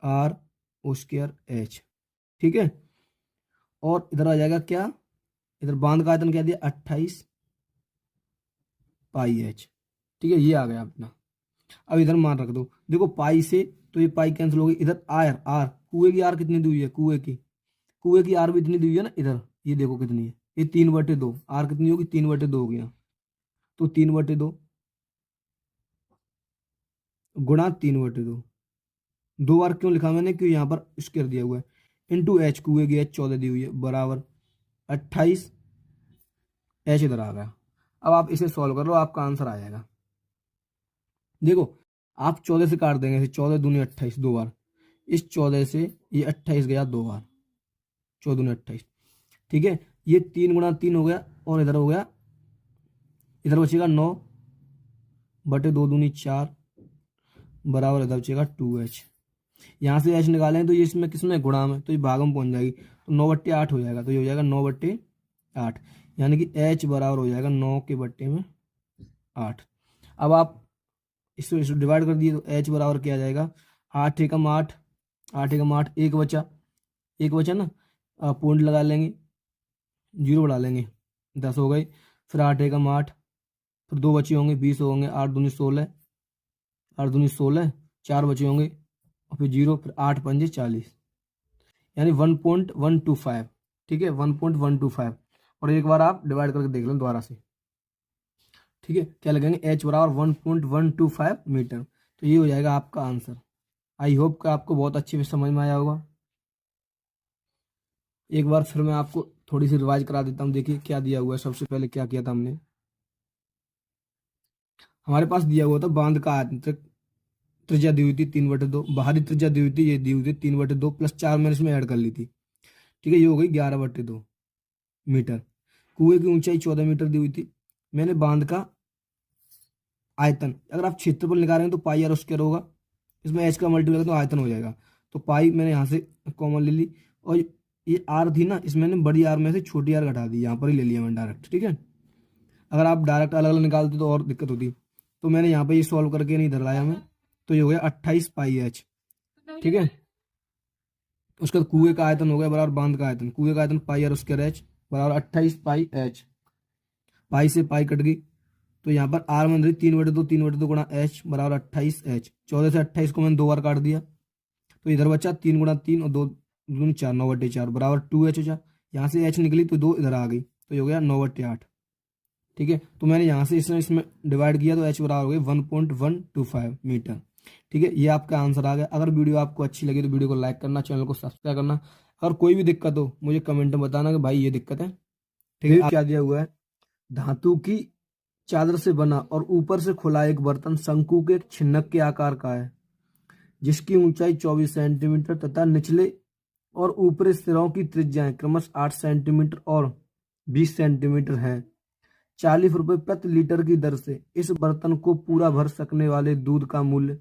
आर स्क्वायर एच, ठीक है। और इधर आ जाएगा क्या, इधर बांध का आयतन क्या दिया, 28 पाई एच, ठीक है, ये आ गया अपना। अब इधर मान रख दो, देखो पाई से तो ये पाई कैंसिल हो गई, इधर आर आर कुएं की आर कितनी दी हुई है, कुएं की आर भी इतनी दी हुई है ना, इधर ये देखो कितनी है, ये 3/2, आर कितनी होगी, 3/2 हो गया, तो 3/2 गुणा 3/2, दो बार क्यों लिखा मैंने, क्यों यहाँ पर स्क्वायर दिया हुआ है, इंटू एच, कुएं की एच 14 दी हुई है, बराबर 28 एच इधर आ गया। अब आप इसे सॉल्व कर लो, आपका आंसर आ जाएगा। देखो आप 14 से काट देंगे, 14 दूनी 28 दो बार, इस 14 से ये 28 गया दो बार, 14 दूनी 28, ठीक है। ये 3 × 3 हो गया, और इधर हो गया, इधर बचेगा 9/2 दूनी 4, बराबर इधर बचेगा 2h। यहाँ से h निकालें तो ये इसमें किसमें गुणा में, तो ये भाग में पहुंच जाएगी, तो 9/8 हो जाएगा, तो ये हो जाएगा 9/8, यानी कि h बराबर हो जाएगा 9/8। अब आप इसको डिवाइड कर दिए तो h बराबर क्या आ जाएगा, 8 एकम 8, 8 एकम 8, एक बचा ना, पॉइंट लगा लेंगे, 0 बढ़ा लेंगे, 10 हो गई, फिर 8 एकम 8, फिर 2 बचे होंगे, 20 होंगे, 8 दूनी 16, 8 दूनी 16, 4 बचे होंगे, और फिर 0, फिर 8 पंजे 40, यानी 1.125, ठीक है, 1.125। और एक बार आप डिवाइड करके देख लो दोबारा से, ठीक है, क्या लगेंगे, h बराबर 1.125 मीटर, तो ये हो जाएगा आपका आंसर। आई होप कि आपको बहुत अच्छे से समझ में आया होगा। एक बार फिर मैं आपको थोड़ी सी रिवाइज करा देता हूँ। देखिए क्या दिया हुआ है, सबसे पहले क्या किया था हमने, हमारे पास दिया हुआ था बांध का आयतन, त्रिज्या दी हुई थी 3/2, बाहरी त्रिज्या दी हुई थी, ये दी हुई थी 3/2 प्लस 4 मैंने इसमें ऐड कर ली थी, ठीक है, ये हो गई 11/2 मीटर। कुएं की ऊंचाई 14 मीटर दी हुई थी। मैंने बांध का आयतन, अगर आप क्षेत्रफल निकालेंगे तो पाई आर स्क्वायर होगा, इसमें एच का मल्टीप्लाई तो आयतन हो जाएगा, तो पाई मैंने यहाँ से कॉमन ले ली, और ये आर थी ना, इसमें मैंने बड़ी आर में से छोटी आर घटा दी, यहाँ पर ही ले लिया मैंने डायरेक्ट, ठीक है। अगर आप डायरेक्ट अलग अलग निकालते तो और दिक्कत होती, तो मैंने यहाँ पे ये सॉल्व करके नहीं इधर लाया मैं, तो ये हो गया 28 पाई एच, ठीक है। उसके बाद कुएं का आयतन हो गया बराबर बांध का आयतन, कुएं का आयतन पाई आर स्क्वायर एच बराबर 28 पाई एच, पाई से पाई कट गई, तो यहाँ पर आर बन रही 3/2, 3/2 गुणा एच बराबर 28 एच, 14 से 28 को मैंने दो बार काट दिया, तो इधर बचा 3 × 3 और 2 दूनी 4, 9/4 बराबर 2h हो जा, यहाँ से h निकली तो 2 इधर आ गई, तो ये हो गया 9/8, ठीक है। तो मैंने यहाँ से इसमें डिवाइड किया तो h बराबर हो गई 1.125 मीटर, ठीक है। ये आपका आंसर आ गया। अगर वीडियो आपको अच्छी लगी तो वीडियो को लाइक करना, चैनल को सब्सक्राइब करना। अगर कोई भी दिक्कत हो मुझे कमेंट में बताना कि भाई ये दिक्कत है, ठीक है। क्या दिया हुआ है, धातु की चादर से बना और ऊपर से खुला एक बर्तन शंकु के छिन्नक के आकार का है, जिसकी ऊंचाई 24 सेंटीमीटर तथा निचले और ऊपरी सिरों की त्रिज्याएं क्रमशः 8 सेंटीमीटर और 20 सेंटीमीटर है। 40 रुपये प्रति लीटर की दर से इस बर्तन को पूरा भर सकने वाले दूध का मूल्य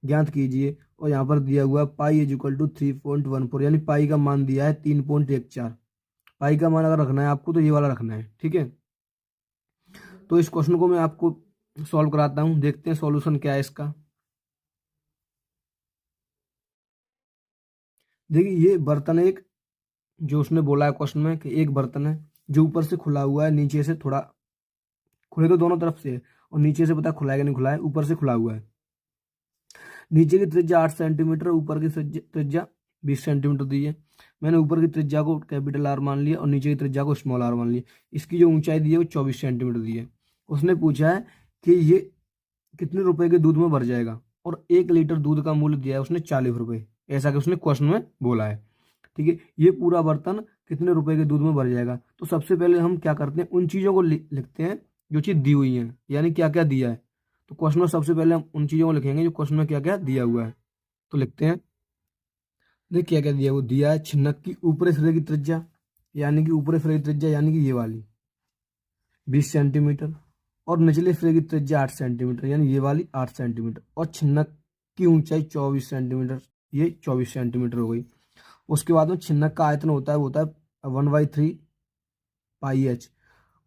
ज्ञात कीजिए। और यहाँ पर दिया हुआ पाई इज इक्वल टू 3.14, यानी पाई का मान दिया है 3.14। पाई का मान अगर रखना है आपको तो ये वाला रखना है, ठीक है। तो इस क्वेश्चन को मैं आपको सॉल्व कराता हूँ, देखते हैं सॉल्यूशन क्या है इसका। देखिए ये बर्तन एक, जो उसने बोला है क्वेश्चन में कि एक बर्तन है जो ऊपर से खुला हुआ है, नीचे से थोड़ा, खुले तो दोनों तरफ से है और नीचे से पता खुला है कि नहीं खुला है, ऊपर से खुला हुआ है। नीचे की त्रिज्या 8 सेंटीमीटर, ऊपर की त्रिज्या 20 सेंटीमीटर दी है। मैंने ऊपर की त्रिज्या को कैपिटल आर मान लिया और नीचे की त्रिज्या को स्मॉल आर मान लिया। इसकी जो ऊंचाई दी है वो 24 सेंटीमीटर दी है। उसने पूछा है कि ये कितने रुपए के दूध में भर जाएगा, और 1 लीटर दूध का मूल्य दिया है उसने 40 रुपए, ऐसा कि उसने क्वेश्चन में बोला है, ठीक है। ये पूरा बर्तन कितने रुपए के दूध में भर जाएगा, तो सबसे पहले हम क्या करते हैं, उन चीज़ों को लिखते हैं जो चीज़ दी हुई है, यानी क्या क्या दिया है। तो क्वेश्चन में सबसे पहले हम उन चीज़ों को लिखेंगे जो क्वेश्चन में क्या क्या दिया हुआ है। तो लिखते हैं, देख क्या क्या दिया, वो दिया है छिन्नक की ऊपरी सिरे की त्रिज्या, यानी कि ऊपरी सिरे की त्रिज्या यानी कि ये वाली 20 सेंटीमीटर, और निचले सिरे की त्रिज्या 8 सेंटीमीटर यानी ये वाली 8 सेंटीमीटर, और छिन्नक की ऊंचाई 24 सेंटीमीटर, ये 24 सेंटीमीटर हो गई। उसके बाद में छिन्नक का आयतन होता है, वो होता है 1/3 पाई एच।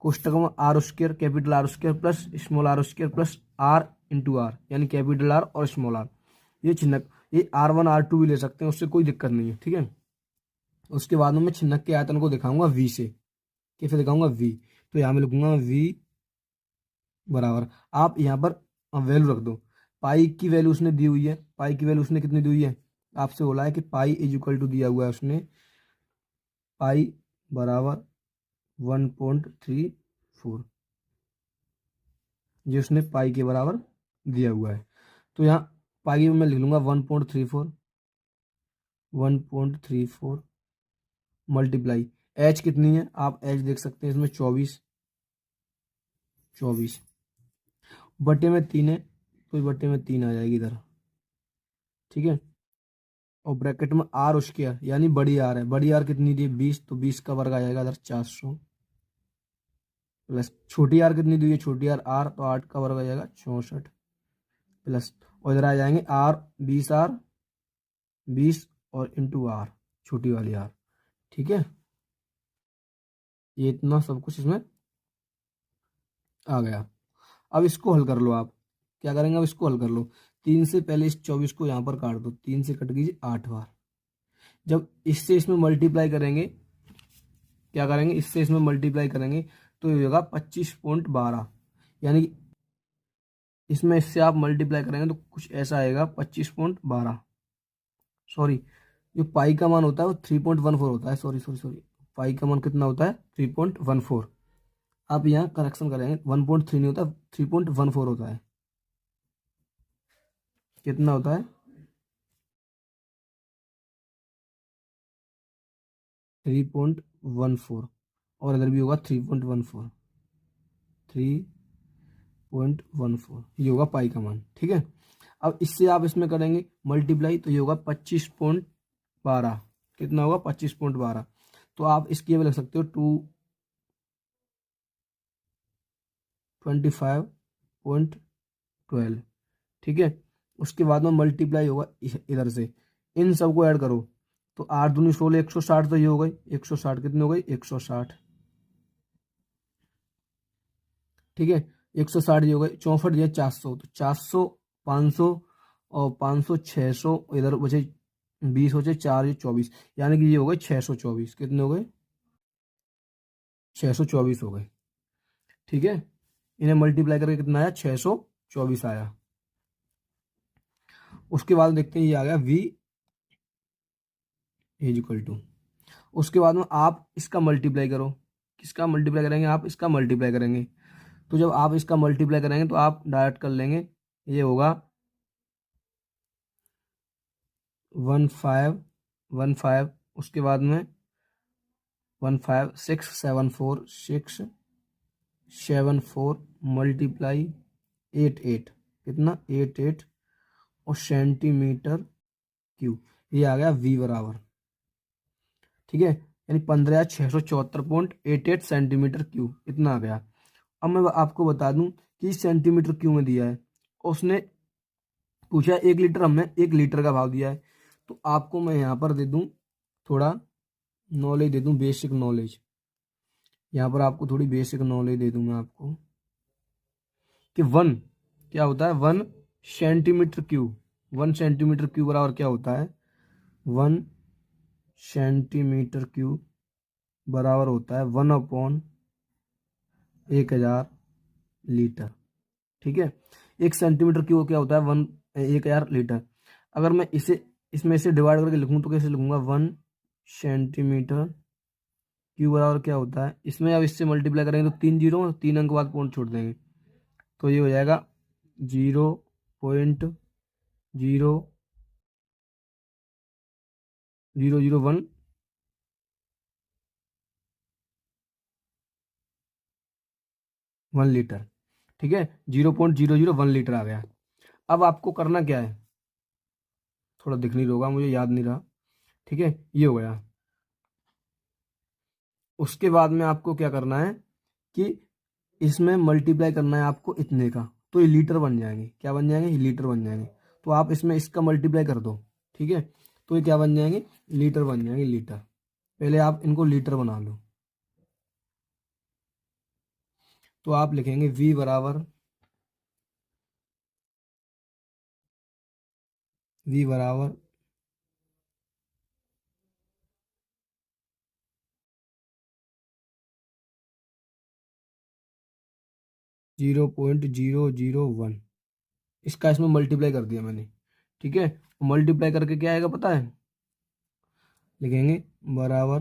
कोष्टक में R square capital R square plus small R square plus R into R, यानी कैपिटल आर और स्मॉल आर। ये छिन्नक, ये R1 R2 भी ले सकते हैं, उससे कोई दिक्कत नहीं है, ठीक है। उसके बाद में मैं छिन्नक के आयतन को दिखाऊंगा V से, कैसे दिखाऊंगा V, तो यहाँ मैं लिखूंगा V बराबर, आप यहाँ पर वैल्यू रख दो। पाई की वैल्यू उसने दी हुई है, पाई की वैल्यू उसने कितनी दी हुई है, आपसे बोला है कि पाई इज इक्वल टू दिया हुआ है उसने, पाई बराबर 1.34, ये उसने पाई के बराबर दिया हुआ है। तो यहाँ पाई में मैं लिख लूंगा 1.34 मल्टीप्लाई एच कितनी है, आप एच देख सकते हैं इसमें 24 बटे में 3 है, तो बटे में 3 आ जाएगी इधर, ठीक है। और ब्रैकेट में आर स्क्वायर यानी बड़ी आर है, बड़ी आर कितनी दी है 20, तो 20 का वर्ग आ जाएगा इधर 400 प्लस छोटी आर कितनी दी है, छोटी आर आर, तो 8 का वर्ग आ जाएगा 64 प्लस, और इधर आ जाएंगे आर 20 और इंटू आर छोटी वाली आर, ठीक है। ये इतना सब कुछ इसमें आ गया। अब इसको हल कर लो, आप क्या करेंगे, अब इसको हल कर लो। 3 से पहले इस 24 को यहाँ पर काट दो, 3 से कट कीजिए 8 बार। जब इससे इसमें मल्टीप्लाई करेंगे, क्या करेंगे, इससे इसमें मल्टीप्लाई करेंगे तो ये होगा 25.12, यानी कि इसमें इससे आप मल्टीप्लाई करेंगे तो कुछ ऐसा आएगा 25.12, सॉरी जो पाई का मान होता है वो 3.14 होता है, सॉरी सॉरी सॉरी, पाई का मान कितना होता है 3.14, आप यहाँ करेक्शन करेंगे 1.3 नहीं होता 3.14 होता है, कितना होता है 3.14, और इधर भी होगा 3.14, ये होगा पाई का मान, ठीक है। अब इससे आप इसमें करेंगे मल्टीप्लाई तो ये होगा 25.12, कितना होगा 25.12, तो आप इसकी भी लिख सकते हो 225.12, ठीक है। उसके बाद में मल्टीप्लाई होगा इधर से, इन सबको ऐड करो तो 8 दूनी 16, 160, तो ये हो गई 160, कितनी हो गई 160, ठीक है। 160 ये हो गई 64, ये 400, तो 400 500 और 500 600, इधर बचे 20 हो जाए 4, ये 24, यानी कि ये हो गए 624, कितने हो गए 624 हो गए, ठीक है। इन्हें मल्टीप्लाई करके कितना आया 624 आया। उसके बाद देखते हैं ये आ गया V इज इक्वल टू, उसके बाद में आप इसका मल्टीप्लाई करो, किसका मल्टीप्लाई करेंगे, आप इसका मल्टीप्लाई करेंगे, तो जब आप इसका मल्टीप्लाई करेंगे तो आप डायरेक्ट कर लेंगे, ये होगा 1515, उसके बाद में 15674 मल्टीप्लाई 88, कितना 88 और सेंटीमीटर क्यूब, ये आ गया V बराबर, ठीक है, यानी 15,674.88 सेंटीमीटर क्यूब, इतना आ गया। अब मैं आपको बता दूं कि सेंटीमीटर क्यूब में दिया है, उसने पूछा 1 लीटर, हमने 1 लीटर का भाव दिया है, तो आपको मैं यहाँ पर दे दूं थोड़ा नॉलेज दे दूं, बेसिक नॉलेज, यहाँ पर आपको थोड़ी बेसिक नॉलेज दे दूं मैं आपको कि 1 क्या होता है, 1 सेंटीमीटर क्यूब, 1 सेंटीमीटर क्यूब बराबर क्या होता है, 1 सेंटीमीटर क्यूब बराबर होता है 1/1000 लीटर, ठीक है। 1 सेंटीमीटर क्यूब क्या होता है 1000 लीटर। अगर मैं इसे इसमें से डिवाइड करके लिखूं तो कैसे लिखूंगा, 1 सेंटीमीटर क्यूब बराबर क्या होता है, इसमें अब इससे मल्टीप्लाई करेंगे तो 3 जीरो, 3 अंक बाद पॉइंट छोड़ देंगे, तो ये हो जाएगा 0.0001 लीटर, ठीक है, 0.001 लीटर आ गया। अब आपको करना क्या है, थोड़ा दिख नहीं होगा, मुझे याद नहीं रहा, ठीक है, ये हो गया। उसके बाद में आपको क्या करना है कि इसमें मल्टीप्लाई करना है आपको इतने का, तो ये लीटर बन जाएंगे, क्या बन जाएंगे, ये लीटर बन जाएंगे, तो आप इसमें इसका मल्टीप्लाई कर दो, ठीक है, तो ये क्या बन जाएंगे, लीटर बन जाएंगे, लीटर। पहले आप इनको लीटर बना लो, तो आप लिखेंगे V बराबर 0.001। इसका इसमें मल्टीप्लाई कर दिया मैंने, ठीक है। मल्टीप्लाई करके क्या आएगा पता है, लिखेंगे बराबर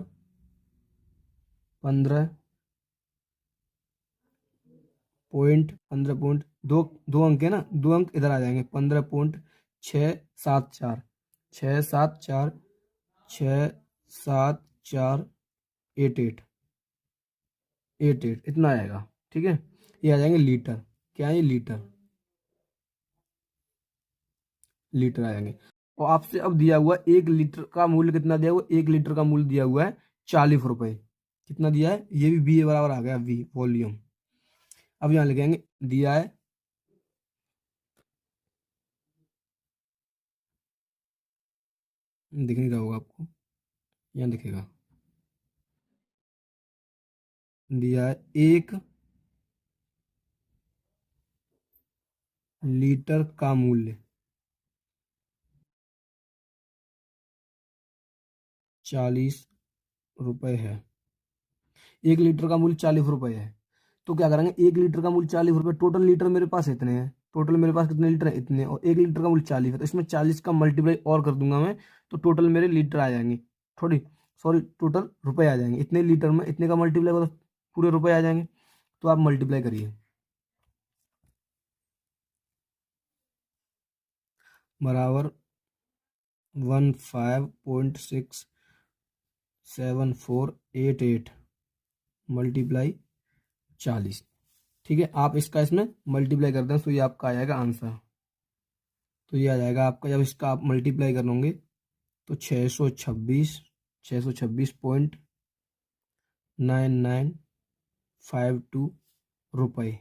15.15 दो दो अंक है ना, दो अंक इधर आ जाएंगे, 15.674, 674, 67488 इतना आएगा, ठीक है। ये आ जाएंगे लीटर, क्या है ये, लीटर आ जाएंगे। और आपसे अब दिया हुआ 1 लीटर का मूल्य कितना दिया हुआ, 1 लीटर का मूल्य दिया हुआ है 40 रुपए। कितना दिया है, ये भी बी बराबर आ गया, वी वॉल्यूम। अब यहाँ लिखेंगे दिया है दिख नहीं रहा होगा आपको, यहाँ दिखेगा, दिया है 1 लीटर का मूल्य 40 रुपए है। 1 लीटर का मूल्य 40 रुपए है, तो क्या करेंगे, 1 लीटर का मूल्य 40 रुपए, टोटल लीटर मेरे पास इतने हैं, टोटल मेरे पास कितने लीटर है, इतने, और 1 लीटर का मूल्य 40 है, तो इसमें 40 का मल्टीप्लाई और कर दूंगा मैं, तो टोटल मेरे लीटर आ जाएंगे, थोड़ी सॉरी टोटल रुपए आ जाएंगे, इतने लीटर में इतने का मल्टीप्लाई करो पूरे रुपए आ जाएंगे। तो आप मल्टीप्लाई करिए, बराबर 15.67488 मल्टीप्लाई 40, ठीक है। आप इसका इसमें मल्टीप्लाई कर दें तो ये आपका आ जाएगा आंसर। तो ये आ जाएगा आपका, जब इसका आप मल्टीप्लाई कर लोगे तो 626.9952 रुपये,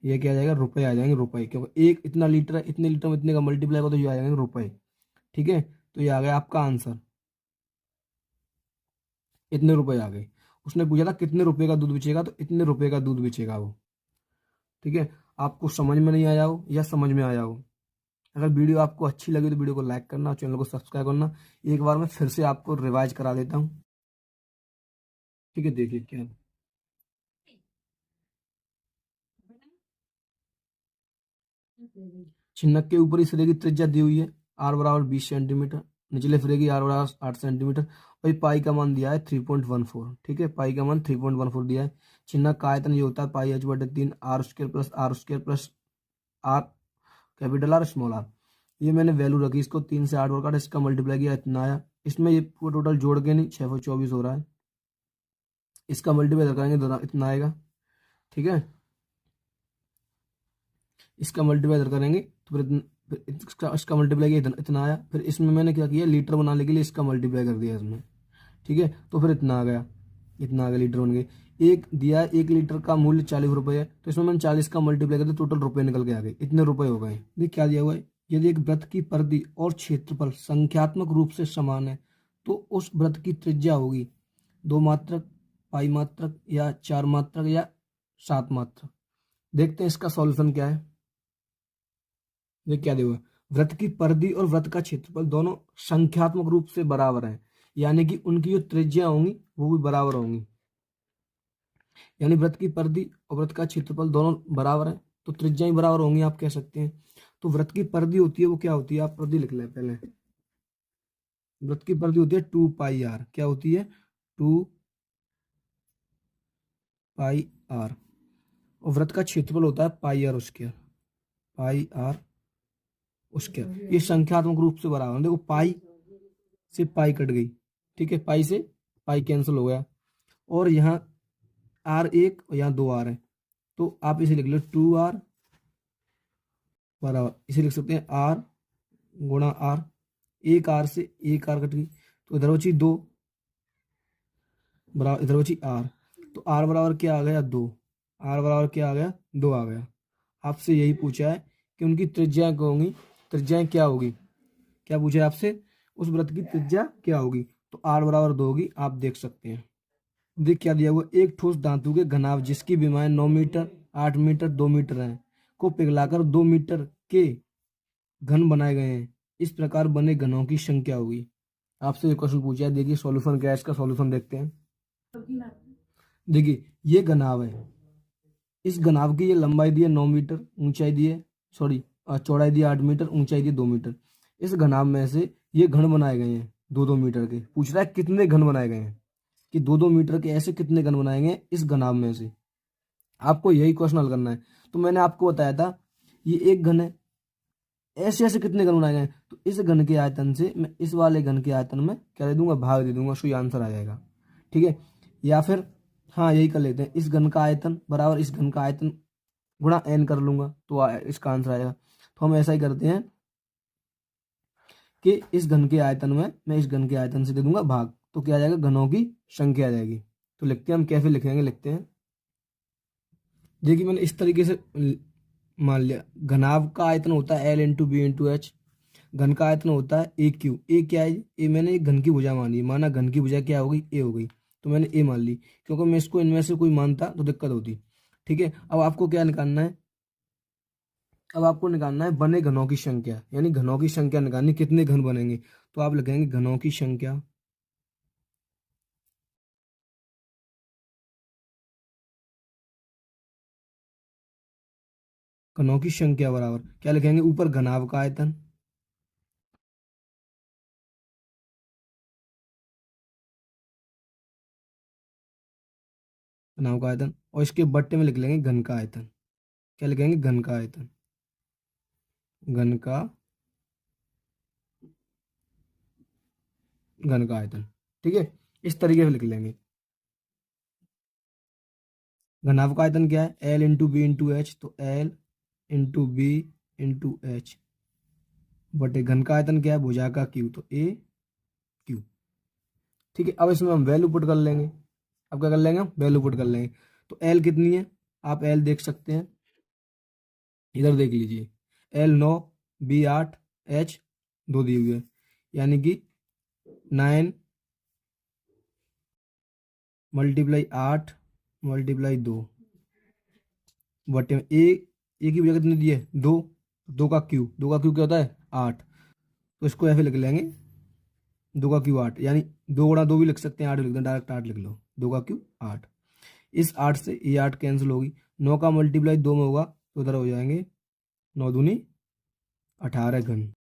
ये क्या आ जाएगा, रुपए आ जाएंगे, रुपए, क्योंकि एक इतना लीटर है, इतने लीटर में इतने का मल्टीप्लाई हो तो ये आ जाएंगे रुपए, ठीक है। तो ये आ गया आपका आंसर, इतने रुपए आ गए। उसने पूछा था कितने रुपए का दूध बेचेगा, तो इतने रुपए का दूध बेचेगा वो, ठीक है। आपको समझ में नहीं आया हो या समझ में आया हो, अगर वीडियो आपको अच्छी लगी तो वीडियो को लाइक करना, चैनल को सब्सक्राइब करना। एक बार मैं फिर से आपको रिवाइज करा देता हूँ, ठीक है। देखिए क्या है। छिन्नक के ऊपरी सिरे की त्रिज्या दी हुई है r बराबर 20 सेंटीमीटर, निचले सिरे की r बराबर 8 सेंटीमीटर, और पाई का मान दिया है 3.14, ठीक है। पाई का मान 3.14 दिया है। छिन्नक का आयतन ये होता है pi h/3 r² R capital R small R. ये मैंने वैल्यू रखी, इसको 3 से 8 और काटा, इसका मल्टीप्लाई किया, इतना आया। इसमें ये पूरा टोटल जोड़ के नहीं 624 हो रहा है, इसका मल्टीप्लाई करेंगे तो इतना आएगा, ठीक है। इसका मल्टीप्लाई इधर करेंगे तो फिर इसका मल्टीप्लाई किया, इतना आया। फिर इसमें मैंने क्या किया, लीटर बनाने के लिए इसका मल्टीप्लाई कर दिया इसमें, ठीक है। तो फिर इतना आ गया, इतना आ गया, लीटर बन गए। एक दिया है 1 लीटर का मूल्य 40 रुपए है, तो इसमें मैंने 40 का मल्टीप्लाई कर दिया, टोटल रुपए निकल के आ गए, इतने रुपए हो गए। देख क्या दिया हुआ है, यदि एक वृत्त की परिधि और क्षेत्रफल संख्यात्मक रूप से समान है तो उस वृत्त की त्रिज्या होगी 2 मात्रक, पाई मात्रक, या 4 मात्रक, या 7 मात्रक। देखते हैं इसका सॉल्यूशन क्या है। ये क्या दिया हुआ है, वृत्त की परिधि और वृत्त का क्षेत्रफल दोनों संख्यात्मक रूप से बराबर हैं, यानी कि उनकी जो त्रिज्या होंगी वो भी बराबर होंगी, यानी वृत्त की परिधि और वृत्त का क्षेत्रफल दोनों बराबर हैं तो त्रिज्याएं बराबर होंगी, आप कह सकते हैं। तो वृत्त की परिधि होती है वो क्या होती है, आप परिधि लिख लें पहले। वृत्त की परिधि होती है 2 पाई r, क्या होती है, 2 पाई r। और वृत्त का क्षेत्रफल होता है पाई r², पाई r²। ये संख्यात्मक रूप से बराबर है। देखो पाई से पाई कट गई, ठीक है, पाई से पाई कैंसिल हो गया, और यहाँ r1 और यहाँ 2 r है, तो आप इसे लिख लो 2r बराबर, इसे लिख सकते हैं r गुणा r, एक r से एक r कट गई, तो इधर बची 2 बराबर, इधर बची r, तो r बराबर क्या आ गया, 2, r बराबर क्या आ गया, 2 आ गया। आपसे यही पूछा है कि उनकी त्रिज्याएं क्या होंगी, त्रिज्याएं क्या होगी, क्या पूछा है आपसे, उस वृत्त की त्रिज्या क्या होगी, तो r बराबर 2 होगी, आप देख सकते हैं। देख क्या दिया हुआ, एक ठोस धातु के घनाभ जिसकी विमाएं 9 मीटर, 8 मीटर, 2 मीटर हैं को पिघलाकर 2 मीटर के घन बनाए गए हैं। इस प्रकार बने घनों की संख्या होगी। आपसे ये क्वेश्चन पूछा है, देखिए सॉल्यूशन क्या है, इसका सॉल्यूशन देखते हैं। देखिए ये घनाभ है, इस घनाभ की ये लंबाई दी है 9 मीटर, ऊंचाई दी है, सॉरी चौड़ाई दी है 8 मीटर, ऊंचाई दी है 2 मीटर। इस घनाभ में से ये घन बनाए गए हैं 2-2 मीटर के। पूछ रहा है कितने घन बनाए गए हैं, कि 2-2 मीटर के ऐसे कितने घन बनाएंगे इस घनाभ में से। आपको यही क्वेश्चन हल करना है। तो मैंने आपको बताया था ये एक घन है, ऐसे ऐसे कितने घन बनाए गए हैं, तो इस घन के आयतन से मैं इस वाले घन के आयतन में क्या दे दूंगा, भाग दे दूंगा, सो ये आंसर आ जाएगा। ठीक है, या फिर हाँ यही कर लेते हैं, इस घन का आयतन बराबर इस घन का आयतन गुणा n कर लूंगा तो इसका आंसर आएगा। तो हम ऐसा ही करते हैं कि इस घन के आयतन में मैं इस घन के आयतन से दे दूंगा भाग, तो क्या आ जाएगा, घनों की संख्या आ जाएगी। तो लिखते हैं हम, कैसे लिखेंगे, लिखते हैं। देखिए मैंने इस तरीके से मान लिया, घनाभ का आयतन होता है L into B into H, घन का आयतन होता है ए क्यू। ए क्या है, ए मैंने एक घन की भुजा मानी, माना घन की भुजा क्या हो गई, ए हो गई, तो मैंने ए मान ली, क्योंकि मैं इसको इनमें से कोई मानता तो दिक्कत होती। ठीक है, अब आपको क्या निकालना है, अब आपको निकालना है बने घनों की संख्या, यानी घनों की संख्या निकालनी, कितने घन बनेंगे। तो आप लिखेंगे घनों की संख्या, घनों की संख्या बराबर क्या लिखेंगे, ऊपर घनाभ का आयतन, घनाभ का आयतन, और इसके बट्टे में लिख लेंगे घन का आयतन। क्या लिखेंगे, घन का आयतन, घन का घन का आयतन। ठीक है, इस तरीके से लिख लेंगे। घनाभ का आयतन क्या है, l into B into h, तो l into B into h बटे घन का आयतन क्या है, भुजा का क्यू, तो ए क्यू। ठीक है, अब इसमें हम वैल्यू पुट कर लेंगे। अब क्या कर लेंगे, हम वैल्यू पुट कर लेंगे। तो एल कितनी है, आप एल देख सकते हैं, इधर देख लीजिए, एल 9, बी 8, एच 2 दिए हुए, यानी कि 9 मल्टीप्लाई 8 मल्टीप्लाई 2 बटे में ए की वजह कितनी दी है, 2, 2 का क्यू, 2 का क्यू क्या होता है 8, तो इसको ऐसे लिख लेंगे 2 का क्यू 8, यानी 2 गुणा 2 भी लिख सकते हैं, 8 लिख दें, डायरेक्ट 8 लिख लो, 2 का क्यू 8। इस 8 से ये 8 कैंसिल होगी, 9 का मल्टीप्लाई 2 में होगा तो उधर हो जाएंगे 9 दूनी 18 घन।